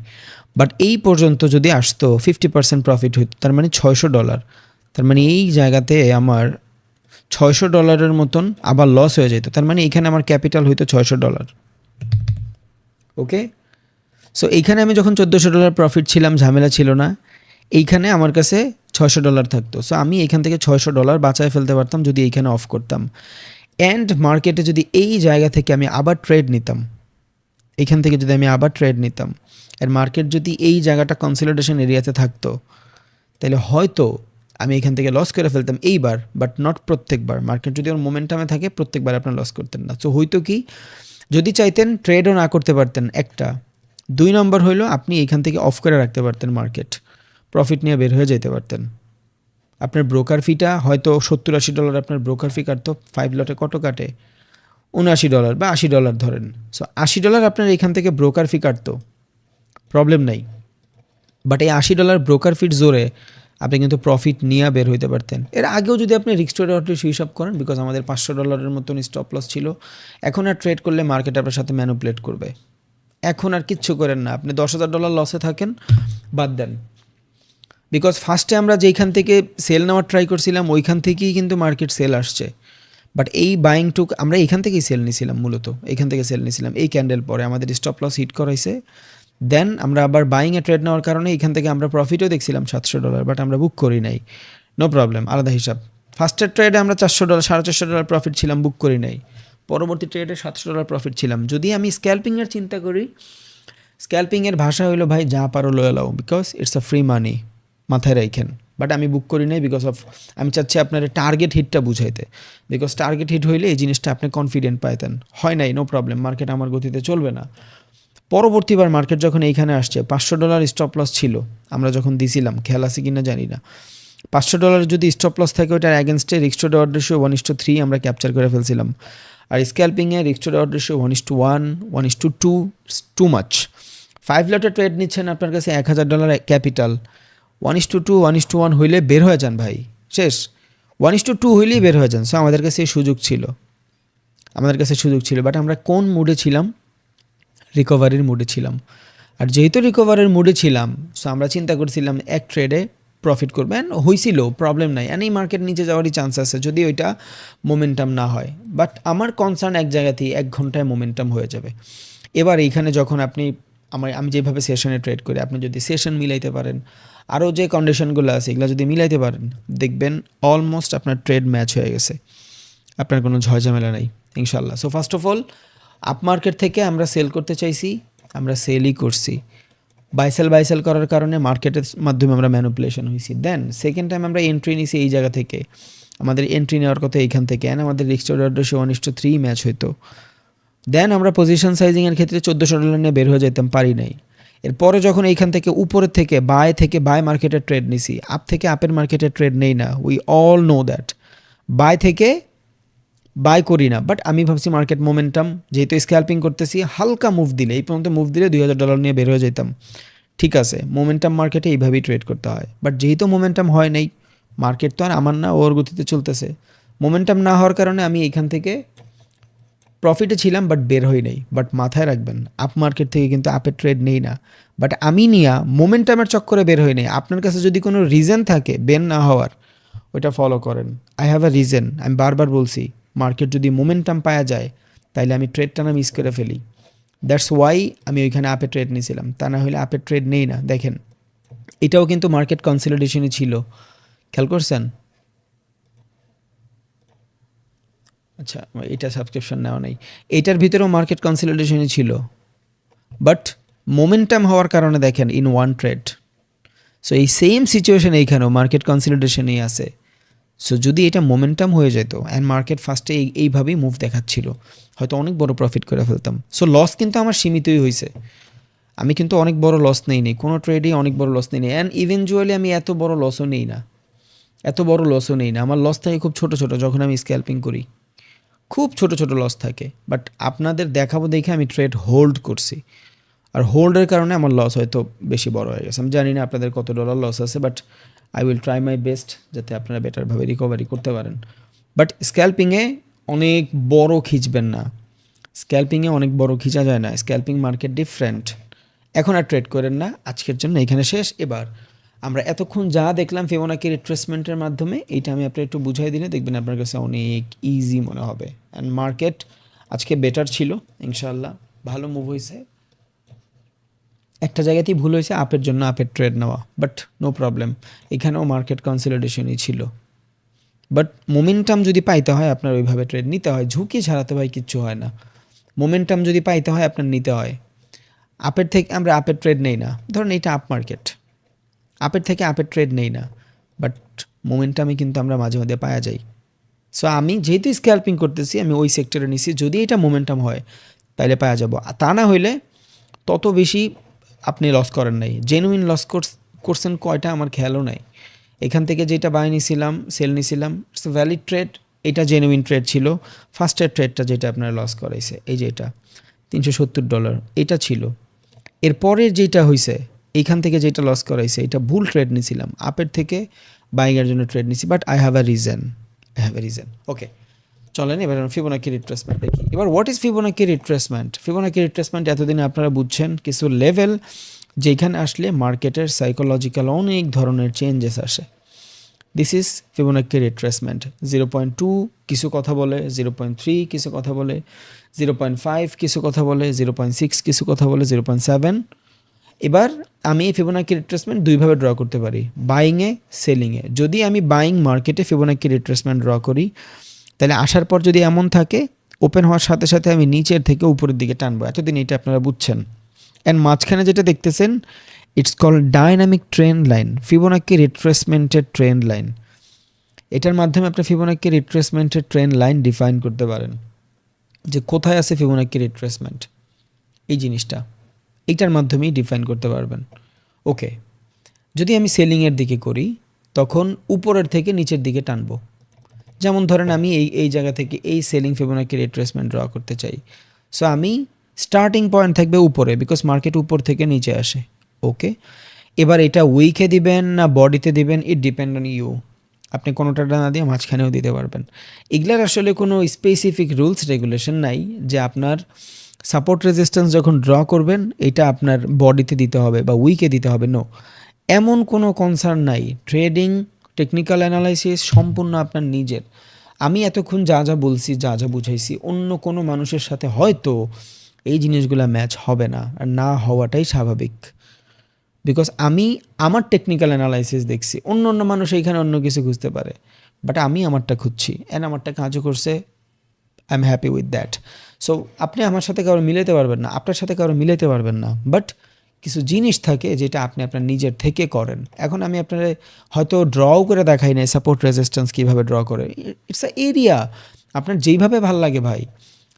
বাট এই পর্যন্ত যদি আসতো 50% প্রফিট হইতো, তার মানে $600। তার মানে এই জায়গাতে আমার $600 মতন আবার লস হয়ে যেত, তার মানে এখানে আমার ক্যাপিটাল হইতো $600। ওকে, সো এইখানে আমি যখন $1400 প্রফিট ছিলাম, ঝামেলা ছিল না, এইখানে আমার কাছে $600 থাকতো। সো আমি এখান থেকে $600 বাঁচায় ফেলতে পারতাম যদি এইখানে অফ করতাম, অ্যান্ড মার্কেটে যদি এই জায়গা থেকে আমি আবার ট্রেড নিতাম, এখান থেকে যদি আমি আবার ট্রেড নিতাম, আর মার্কেট যদি এই জায়গাটা কনসলিডেশন এরিয়াতে থাকতো, তাহলে হয়তো আমি এখান থেকে লস করে ফেলতাম এইবার, বাট নট প্রত্যেকবার। মার্কেট যদি ওর মোমেন্টামে থাকে প্রত্যেকবার আপনার লস করতেন না। সো হয়তো কি, যদি চাইতেন ট্রেডও না করতে পারতেন একটা। 2 নম্বর হইলো আপনি এখান থেকে অফ করে রাখতে পারতেন, মার্কেট প্রফিট নিয়ে বের হয়ে যেতে পারতেন। আপনার ব্রোকার ফিটা হয়তো $70-80 আপনার ব্রোকার ফি কাটতো, 5 লটে কত কাটে, $79 বা $80 ধরেন। সো $80 আপনার এখান থেকে ব্রোকার ফি কাটতো, প্রবলেম নাই, বাট এই $80 ব্রোকার ফির জোরে আপনি কিন্তু প্রফিট নিয়ে বের হইতে পারতেন। এর আগেও যদি আপনি রিস্ক ট্রেড হিসাব করেন, বিকজ আমাদের $500 মতন স্টপ লস ছিল, এখন আর ট্রেড করলে মার্কেট আপনার সাথে ম্যানুপুলেট করবে। এখন আর কিচ্ছু করেন না, আপনি $10,000 লসে থাকেন, বাদ দেন, বিকজ ফার্স্টে আমরা যেইখান থেকে সেল নেওয়ার ট্রাই করছিলাম ওইখান থেকেই কিন্তু মার্কেট সেল আসছে, বাট এই বাইং টুক আমরা এইখান থেকেই সেল নিয়েছিলাম, মূলত এইখান থেকে সেল নিয়েছিলাম, এই ক্যান্ডেল পরে আমাদের স্টপ লস হিট করাইছে, দেন আমরা আবার বাইংয়ে ট্রেড নেওয়ার কারণে এখান থেকে আমরা প্রফিটও দেখছিলাম $700, বাট আমরা বুক করি নাই, নো প্রবলেম, আলাদা হিসাব। ফার্স্টের ট্রেডে আমরা $400 $450 প্রফিট ছিলাম, বুক করি নাই, পরবর্তী ট্রেডে $700 প্রফিট ছিলাম। যদি আমি স্ক্যাল্পিংয়ের চিন্তা করি, স্ক্যাল্পিংয়ের ভাষা হইলো ভাই যা পারো লয়ে লাও, বিকজ ইটস আ ফ্রি মানি, মাথায় রাখেন, বাট আমি বুক করি নাই বিকজ অফ আমি চাচ্ছি আপনার টার্গেট হিটটা বুঝাইতে, বিকজ টার্গেট হিট হইলে এই জিনিসটা আপনি কনফিডেন্ট পাইতেন। হয় নাই, নো প্রবলেম, মার্কেট আমার গতিতে চলবে না। পরবর্তীবার মার্কেট যখন এইখানে আসছে, $500 স্টপ লস ছিল আমরা যখন দিছিলাম, খেয়াল আছে কিনা জানি না, $500 যদি স্টপ লস থাকে ওইটার অ্যাগেনস্টে রিস্ক টু রিওয়ার্ড রেশিও 1:3 আমরা ক্যাপচার করে ফেলছিলাম, আর স্ক্যাল্পিংয়ে risk to reward ratio 1:1 1:2, too much. 5 লটে ট্রেড নিচ্ছেন, আপনার কাছে $1,000 ক্যাপিটাল, 1:2 1:1 হইলে বের হয়ে যান ভাই, শেষ। 1:2 হইলেই বের হয়ে যান। সো আমাদের কাছে এই সুযোগ ছিল, বাট আমরা কোন মুডে ছিলাম, রিকভারির মুডে ছিলাম। আর যেহেতু রিকভারির মুডে ছিলাম, সো আমরা চিন্তা করছিলাম এক ট্রেডে প্রফিট করবেন, হয়েছিল, প্রবলেম নাই, এই মার্কেট নিচে যাওয়ারই চান্স আছে যদি ওইটা মোমেন্টাম না হয়, বাট আমার কনসার্ন এক জায়গাতেই 1 ঘন্টায় মোমেন্টাম হয়ে যাবে। এবার এইখানে যখন আপনি আমি যেভাবে সেশনে ট্রেড করি, আপনি যদি সেশন মিলাইতে পারেন, আরও যে কন্ডিশনগুলো আছে এগুলো যদি মিলাইতে পারেন, দেখবেন অলমোস্ট আপনার ট্রেড ম্যাচ হয়ে গেছে, আপনার কোনো ঝয়ঝামেলা নাই ইনশাল্লাহ। So first of all up market থেকে আমরা সেল করতে চাইছি, আমরা সেলই করছি, বাইসেল করার কারণে মার্কেটের মাধ্যমে আমরা ম্যানুপুলেশন হয়েছি। দেন সেকেন্ড টাইম আমরা এন্ট্রি নিয়েছি এই জায়গা থেকে, আমাদের এন্ট্রি নেওয়ার কথা এইখান থেকে, অ্যান্ড আমাদের risk to reward ratio 1:3 match হইতো। দেন আমরা পজিশন সাইজিংয়ের ক্ষেত্রে $1,400 নিয়ে বের হয়ে যেতাম, পারি নাই। এরপরে যখন এইখান থেকে উপরের থেকে বাই মার্কেটের ট্রেড নিছি, আপ থেকে আপের মার্কেটের ট্রেড নেই না, we all know that. Buy থেকে বাই করি না, বাট আমি ভাবছি মার্কেট মোমেন্টাম, যেহেতু স্ক্যাল্পিং করতেছি, হালকা মুভ দিলে, এই পর্যন্ত মুভ দিলে $2000 নিয়ে বের হয়ে যেতাম। ঠিক আছে, মোমেন্টাম মার্কেটে এইভাবেই ট্রেড করতে হয়, বাট যেহেতু মোমেন্টাম হয় নাই, মার্কেট তো আর আমার না, ওর গতিতে চলতেছে, মোমেন্টাম না হওয়ার কারণে আমি এইখান থেকে প্রফিটে ছিলাম বাট বের হই নাই। বাট মাথায় রাখবেন, আপ মার্কেট থেকে কিন্তু আপের ট্রেড নেই না, বাট আমি নিয়া মোমেন্টামের চক্করে বের হই নাই। আপনার কাছে যদি কোনো রিজন থাকে বের না হওয়ার, ওইটা ফলো করেন। আই হ্যাভ আ রিজন, আমি বারবার বলছি, মার্কেট যদি মোমেন্টাম পাওয়া যায় তাইলে আমি ট্রেডটা না মিস করে ফেলি। দ্যাটস ওয়াই আমি ওইখানে আপে ট্রেড নিয়েছিলাম, তা না হলে আপের ট্রেড নেই না। দেখেন এটাও কিন্তু মার্কেট কনসলিডেশনই ছিল, খেয়াল করছেন? আচ্ছা, এটা সাবস্ক্রিপশন নেওয়া নাই, এইটার ভিতরেও মার্কেট কনসলিডেশনই ছিল, বাট মোমেন্টাম হওয়ার কারণে দেখেন ইন ওয়ান ট্রেড। সো এই সেম সিচুয়েশন এইখানেও মার্কেট কনসলিডেশনেই আছে। সো যদি এটা মোমেন্টাম হয়ে যেত অ্যান্ড মার্কেট ফার্স্টে এইভাবেই মুভ দেখাচ্ছিল, হয়তো অনেক বড় প্রফিট করে ফেলতাম। সো লস কিন্তু আমার সীমিতই হয়েছে, আমি কিন্তু অনেক বড় লস নেই নি, কোনো ট্রেডেই অনেক বড় লস নেই নি, অ্যান্ড ইভেনচুয়ালি আমি এত বড় লসও নেই না, এত বড় লসও নেই না। আমার লস থাকে খুব ছোট ছোট, যখন আমি স্ক্যাল্পিং করি খুব ছোট ছোট লস থাকে, বাট আপনাদের দেখাবো দেখে আমি ট্রেড হোল্ড করছি, আর হোল্ডের কারণে আমার লস হয়তো বেশি বড় হয়ে গেছে। আমি জানি না আপনাদের কত ডলার লস আছে, but I will try my best যাতে আপনারা বেটারভাবে রিকভারি করতে পারেন। বাট স্ক্যাল্পিংয়ে অনেক বড় খিঁচবেন না, স্ক্যাল্পিংয়ে অনেক বড় খিঁচা যায় না, স্ক্যাল্পিং মার্কেট ডিফারেন্ট। এখন আর ট্রেড করেন না, আজকের জন্য এখানে শেষ। এবার আমরা এতক্ষণ যা দেখলাম ফিবোনাকি রিট্রেসমেন্টের মাধ্যমে, এইটা আমি আপনার একটু বুঝাই দিলে দেখবেন আপনার কাছে অনেক ইজি মনে হবে। অ্যান্ড মার্কেট আজকে বেটার ছিল ইনশাল্লাহ, ভালো মুভ হয়েছে। একটা জায়গাতেই ভুল হয়েছে, আপের জন্য আপের ট্রেড নেওয়া, বাট নো প্রবলেম, এখানেও মার্কেট কনসলিডেশনই ছিল। বাট মোমেন্টাম যদি পাইতে হয় আপনার ওইভাবে ট্রেড নিতে হয়, ঝুঁকি ছাড়াতে ভাই কিচ্ছু হয় না। মোমেন্টাম যদি পাইতে হয় আপনার নিতে হয়। আপের থেকে আমরা আপের ট্রেড নেই না, ধরুন এটা আপ মার্কেট, আপের থেকে আপের ট্রেড নেই না, বাট মোমেন্টামে কিন্তু আমরা মাঝে মাঝে পাওয়া যাই। সো আমি যেহেতু স্ক্যাল্পিং করতেছি আমি ওই সেক্টরে নিছি, যদি এটা মোমেন্টাম হয় তাহলে পাওয়া যাবো, তা না হইলে তত বেশি আপনি লস করেন নাই। জেনুইন লস করছেন কয়টা আমার খেয়ালও নাই। এখান থেকে যেটা বাই নিছিলাম, সেল নিছিলাম, ইটস ভ্যালিড ট্রেড, এটা জেনুইন ট্রেড ছিল। ফার্স্টের ট্রেডটা যেটা আপনার লস করাইছে, এই যে এটা $370 এটা ছিল। এরপরের যেটা হয়েছে এইখান থেকে যেটা লস করাইছে, এটা ভুল ট্রেড নিছিলাম, আপের থেকে বাইংয়ের জন্য ট্রেড নিছি, but I have a reason, okay. চলেন এবার ফিবোনাকি রিট্রেসমেন্ট দেখি। এবার what is Fibonacci retracement? Fibonacci retracement এতদিনে আপনারা বুঝছেন কিছু লেভেল, যেখানে আসলে মার্কেটের সাইকোলজিক্যাল অনেক ধরনের চেঞ্জেস আসে। This is Fibonacci retracement. 0.2 কিছু কথা বলে, 0.3 কিছু কথা বলে, 0.5 কিছু কথা বলে, 0.6 কিছু কথা বলে, 0.7। এবার আমি এই ফিবোনাকি রিট্রেসমেন্ট দুইভাবে ড্র করতে পারি, বাইংয়ে, সেলিংয়ে। যদি আমি বাইং মার্কেটে ফিবোনাকি রিট্রেসমেন্ট ড্র করি, তাহলে আসার পর যদি এমন থাকে, ওপেন হওয়ার সাথে সাথে আমি নিচের থেকে উপরের দিকে টানবো, এতদিন এটা আপনারা বুঝছেন। অ্যান্ড মাঝখানে যেটা দেখতেছেন, it's called dynamic trend line, Fibonacci রিট্রেসমেন্টের ট্রেন্ড লাইন। এটার মাধ্যমে আপনি ফিবোনাকি রিট্রেসমেন্টের ট্রেন্ড লাইন ডিফাইন করতে পারেন, যে কোথায় আছে ফিবোনাকি রিট্রেসমেন্ট, এই জিনিসটা এইটার মাধ্যমেই ডিফাইন করতে পারবেন। ওকে, যদি আমি সেলিংয়ের দিকে করি তখন উপরের থেকে নিচের দিকে টানবো। যেমন ধরেন আমি এই জায়গা থেকে এই সেলিং ফিবোনাকি রিট্রেসমেন্ট ড্র করতে চাই। সো আমি স্টার্টিং পয়েন্ট থাকবে উপরে, বিকজ মার্কেট উপর থেকে নিচে আসে। ওকে, এবার এটা উইকে দিবেন না বডিতে দিবেন, ইট ডিপেন্ড অন ইউ। আপনি কোনোটা না দিয়ে মাঝখানেও দিতে পারবেন। এগুলার আসলে কোনো স্পেসিফিক রুলস রেগুলেশন নাই যে আপনার সাপোর্ট রেজিস্ট্যান্স যখন ড্র করবেন এটা আপনার বডিতে দিতে হবে বা উইকে দিতে হবে, নো, এমন কোনো কনসার্ন নাই। ট্রেডিং টেকনিক্যাল অ্যানালাইসিস সম্পূর্ণ আপনার নিজের। আমি এতক্ষণ যা যা বলছি, যা যা বুঝাইছি, অন্য কোনো মানুষের সাথে হয়তো এই জিনিসগুলো ম্যাচ হবে না, আর না হওয়াটাই স্বাভাবিক। বিকজ আমি আমার টেকনিক্যাল অ্যানালাইসিস দেখছি, অন্য অন্য মানুষ এইখানে অন্য কিছু খুঁজতে পারে, বাট আমি আমারটা খুঁজছি অ্যান্ড আমারটা কাজও করছে, I am happy with that. So আপনি আমার সাথে কারো মিলাতে পারবেন না, আপনার সাথে কারো মিলাতে পারবেন না, বাট কিছু জিনিস থাকে যেটা আপনি আপনার নিজের থেকে করেন। এখন আমি আপনার হয়তো ড্রও করে দেখাই নাই সাপোর্ট রেজিস্ট্যান্স কীভাবে ড্র করে, ইটস আ এরিয়া, আপনার যেইভাবে ভাল লাগে ভাই।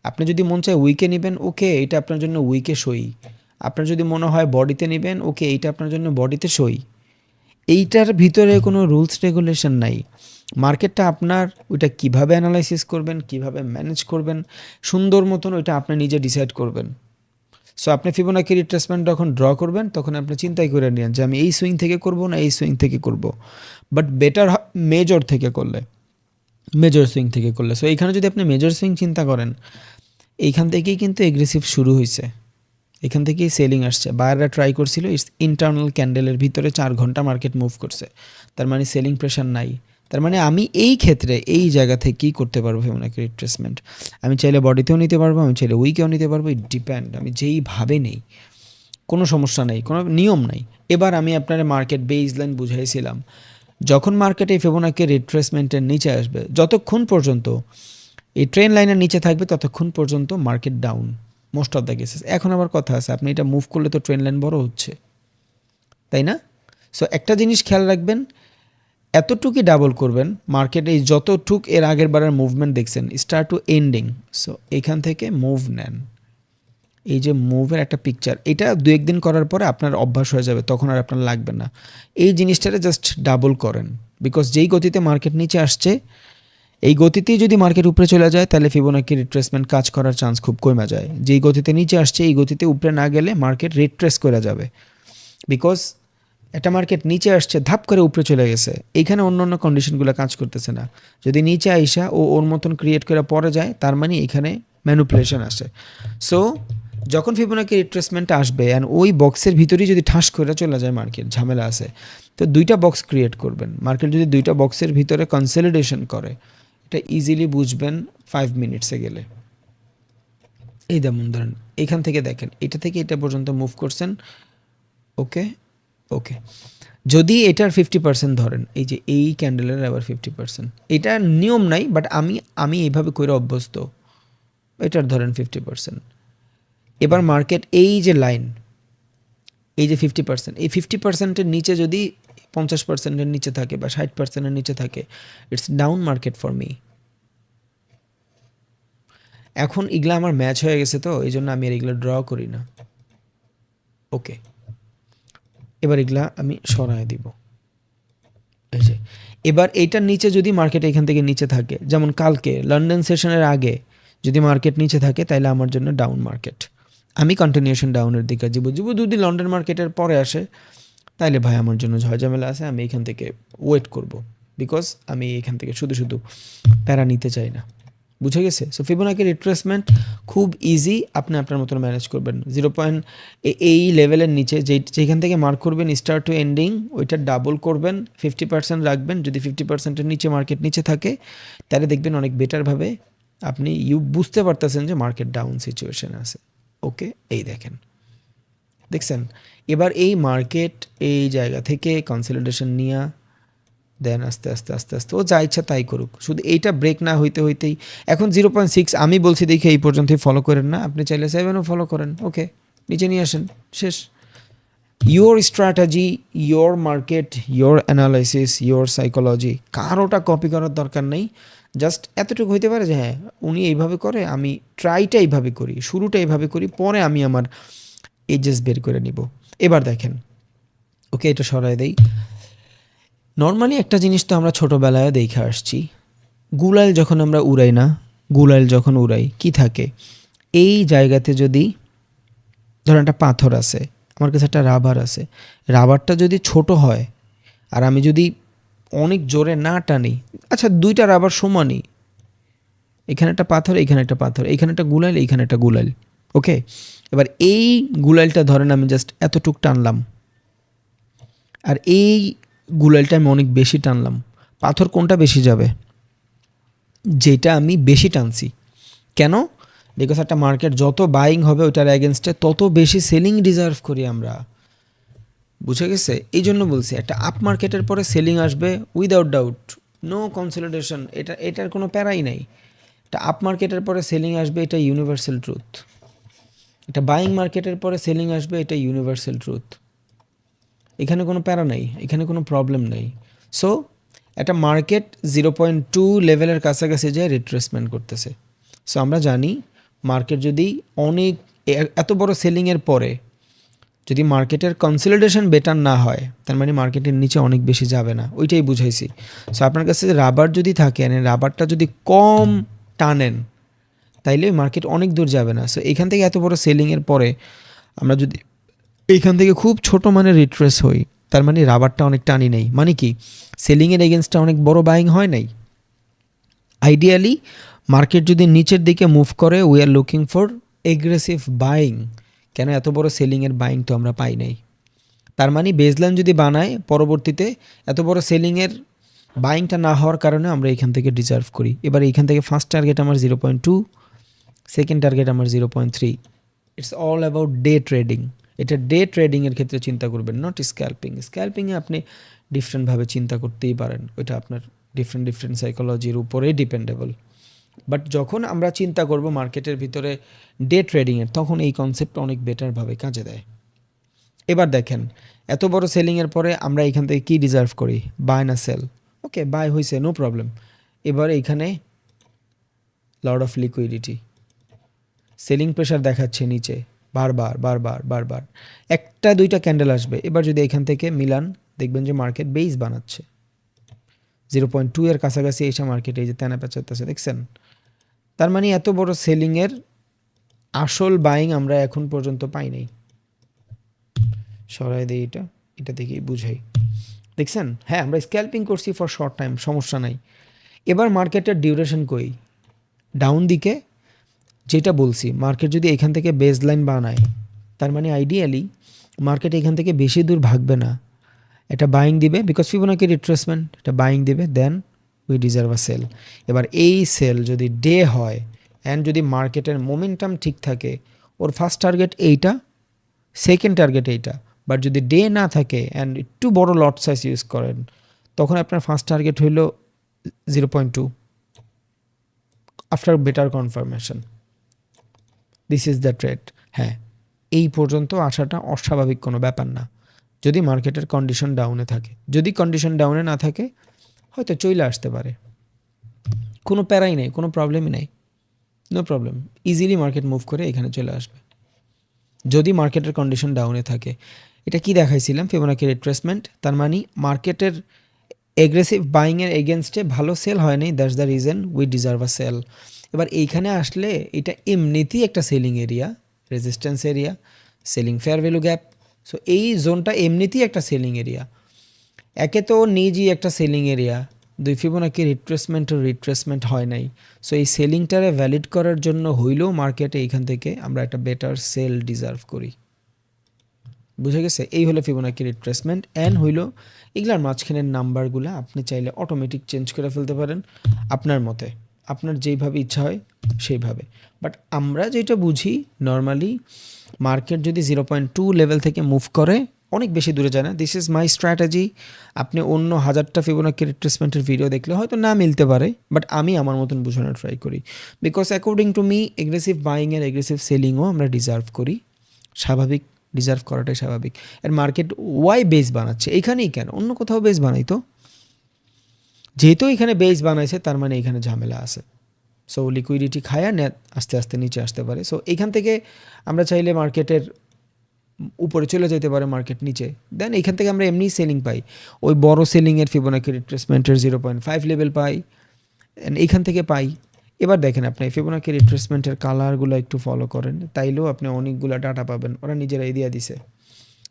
আপনি যদি মন চায় উইকে নেবেন, ওকে, এটা আপনার জন্য উইকে সই। আপনার যদি মনে হয় বডিতে নেবেন, ওকে, এইটা আপনার জন্য বডিতে সই। এইটার ভিতরে কোনো রুলস রেগুলেশন নাই। মার্কেটটা আপনার, ওইটা কিভাবে অ্যানালাইসিস করবেন, কিভাবে ম্যানেজ করবেন সুন্দর মতন, ওইটা আপনি নিজে ডিসাইড করবেন। সো আপনি ফিবোনাকি রিট্রেসমেন্ট যখন ড্র করবেন তখন আপনি চিন্তাই করে নিন যে আমি এই সুইং থেকে করব না এই সুইং থেকে করব, বাট বেটার মেজর থেকে করলে, মেজর সুইং থেকে করলে। সো এইখানে যদি আপনি মেজর সুইং চিন্তা করেন, এইখান থেকেই কিন্তু এগ্রেসিভ শুরু হয়েছে, এখান থেকেই সেলিং আসছে, বায়াররা ট্রাই করছিল, ইন্টারনাল ক্যান্ডেলের ভিতরে 4 ঘন্টা মার্কেট মুভ করছে, তার মানে সেলিং প্রেশার নাই। তার মানে আমি এই ক্ষেত্রে এই জায়গা থেকেই করতে পারবো ফিবোনাকি রিট্রেসমেন্ট। আমি চাইলে বডিতেও নিতে পারবো, আমি চাইলে উইকেও নিতে পারবো, ইট ডিপেন্ড, আমি যেইভাবে নেই, কোনো সমস্যা নেই, কোনো নিয়ম নাই। এবার আমি আপনার মার্কেট বেস লাইন বুঝাইছিলাম, যখন মার্কেটে ফিবোনাকি রিট্রেসমেন্টের নিচে আসবে, যতক্ষণ পর্যন্ত এই ট্রেন লাইনের নিচে থাকবে ততক্ষণ পর্যন্ত market down most of the cases. এখন আবার কথা আছে, আপনি এটা মুভ করলে তো ট্রেন লাইন বড় হচ্ছে, তাই না? সো একটা জিনিস খেয়াল রাখবেন, এতটুকুই ডাবল করবেন মার্কেটে, যতটুক এর আগের বারের মুভমেন্ট দেখছেন স্টার্ট টু এন্ডিং, সো এখান থেকে মুভ নেন। এই যে মুভের একটা পিকচার, এটা 2-1 দিন করার পরে আপনার অভ্যাস হয়ে যাবে, তখন আর আপনার লাগবে না। এই জিনিসটারে জাস্ট ডাবল করেন, বিকজ যেই গতিতে মার্কেট নিচে আসছে, এই গতিতেই যদি মার্কেট উপরে চলে যায় তাহলে ফিবোনাকি রিট্রেসমেন্ট কাজ করার চান্স খুব কমে যায়। যেই গতিতে নিচে আসছে এই গতিতে উপরে না গেলে মার্কেট রিট্রেস করে যাবে, বিকজ একটা মার্কেট নিচে আসছে ধাপ করে উপরে চলে গেছে, এইখানে অন্য অন্য কন্ডিশনগুলো কাজ করতেছে না। যদি নিচে আইসা ও ওর মতন ক্রিয়েট করে পরে যায়, তার মানে এখানে ম্যানুপুলেশন আসে। সো যখন ফিবোনাকি রিট্রেসমেন্ট আসবে অ্যান্ড ওই বক্সের ভিতরেই যদি ঠাস করে চলে যায় মার্কেট, ঝামেলা আছে। তো 2টা বক্স ক্রিয়েট করবেন। মার্কেট যদি 2টা বক্সের ভিতরে কনসলিডেশন করে, এটা ইজিলি বুঝবেন 5 মিনিটসে গেলে। এই যেমন ধরেন এখান থেকে দেখেন, এটা থেকে এটা পর্যন্ত মুভ করছেন, ওকে ওকে। যদি এটার 50% ধরেন, এই যে এই ক্যান্ডেলের আবার 50%, এটা নিয়ম নাই, বাট আমি এইভাবে করে অভ্যস্ত, এটার ধরেন 50%। এবার মার্কেট এই যে লাইন, এই যে 50%, এই 50%-এর নিচে যদি 50%-এর নিচে থাকে বা 60%-এর নিচে থাকে, it's down market for me. এখন এগুলো আমার ম্যাচ হয়ে গেছে, তো এই জন্য আমি আর এগুলো ড্র করি না। ওকে, এবার এগুলা আমি সরায় দিব। এই যে এবার এইটার নিচে যদি মার্কেট এখান থেকে নিচে থাকে, যেমন কালকে লন্ডন সেশনের আগে যদি মার্কেট নিচে থাকে, তাহলে আমার জন্য ডাউন মার্কেট, আমি কন্টিনিউশন ডাউনের দিকে যাবো। যদি লন্ডন মার্কেটের পরে আসে, তাইলে ভাই আমার জন্য ঝয়ঝামেলা আছে, আমি এখান থেকে ওয়েট করব, বিকজ আমি এখান থেকে শুধু শুধু প্যারা নিতে চাই না। বুঝে গেছে? সো ফিবোনাকি রিট্রেসমেন্ট খুব ইজি, আপনি আপনার মতো ম্যানেজ করবেন। 0. এই লেভেলের নিচে যেখান থেকে মার্ক করবেন স্টার্ট টু এন্ডিং, ওইটা ডাবল করবেন, 50% রাখবেন। যদি 50%-এর নিচে মার্কেট নিচে থাকে, তাহলে দেখবেন অনেক বেটারভাবে আপনি বুঝতে পারতেছেন যে মার্কেট ডাউন সিচুয়েশন আছে। ওকে, এই দেখেন, দেখছেন? এবার এই মার্কেট এই জায়গা থেকে কনসলিডেশন নিয়ে দেন আস্তে আস্তে আস্তে আস্তে ও যা ইচ্ছা তাই করুক, শুধু এইটা ব্রেক না হইতেই এখন 0.6 আমি বলছি দেখে এই পর্যন্তই ফলো করেন না, আপনি চাইলে 7ও ফলো করেন, ওকে নিচে নিয়ে আসেন, শেষ। Your strategy, your market, your analysis, your psychology, কারোটা কপি করার দরকার নেই। জাস্ট এতটুকু হইতে পারে যে হ্যাঁ উনি এইভাবে করে, আমি ট্রাইটা এইভাবে করি, শুরুটা এইভাবে করি, পরে আমি আমার এজেস বের করে নিব। এবার দেখেন, ওকে এটা সরাই দেই। নর্মালি একটা জিনিস তো আমরা ছোটোবেলায় দেখে আসছি, গুলাইল যখন আমরা উড়াই না, গুলাইল যখন উড়াই কি থাকে, এই জায়গাতে যদি ধরেন একটা পাথর আছে, আমার কাছে একটা রাবার আছে, রাবারটা যদি ছোট হয় আর আমি যদি অনেক জোরে না টানি, আচ্ছা 2টা রাবার সমানই, এখানে একটা পাথর, এখানে একটা পাথর, এখানে একটা গুলাইল, এইখানে একটা গুলাইল, ওকে। এবার এই গুলাইলটা ধরেন আমি জাস্ট এতটুক টানলাম, আর এই গুলাইলটা আমি অনেক বেশি টানলাম, পাথর কোনটা বেশি যাবে? যেটা আমি বেশি টানছি। কেন? বিকজ একটা মার্কেট যত বাইং হবে ওইটার অ্যাগেনস্টে তত বেশি সেলিং রিজার্ভ করি আমরা। বুঝে গেছে? এই জন্য বলছি একটা আপ মার্কেটের পরে সেলিং আসবে উইদাউট ডাউট, নো কনসলিডেশন, এটার কোনো প্যারাই নাই। একটা আপ মার্কেটের পরে সেলিং আসবে, এটা ইউনিভার্সাল ট্রুথ। একটা বাইং মার্কেটের পরে সেলিং আসবে, এটা ইউনিভার্সাল ট্রুথ। এখানে কোনো প্যারা নেই, এখানে কোনো প্রবলেম নেই। সো একটা মার্কেট 0.2 লেভেলের কাছাকাছি যায় রিট্রেসমেন্ট করতেছে। সো আমরা জানি মার্কেট যদি অনেক এত বড় সেলিংয়ের পরে যদি মার্কেটের কনসলিডেশন বেটার না হয় তার মানে মার্কেটের নিচে অনেক বেশি যাবে না, ওইটাই বুঝাইছি। সো আপনার কাছে রাবার যদি থাকে, রাবারটা যদি কম টানেন তাইলে ওই মার্কেট অনেক দূর যাবে না। সো এখান থেকে এত বড় সেলিংয়ের পরে আমরা যদি এইখান থেকে খুব ছোট মানে রিট্রেস হই, তার মানে রাবারটা অনেক টানি নেই, মানে কি সেলিংয়ের এগেনস্টটা অনেক বড় বাইং হয় নাই। আইডিয়ালি মার্কেট যদি নিচের দিকে মুভ করে we are looking for aggressive buying. কেন এত বড় সেলিংয়ের বাইং তো আমরা পাই নাই। তার মানে বেসলাইন যদি বানায় পরবর্তীতে এত বড় সেলিংয়ের বাইংটা না হওয়ার কারণে আমরা এখান থেকে ডিজার্ভ করি। এবার এইখান থেকে ফার্স্ট টার্গেট আমার 0.2, সেকেন্ড টার্গেট আমার 0.3। It's all about day trading. এটা ডে ট্রেডিংয়ের ক্ষেত্রে চিন্তা করবেন, নট স্ক্যাল্পিং। স্ক্যাল্পিংয়ে আপনি ডিফারেন্টভাবে চিন্তা করতেই পারেন, ওইটা আপনার ডিফারেন্ট সাইকোলজির উপরেই ডিপেন্ডেবল। বাট যখন আমরা চিন্তা করব মার্কেটের ভিতরে ডে ট্রেডিংয়ের, তখন এই কনসেপ্ট অনেক বেটারভাবে কাজে দেয়। এবার দেখেন এত বড় সেলিংয়ের পরে আমরা এখান থেকে কী ডিজার্ভ করি, বাই না সেল। ওকে, বাই হয়েছে, নো প্রবলেম। এবার এইখানে Lord of liquidity, selling pressure দেখাচ্ছে নিচে বারবার বারবার বারবার, একটা দুইটা ক্যান্ডেল আসবে। এবার যদি এখান থেকে মিলান দেখবেন যে মার্কেট বেস বানাচ্ছে 0.2 এর কাছাকাছি এসে মার্কেট এই যে তেনা পেঁচাচ্ছে, দেখছেন? তার মানে এত বড় সেলিংয়ের আসল বাইং আমরা এখন পর্যন্ত পাই নাই। সরাই দিই, এটা দেখেই বুঝাই, দেখছেন? হ্যাঁ, আমরা স্ক্যাল্পিং করছি ফর শর্ট টাইম, সমস্যা নাই। এবার মার্কেটের ডিউরেশন কই, ডাউন দিকে যেটা বলছি, মার্কেট যদি এখান থেকে বেস লাইন বানায় তার মানে আইডিয়ালি মার্কেট এখান থেকে বেশি দূর ভাগবে না, এটা বাইং দিবে, বিকজ ফিবোনাকি রিট্রেসমেন্ট, এটা বাইং দিবে, then we deserve a sell. এবার এই সেল যদি ডে হয় অ্যান্ড যদি মার্কেটের মোমেন্টাম ঠিক থাকে, ওর ফার্স্ট টার্গেট এইটা, সেকেন্ড টার্গেট এইটা। বাট যদি ডে না থাকে অ্যান্ড একটু বড় লট সাইজ ইউজ করেন, তখন আপনার ফার্স্ট টার্গেট হইল 0.2 after better confirmation. This is the trade. হ্যাঁ, এই পর্যন্ত আসাটা অস্বাভাবিক কোনো ব্যাপার না, যদি মার্কেটের কন্ডিশন ডাউনে থাকে। যদি কন্ডিশন ডাউনে না থাকে হয়তো চলে আসতে পারে, কোনো প্যারাই নেই, কোনো প্রবলেমই নেই, no problem, easily market move করে এখানে চলে আসবে যদি মার্কেটের কন্ডিশন ডাউনে থাকে। এটা কি দেখাইছিলাম, ফিবোনাকি রিট্রেসমেন্ট, তার মানে মার্কেটের এগ্রেসিভ বাইংয়ের এগেনস্টে ভালো সেল হয়নি, that's the reason we deserve a sell. এবার এইখানে আসলে এটা এমনিতেই একটা selling area, resistance area, selling fair value gap. So এই জোনটা এমনিতেই একটা সেলিং এরিয়া, একে তো নিজেই একটা সেলিং এরিয়া, দুই ফিবোনাকি রিট্রেসমেন্ট হয় নাই। সো এই সেলিংটারে ভ্যালিড করার জন্য হইলেও মার্কেটে এইখান থেকে আমরা একটা বেটার সেল ডিজার্ভ করি। বুঝে গেছে? এই হলো ফিবোনাকি রিট্রেসমেন্ট। অ্যান্ড হইলো এগুলার মাঝখানের নাম্বারগুলো আপনি চাইলে অটোমেটিক চেঞ্জ করে ফেলতে পারেন আপনার মতে, আপনার যেইভাবে ইচ্ছা হয় সেইভাবে। বাট আমরা যেটা বুঝি নর্মালি, মার্কেট যদি 0.2 লেভেল থেকে মুভ করে অনেক বেশি দূরে যায় না, দিস ইজ মাই স্ট্র্যাটেজি। আপনি অন্য 1000টা ফিবোনাকি রিট্রেসমেন্টের ভিডিও দেখলে হয়তো না মিলতে পারে, বাট আমি আমার মতন বোঝানোর ট্রাই করি। Because according to me aggressive বাইংয়ের এগ্রেসিভ সেলিংও আমরা ডিজার্ভ করি, স্বাভাবিক, ডিজার্ভ করাটাই স্বাভাবিক। আর মার্কেট ওয়াই বেস বানাচ্ছে এখানেই, কেন অন্য কোথাও বেস বানাইতো? যেহেতু এখানে বেস বানাইছে তার মানে এখানে ঝামেলা আছে। সো লিকুইডিটি খায়া নেট আস্তে আস্তে নিচে আসতে পারে। সো এখান থেকে আমরা চাইলে মার্কেটের উপরে চলে যেতে পারে, মার্কেট নিচে, দেন এখান থেকে আমরা এমনি সেলিং পাই, ওই বড় সেলিংয়ের ফিবোনাকি রিট্রেসমেন্টের 0.5 লেভেল পাই, এইখান থেকে পাই। এবার দেখেন আপনি ফিবোনাকি রিট্রেসমেন্টের কালারগুলো একটু ফলো করেন, তাইলেও আপনি অনেকগুলো ডাটা পাবেন, ওরা নিজেরাই দিয়ে দিছে।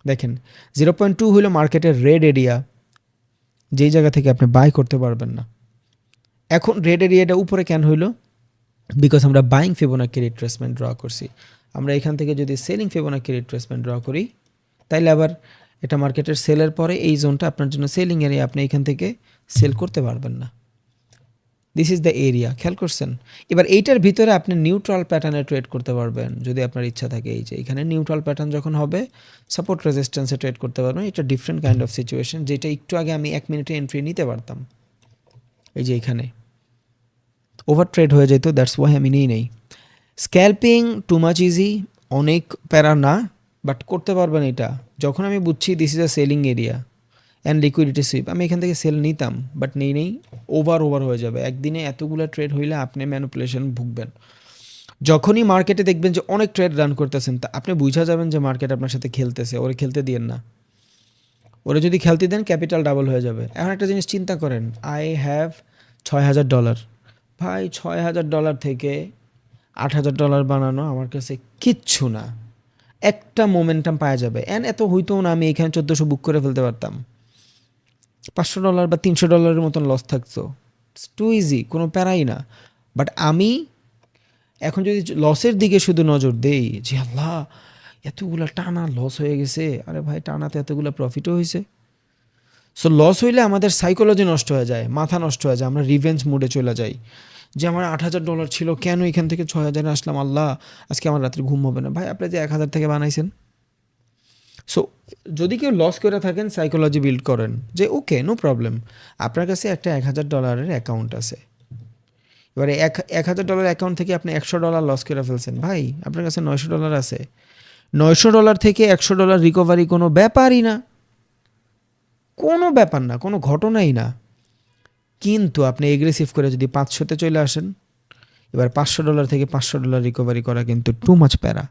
দেখেন 0.2 হলো মার্কেটের রেড এরিয়া, যেই জায়গা থেকে আপনি বাই করতে পারবেন না। এখন রেড এরিয়াটা উপরে কেন হইলো? বিকজ আমরা বাইং ফিবোনাকি রিট্রেসমেন্ট ড্র করছি। আমরা এখান থেকে যদি সেলিং ফিবোনাকি রিট্রেসমেন্ট ড্র করি, তাইলে আবার এটা মার্কেটের সেলের পরে এই জোনটা আপনার জন্য সেলিং এরিয়া, আপনি এখান থেকে সেল করতে পারবেন না। দিস ইজ দ্য এরিয়া, খেয়াল করছেন? এবার এইটার ভিতরে আপনি নিউট্রাল প্যাটার্নে ট্রেড করতে পারবেন যদি আপনার ইচ্ছা থাকে। এই যে এখানে নিউট্রাল প্যাটার্ন যখন হবে, সাপোর্ট রেজিস্ট্যান্সে ট্রেড করতে পারবেন। এটা ডিফারেন্ট কাইন্ড অফ সিচুয়েশন, যেটা একটু আগে আমি 1 মিনিটে এন্ট্রি নিতে পারতাম। এই যে এখানে ওভার ট্রেড হয়ে যেত, দ্যাটস ওয়াই আমি নিই নেই। স্ক্যাল্পিং টু মাচ ইজি, অনেক প্যারা না, বাট করতে পারবেন এটা। যখন আমি বুঝছি this is a selling area and liquidity sweep, আমি এখান থেকে সেল নিতাম, বাট নেই ওভার হয়ে যাবে। একদিনে এতগুলো ট্রেড হইলে আপনি ম্যানিপুলেশন ভুগবেন। যখনই মার্কেটে দেখবেন যে অনেক ট্রেড রান করতেছেন, তা আপনি বুঝা যাবেন যে মার্কেট আপনার সাথে খেলতেছে, ওরে খেলতে দিয়েন না। ওরা যদি খেলতে দেন ক্যাপিটাল ডাবল হয়ে যাবে। এখন একটা জিনিস চিন্তা করেন, আই হ্যাভ $6,000, ভাই $6,000 থেকে $8,000 বানানো আমার কাছে কিচ্ছু না, একটা মোমেন্টাম পাওয়া যাবে। এত হইতো না আমি এখানে 1400 বুক করে ফেলতে পারতাম, $500 বা $300 মতন লস থাকতো, ইটস টু ইজি, কোনো প্যারাই না। বাট আমি এখন যদি লসের দিকে শুধু নজর দেই যে আল্লাহ এতগুলা টানা লস হয়ে গেছে, আরে ভাই টানাতে এতগুলো প্রফিটও হয়েছে। সো লস হইলে আমাদের সাইকোলজি নষ্ট হয়ে যায়, মাথা নষ্ট হয়ে যায়, আমরা রিভেঞ্জ মুডে চলে যাই যে আমার $8,000 ছিল, কেন এখান থেকে 6,000 আসলাম, আল্লাহ আজকে আমার রাত্রে ঘুম হবে না। ভাই আপনি যে 1,000 থেকে বানাইছেন। সো যদি কেউ লস করে থাকেন, সাইকোলজি বিল্ড করেন যে ওকে নো প্রবলেম, আপনার কাছে একটা $1,000 অ্যাকাউন্ট আছে। এবারে $1,000 অ্যাকাউন্ট থেকে আপনি $100 লস করে ফেলছেন, ভাই আপনার কাছে $900 আছে। $900 থেকে $100 রিকভারি কোনো ব্যাপারই না, কোনো ব্যাপার না, কোনো ঘটনাই না। কিন্তু আপনি এগ্রেসিভ করে যদি 500-তে চলে আসেন, এবার $500 থেকে $500 রিকভারি করা কিন্তু টু মাচ প্যারা।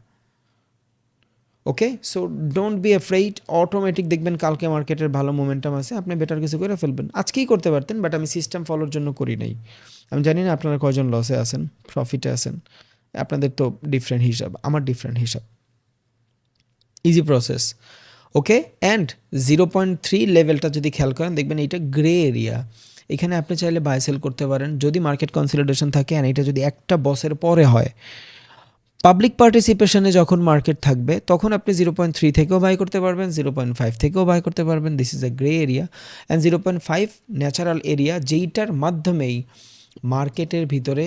Okay, so don't be afraid. Automatic দেখবেন কালকে মার্কেটের ভালো মোমেন্টাম আছে, আপনি বেটার কিছু করে ফেলবেন। আজকেই করতে পারতেন, বাট আমি সিস্টেম ফলোর জন্য করি নাই। আমি জানি না আপনারা কয়জন লসে আছেন, প্রফিটে আছেন, আপনাদের তো ডিফারেন্ট হিসাব, আমার ডিফারেন্ট হিসাব। Easy process. ওকে, অ্যান্ড 0.3 লেভেলটা যদি খেয়াল করেন দেখবেন এইটা গ্রে এরিয়া। এখানে আপনি চাইলে বাই সেল করতে পারেন যদি মার্কেট কনসলিডেশন থাকে, অ্যান্ড এটা যদি একটা বসের পরে হয়, পাবলিক পার্টিসিপেশনে যখন মার্কেট থাকবে তখন আপনি 0.3 থেকেও বাই করতে পারবেন, 0.5 থেকেও বাই করতে পারবেন। This is a grey area, and 0.5 natural area, যেইটার মাধ্যমেই মার্কেটের ভিতরে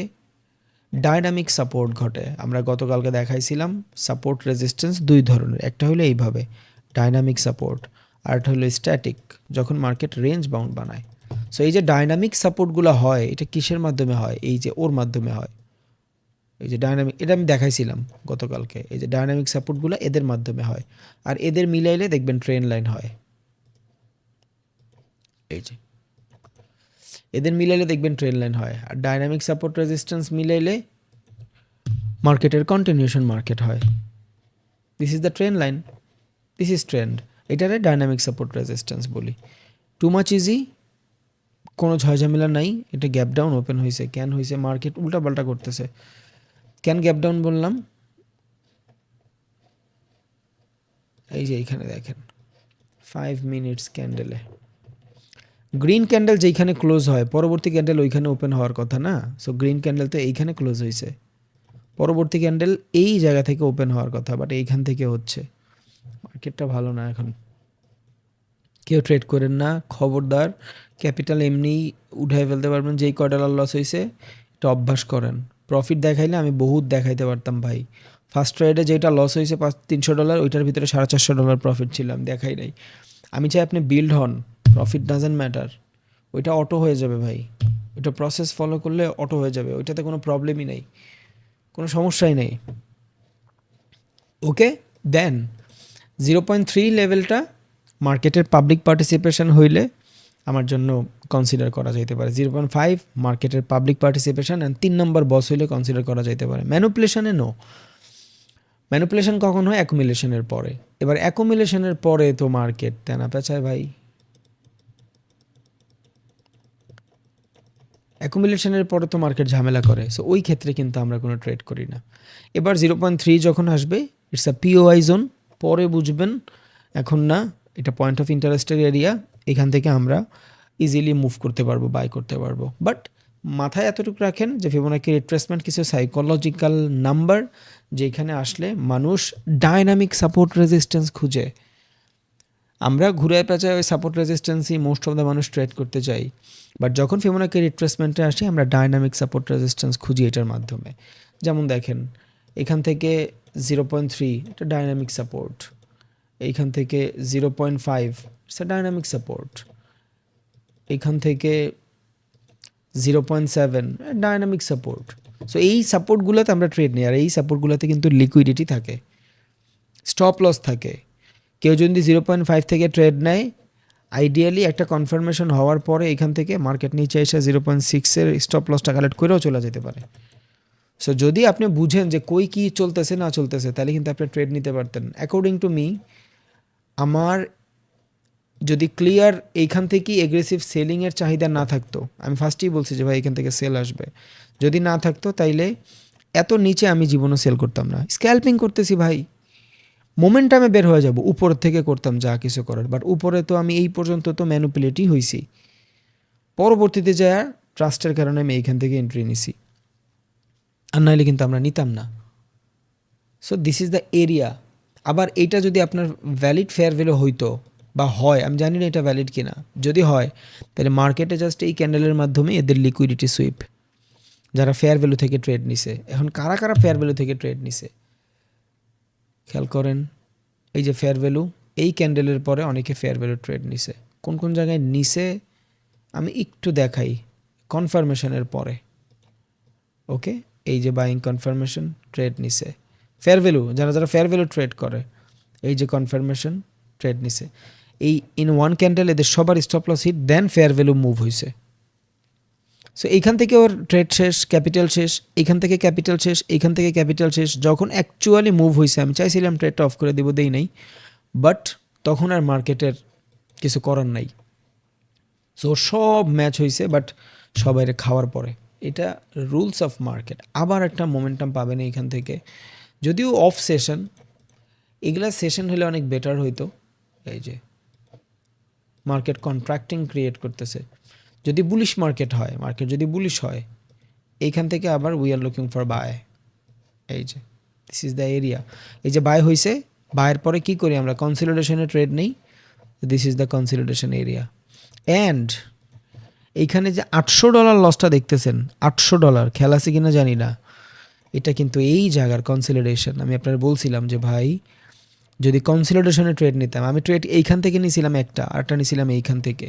ডায়নামিক সাপোর্ট ঘটে। আমরা গতকালকে দেখাইছিলাম সাপোর্ট রেজিস্ট্যান্স দুই ধরনের, একটা হলো এইভাবে ডায়নামিক সাপোর্ট, আর একটা হলো স্ট্যাটিক, যখন মার্কেট রেঞ্জ বাউন্ড বানায়। সো এই যে ডায়নামিক সাপোর্টগুলো হয়, এটা কিসের মাধ্যমে হয়? এই যে ওর মাধ্যমে হয়, এই যে ডায়নামিক, এটা আমি দেখাইছিলাম গতকালকে। এই যে ডায়নামিক সাপোর্টগুলো এদের মাধ্যমে হয়, আর এদের মিলাইলে দেখবেন ট্রেন লাইন হয়। এই যে এদের মিলাইলে দেখবেন ট্রেন লাইন হয়, আর ডায়নামিক সাপোর্ট রেজিস্ট্যান্স মিলাইলে মার্কেটের কন্টিনিউশন মার্কেট হয়। This is the train line, this is trend, এটারে ডায়নামিক সাপোর্ট রেজিস্ট্যান্স বলি। টু মাচ ইজি, কোনো ঝয়ঝামেলা নাই। এটা গ্যাপ ডাউন ওপেন হয়েছে, কেন হয়েছে? মার্কেট উল্টাপাল্টা করতেছে। কেন গ্যাপ ডাউন বললাম? এই যে এইখানে দেখেন 5 মিনিটস ক্যান্ডেলে গ্রিন ক্যান্ডেল যেইখানে ক্লোজ হয়, পরবর্তী ক্যান্ডেল ওইখানে ওপেন হওয়ার কথা না। সো গ্রিন ক্যান্ডেল তো এইখানে ক্লোজ হয়েছে, পরবর্তী ক্যান্ডেল এই জায়গা থেকে ওপেন হওয়ার কথা, বাট এইখান থেকে হচ্ছে। মার্কেটটা ভালো না এখন, কেউ ট্রেড করেন না খবরদার। ক্যাপিটাল এমনিই উঠাই ফেলতে পারবেন, যেই $1 লস হয়েছে এটা অভ্যাস করেন। প্রফিট দেখাইলে আমি বহুত দেখাইতে পারতাম ভাই। ফার্স্ট ট্রেডে যেটা লস হয়েছে $300, ওইটার ভিতরে $450 প্রফিট ছিল, আমি দেখাই নাই। আমি চাই আপনি বিল্ড হন, প্রফিট ডাজেন্ট ম্যাটার, ওইটা অটো হয়ে যাবে ভাই। ওইটা প্রসেস ফলো করলে অটো হয়ে যাবে, ওইটাতে কোনো প্রবলেমই নেই, কোনো সমস্যাই নেই। ওকে, দেন 0.3 লেভেলটা মার্কেটের পাবলিক পার্টিসিপেশন হইলে আমার জন্য কনসিডার করা যাইতে পারে। 0.5 মার্কেটের পাবলিক পার্টিসিপেশন, অ্যান্ড 3 নম্বর বস হইলে কনসিডার করা যাইতে পারে। ম্যানুপুলেশনে নো। ম্যানুপুলেশন কখন হয়? অ্যাকুমুলেশনের পরে। এবার অ্যাকুমুলেশনের পরে তো মার্কেট তেনা পেঁচায় ভাই, অ্যাকুমুলেশনের পরে তো মার্কেট ঝামেলা করে। সো ওই ক্ষেত্রে কিন্তু আমরা কোনো ট্রেড করি না। এবার 0.3 যখন আসবে, ইটস আ পিওআই জোন, পরে বুঝবেন, এখন না। এটা পয়েন্ট অফ ইন্টারেস্টের এরিয়া, এখান থেকে আমরা ইজিলি মুভ করতে পারবো, বাই করতে পারবো। বাট মাথায় এতটুকু রাখেন যে ফিবোনাকি রিট্রেসমেন্ট কিছু সাইকোলজিক্যাল নাম্বার, যেখানে আসলে মানুষ ডায়নামিক সাপোর্ট রেজিস্ট্যান্স খুঁজে। আমরা ঘুরে পেঁচায় ওই সাপোর্ট রেজিস্ট্যান্সই মোস্ট অফ দ্য মানুষ ট্রেড করতে চাই, বাট যখন ফিবোনাকি রিট্রেসমেন্টে আসি আমরা ডায়নামিক সাপোর্ট রেজিস্ট্যান্স খুঁজি এটার মাধ্যমে। যেমন দেখেন এখান থেকে 0.3 এটা ডায়নামিক সাপোর্ট, এইখান থেকে 0.5 ইটস আ ডায়নামিক সাপোর্ট, এইখান থেকে 0.7 ডায়নামিক সাপোর্ট। সো এই সাপোর্টগুলোতে আমরা ট্রেড নিই, আর এই সাপোর্টগুলোতে কিন্তু লিকুইডিটি থাকে, স্টপ লস থাকে। কেউ যদি 0.5 থেকে ট্রেড নেয়, আইডিয়ালি একটা কনফার্মেশন হওয়ার পরে এখান থেকে মার্কেট নিচে এসে 0.6-এর স্টপ লসটা কালেক্ট করেও চলে যেতে পারে। সো যদি আপনি বুঝেন যে কই কী চলতেছে না চলতেছে, তাহলে কিন্তু আপনি ট্রেড নিতে পারতেন। অ্যাকর্ডিং টু মি, আমার যদি ক্লিয়ার এইখান থেকেই এগ্রেসিভ সেলিংয়ের চাহিদা না থাকতো, আমি ফার্স্টেই বলছি যে ভাই এখান থেকে সেল আসবে, যদি না থাকতো তাইলে এত নিচে আমি জীবনও সেল করতাম না। স্ক্যাল্পিং করতেছি ভাই, মোমেন্টামে বের হয়ে যাব, উপর থেকে করতাম যা কিছু করার, বাট উপরে তো আমি এই পর্যন্ত তো ম্যানুপুলেটই হয়েছি, পরবর্তীতে যা ট্রাস্টের কারণে আমি এইখান থেকে এন্ট্রি নিছি, আর নাহলে কিন্তু আমরা নিতাম না। So this is the area. আবার এইটা যদি আপনার ভ্যালিড ফেয়ার ভ্যালু হইতো বা হয়, আমি জানি না এটা ভ্যালিড কিনা, যদি হয় তাহলে মার্কেটে জাস্ট এই ক্যান্ডেলের মাধ্যমে এদের লিকুইডিটি সুইপ, যারা ফেয়ার ভ্যালু থেকে ট্রেড নিছে। এখন কারা কারা ফেয়ার ভ্যালু থেকে ট্রেড নিছে খেয়াল করেন। এই যে ফেয়ার ভ্যালু, এই ক্যান্ডেলের পরে অনেকে ফেয়ার ভ্যালু ট্রেড নিছে। কোন কোন জায়গায় নিছে আমি একটু দেখাই। কনফার্মেশনের পরে, ওকে, এই যে বাইং কনফার্মেশন, ট্রেড নিছে। ফেয়ার ভ্যালু, যারা যারা ফেয়ার ভ্যালু ট্রেড করে, এই যে কনফার্মেশন, ট্রেড নিছে। এই ইন ওয়ান ক্যান্ডেল এদের সবার স্টপ লস হিট, দেন ফেয়ার ভ্যালু মুভ হয়েছে। সো এইখান থেকে ওর ট্রেড শেষ, ক্যাপিটাল শেষ, এইখান থেকে ক্যাপিটাল শেষ, এইখান থেকে ক্যাপিটাল শেষ। যখন অ্যাকচুয়ালি মুভ হয়েছে, আমি চাইছিলাম ট্রেডটা অফ করে দিব, দেই নাই, বাট তখন আর মার্কেটের কিছু করার নাই। সো সব ম্যাচ হয়েছে, বাট সবাই খাওয়ার পরে। এটা রুলস অফ মার্কেট। আবার একটা মোমেন্টাম পাবেন এইখান থেকে, যদিও অফ সেশন, এগুলা সেশন হলে অনেক বেটার হইতো। এই যে মার্কেট কন্ট্রাক্টিং ক্রিয়েট করতেছে, যদি বুলিশ মার্কেট হয়, মার্কেট যদি বুলিশ হয়, এইখান থেকে আবার we are looking for buy. এই যে দিস ইজ দ্য এরিয়া। এই যে বাই হয়েছে, বায়ের পরে কি করি আমরা, কনসলিডেশনে ট্রেড নেই। This is the consolidation area. And এইখানে যে $800 লসটা দেখতেছেন, $800 খেয়াল আছে কিনা জানি না, এটা কিন্তু এই জায়গার কনসলিডেশন। আমি আপনার বলছিলাম যে ভাই যদি কনসলিডেশনে ট্রেড নিতাম, আমি ট্রেড এইখান থেকে নিয়েছিলাম একটা, আরটা নিয়েছিলাম এইখান থেকে।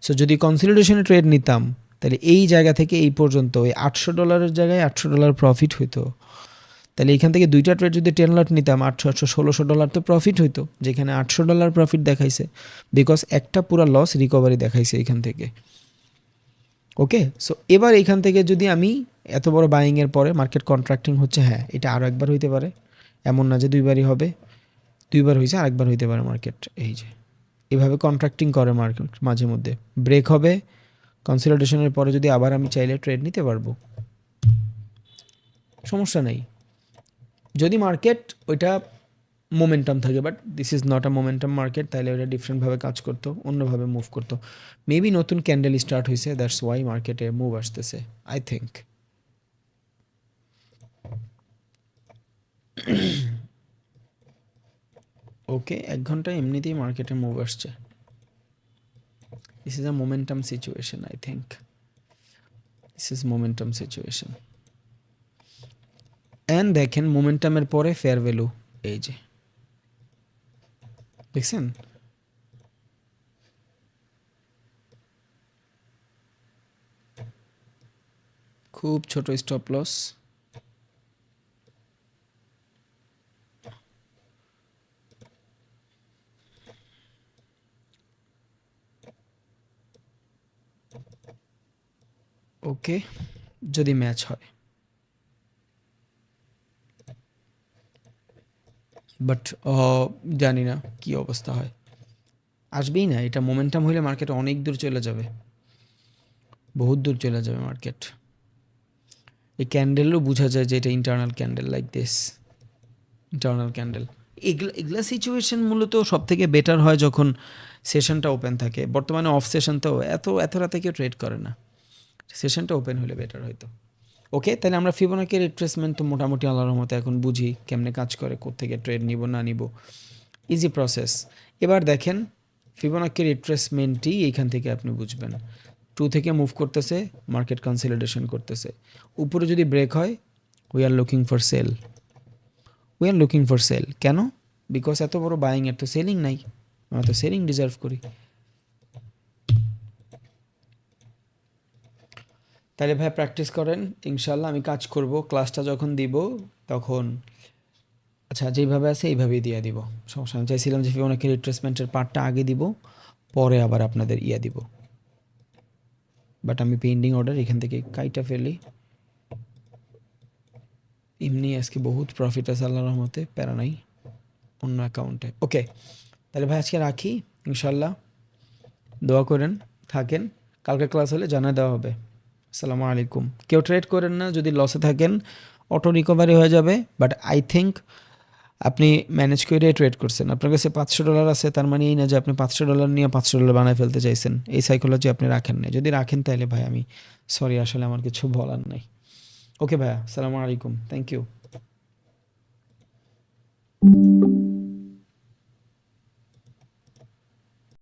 সো যদি কনসলিডেশনে ট্রেড নিতাম, তাহলে এই জায়গা থেকে এই পর্যন্ত ওই $800 জায়গায় $800 প্রফিট হইতো। তাহলে এইখান থেকে দুইটা ট্রেড যদি 10 লট নিতাম, 800 $1600 তো প্রফিট হইতো, যেখানে $800 প্রফিট দেখাইছে, বিকজ একটা পুরো লস রিকভারি দেখাইছে এইখান থেকে। ওকে, সো এবার এইখান থেকে যদি আমি এত বড় বাইংয়ের পরে মার্কেট কন্ট্রাক্টিং হচ্ছে, হ্যাঁ এটা আরও একবার হইতে পারে, এমন না যে দুইবারই হবে, দুইবার হয়েছে, আরেকবার হইতে পারে মার্কেট। এই যে এভাবে কন্ট্রাক্টিং করে মার্কেট, মাঝে মধ্যে ব্রেক হবে, কনসলিডেশনের পরে যদি আবার আমি চাইলে ট্রেড নিতে পারবো, সমস্যা নেই, যদি মার্কেট ওইটা মোমেন্টাম থাকে। But this is not a momentum market, তাহলে ওটা ডিফারেন্টভাবে কাজ করতো, অন্যভাবে মুভ করতো। মেবি নতুন ক্যান্ডেল স্টার্ট হয়েছে, দ্যাটস ওয়াই মার্কেটে মুভ আসতেছে, আই থিঙ্ক। ওকে, 1 ঘন্টায় এমনিতেই মার্কেটে মুভ আসছে। This is a momentum situation, I think this is momentum situation. And দেখেন মোমেন্টামের পরে ফেয়ার ভ্যালু, এই যে দেখছেন, খুব ছোট স্টপ লস। ওকে, যদি ম্যাচ হয়, বাট জানি না কি অবস্থা হয়, আসবেই না। এটা মোমেন্টাম হইলে মার্কেট অনেক দূর চলে যাবে, বহুত দূর চলে যাবে মার্কেট। এই ক্যান্ডেলও বোঝা যায় যে এটা internal candle, like this internal candle. এগুলা সিচুয়েশন মূলত সব থেকে বেটার হয় যখন সেশনটা ওপেন থাকে। বর্তমানে অফ সেশন তো এত রাতে কেউ ট্রেড করে না, সেশনটা ওপেন হলে বেটার হয়তো। ওকে, তাহলে আমরা ফিবোনাকি রিট্রেসমেন্ট তো মোটামুটি আল্লাহর মতো এখন বুঝি কেমনে কাজ করে, কোত্থেকে ট্রেড নিব না নিব, ইজি প্রসেস। এবার দেখেন ফিবোনাকি রিট্রেসমেন্টই এইখান থেকে আপনি বুঝবেন। 2 থেকে মুভ করতেছে, মার্কেট কনসলিডেশন করতেছে, উপরে যদি ব্রেক হয়, we are looking for sell, we are looking for sell. কেন? বিকজ এত বড় বাইং এর তো সেলিং নাই, আমরা তো সেলিং ডিজার্ভ করি। তাহলে ভাই প্র্যাকটিস করেন, ইনশাল্লাহ আমি কাজ করব। ক্লাসটা যখন দিব তখন আচ্ছা যেইভাবে আছে এইভাবেই দিয়ে দিব, সমস্যা আমি চাইছিলাম যে ফিবোনাকি রিট্রেসমেন্টের পার্টটা আগে দিব, পরে আবার আপনাদের দিব, বাট আমি পেন্ডিং অর্ডার এখান থেকে কাইটা ফেলি। এমনি আজকে বহুত প্রফিট আছে আল্লাহর রহমতে, প্যারা নাই, অন্য অ্যাকাউন্টে। ওকে, তাহলে ভাই আজকে রাখি, ইনশাল্লাহ দোয়া করেন, থাকেন, কালকে ক্লাস হলে জানাই দেওয়া হবে। আসসালামু আলাইকুম। কেউ ট্রেড করেন না, যদি লসে থাকেন অটো রিকভারি হয়ে যাবে, বাট আই থিঙ্ক আপনি ম্যানেজ করে ট্রেড করছেন। আপনার কাছে $500 আছে, তার মানে এই না যে আপনি $500 নিয়ে $500 বানায় ফেলতে চাইছেন, এই সাইকোলজি আপনি রাখেন না। যদি রাখেন তাহলে ভাই আমি সরি, আসলে আমার কিছু বলার নাই। ওকে ভাইয়া, আসসালামু আলাইকুম, থ্যাংক ইউ।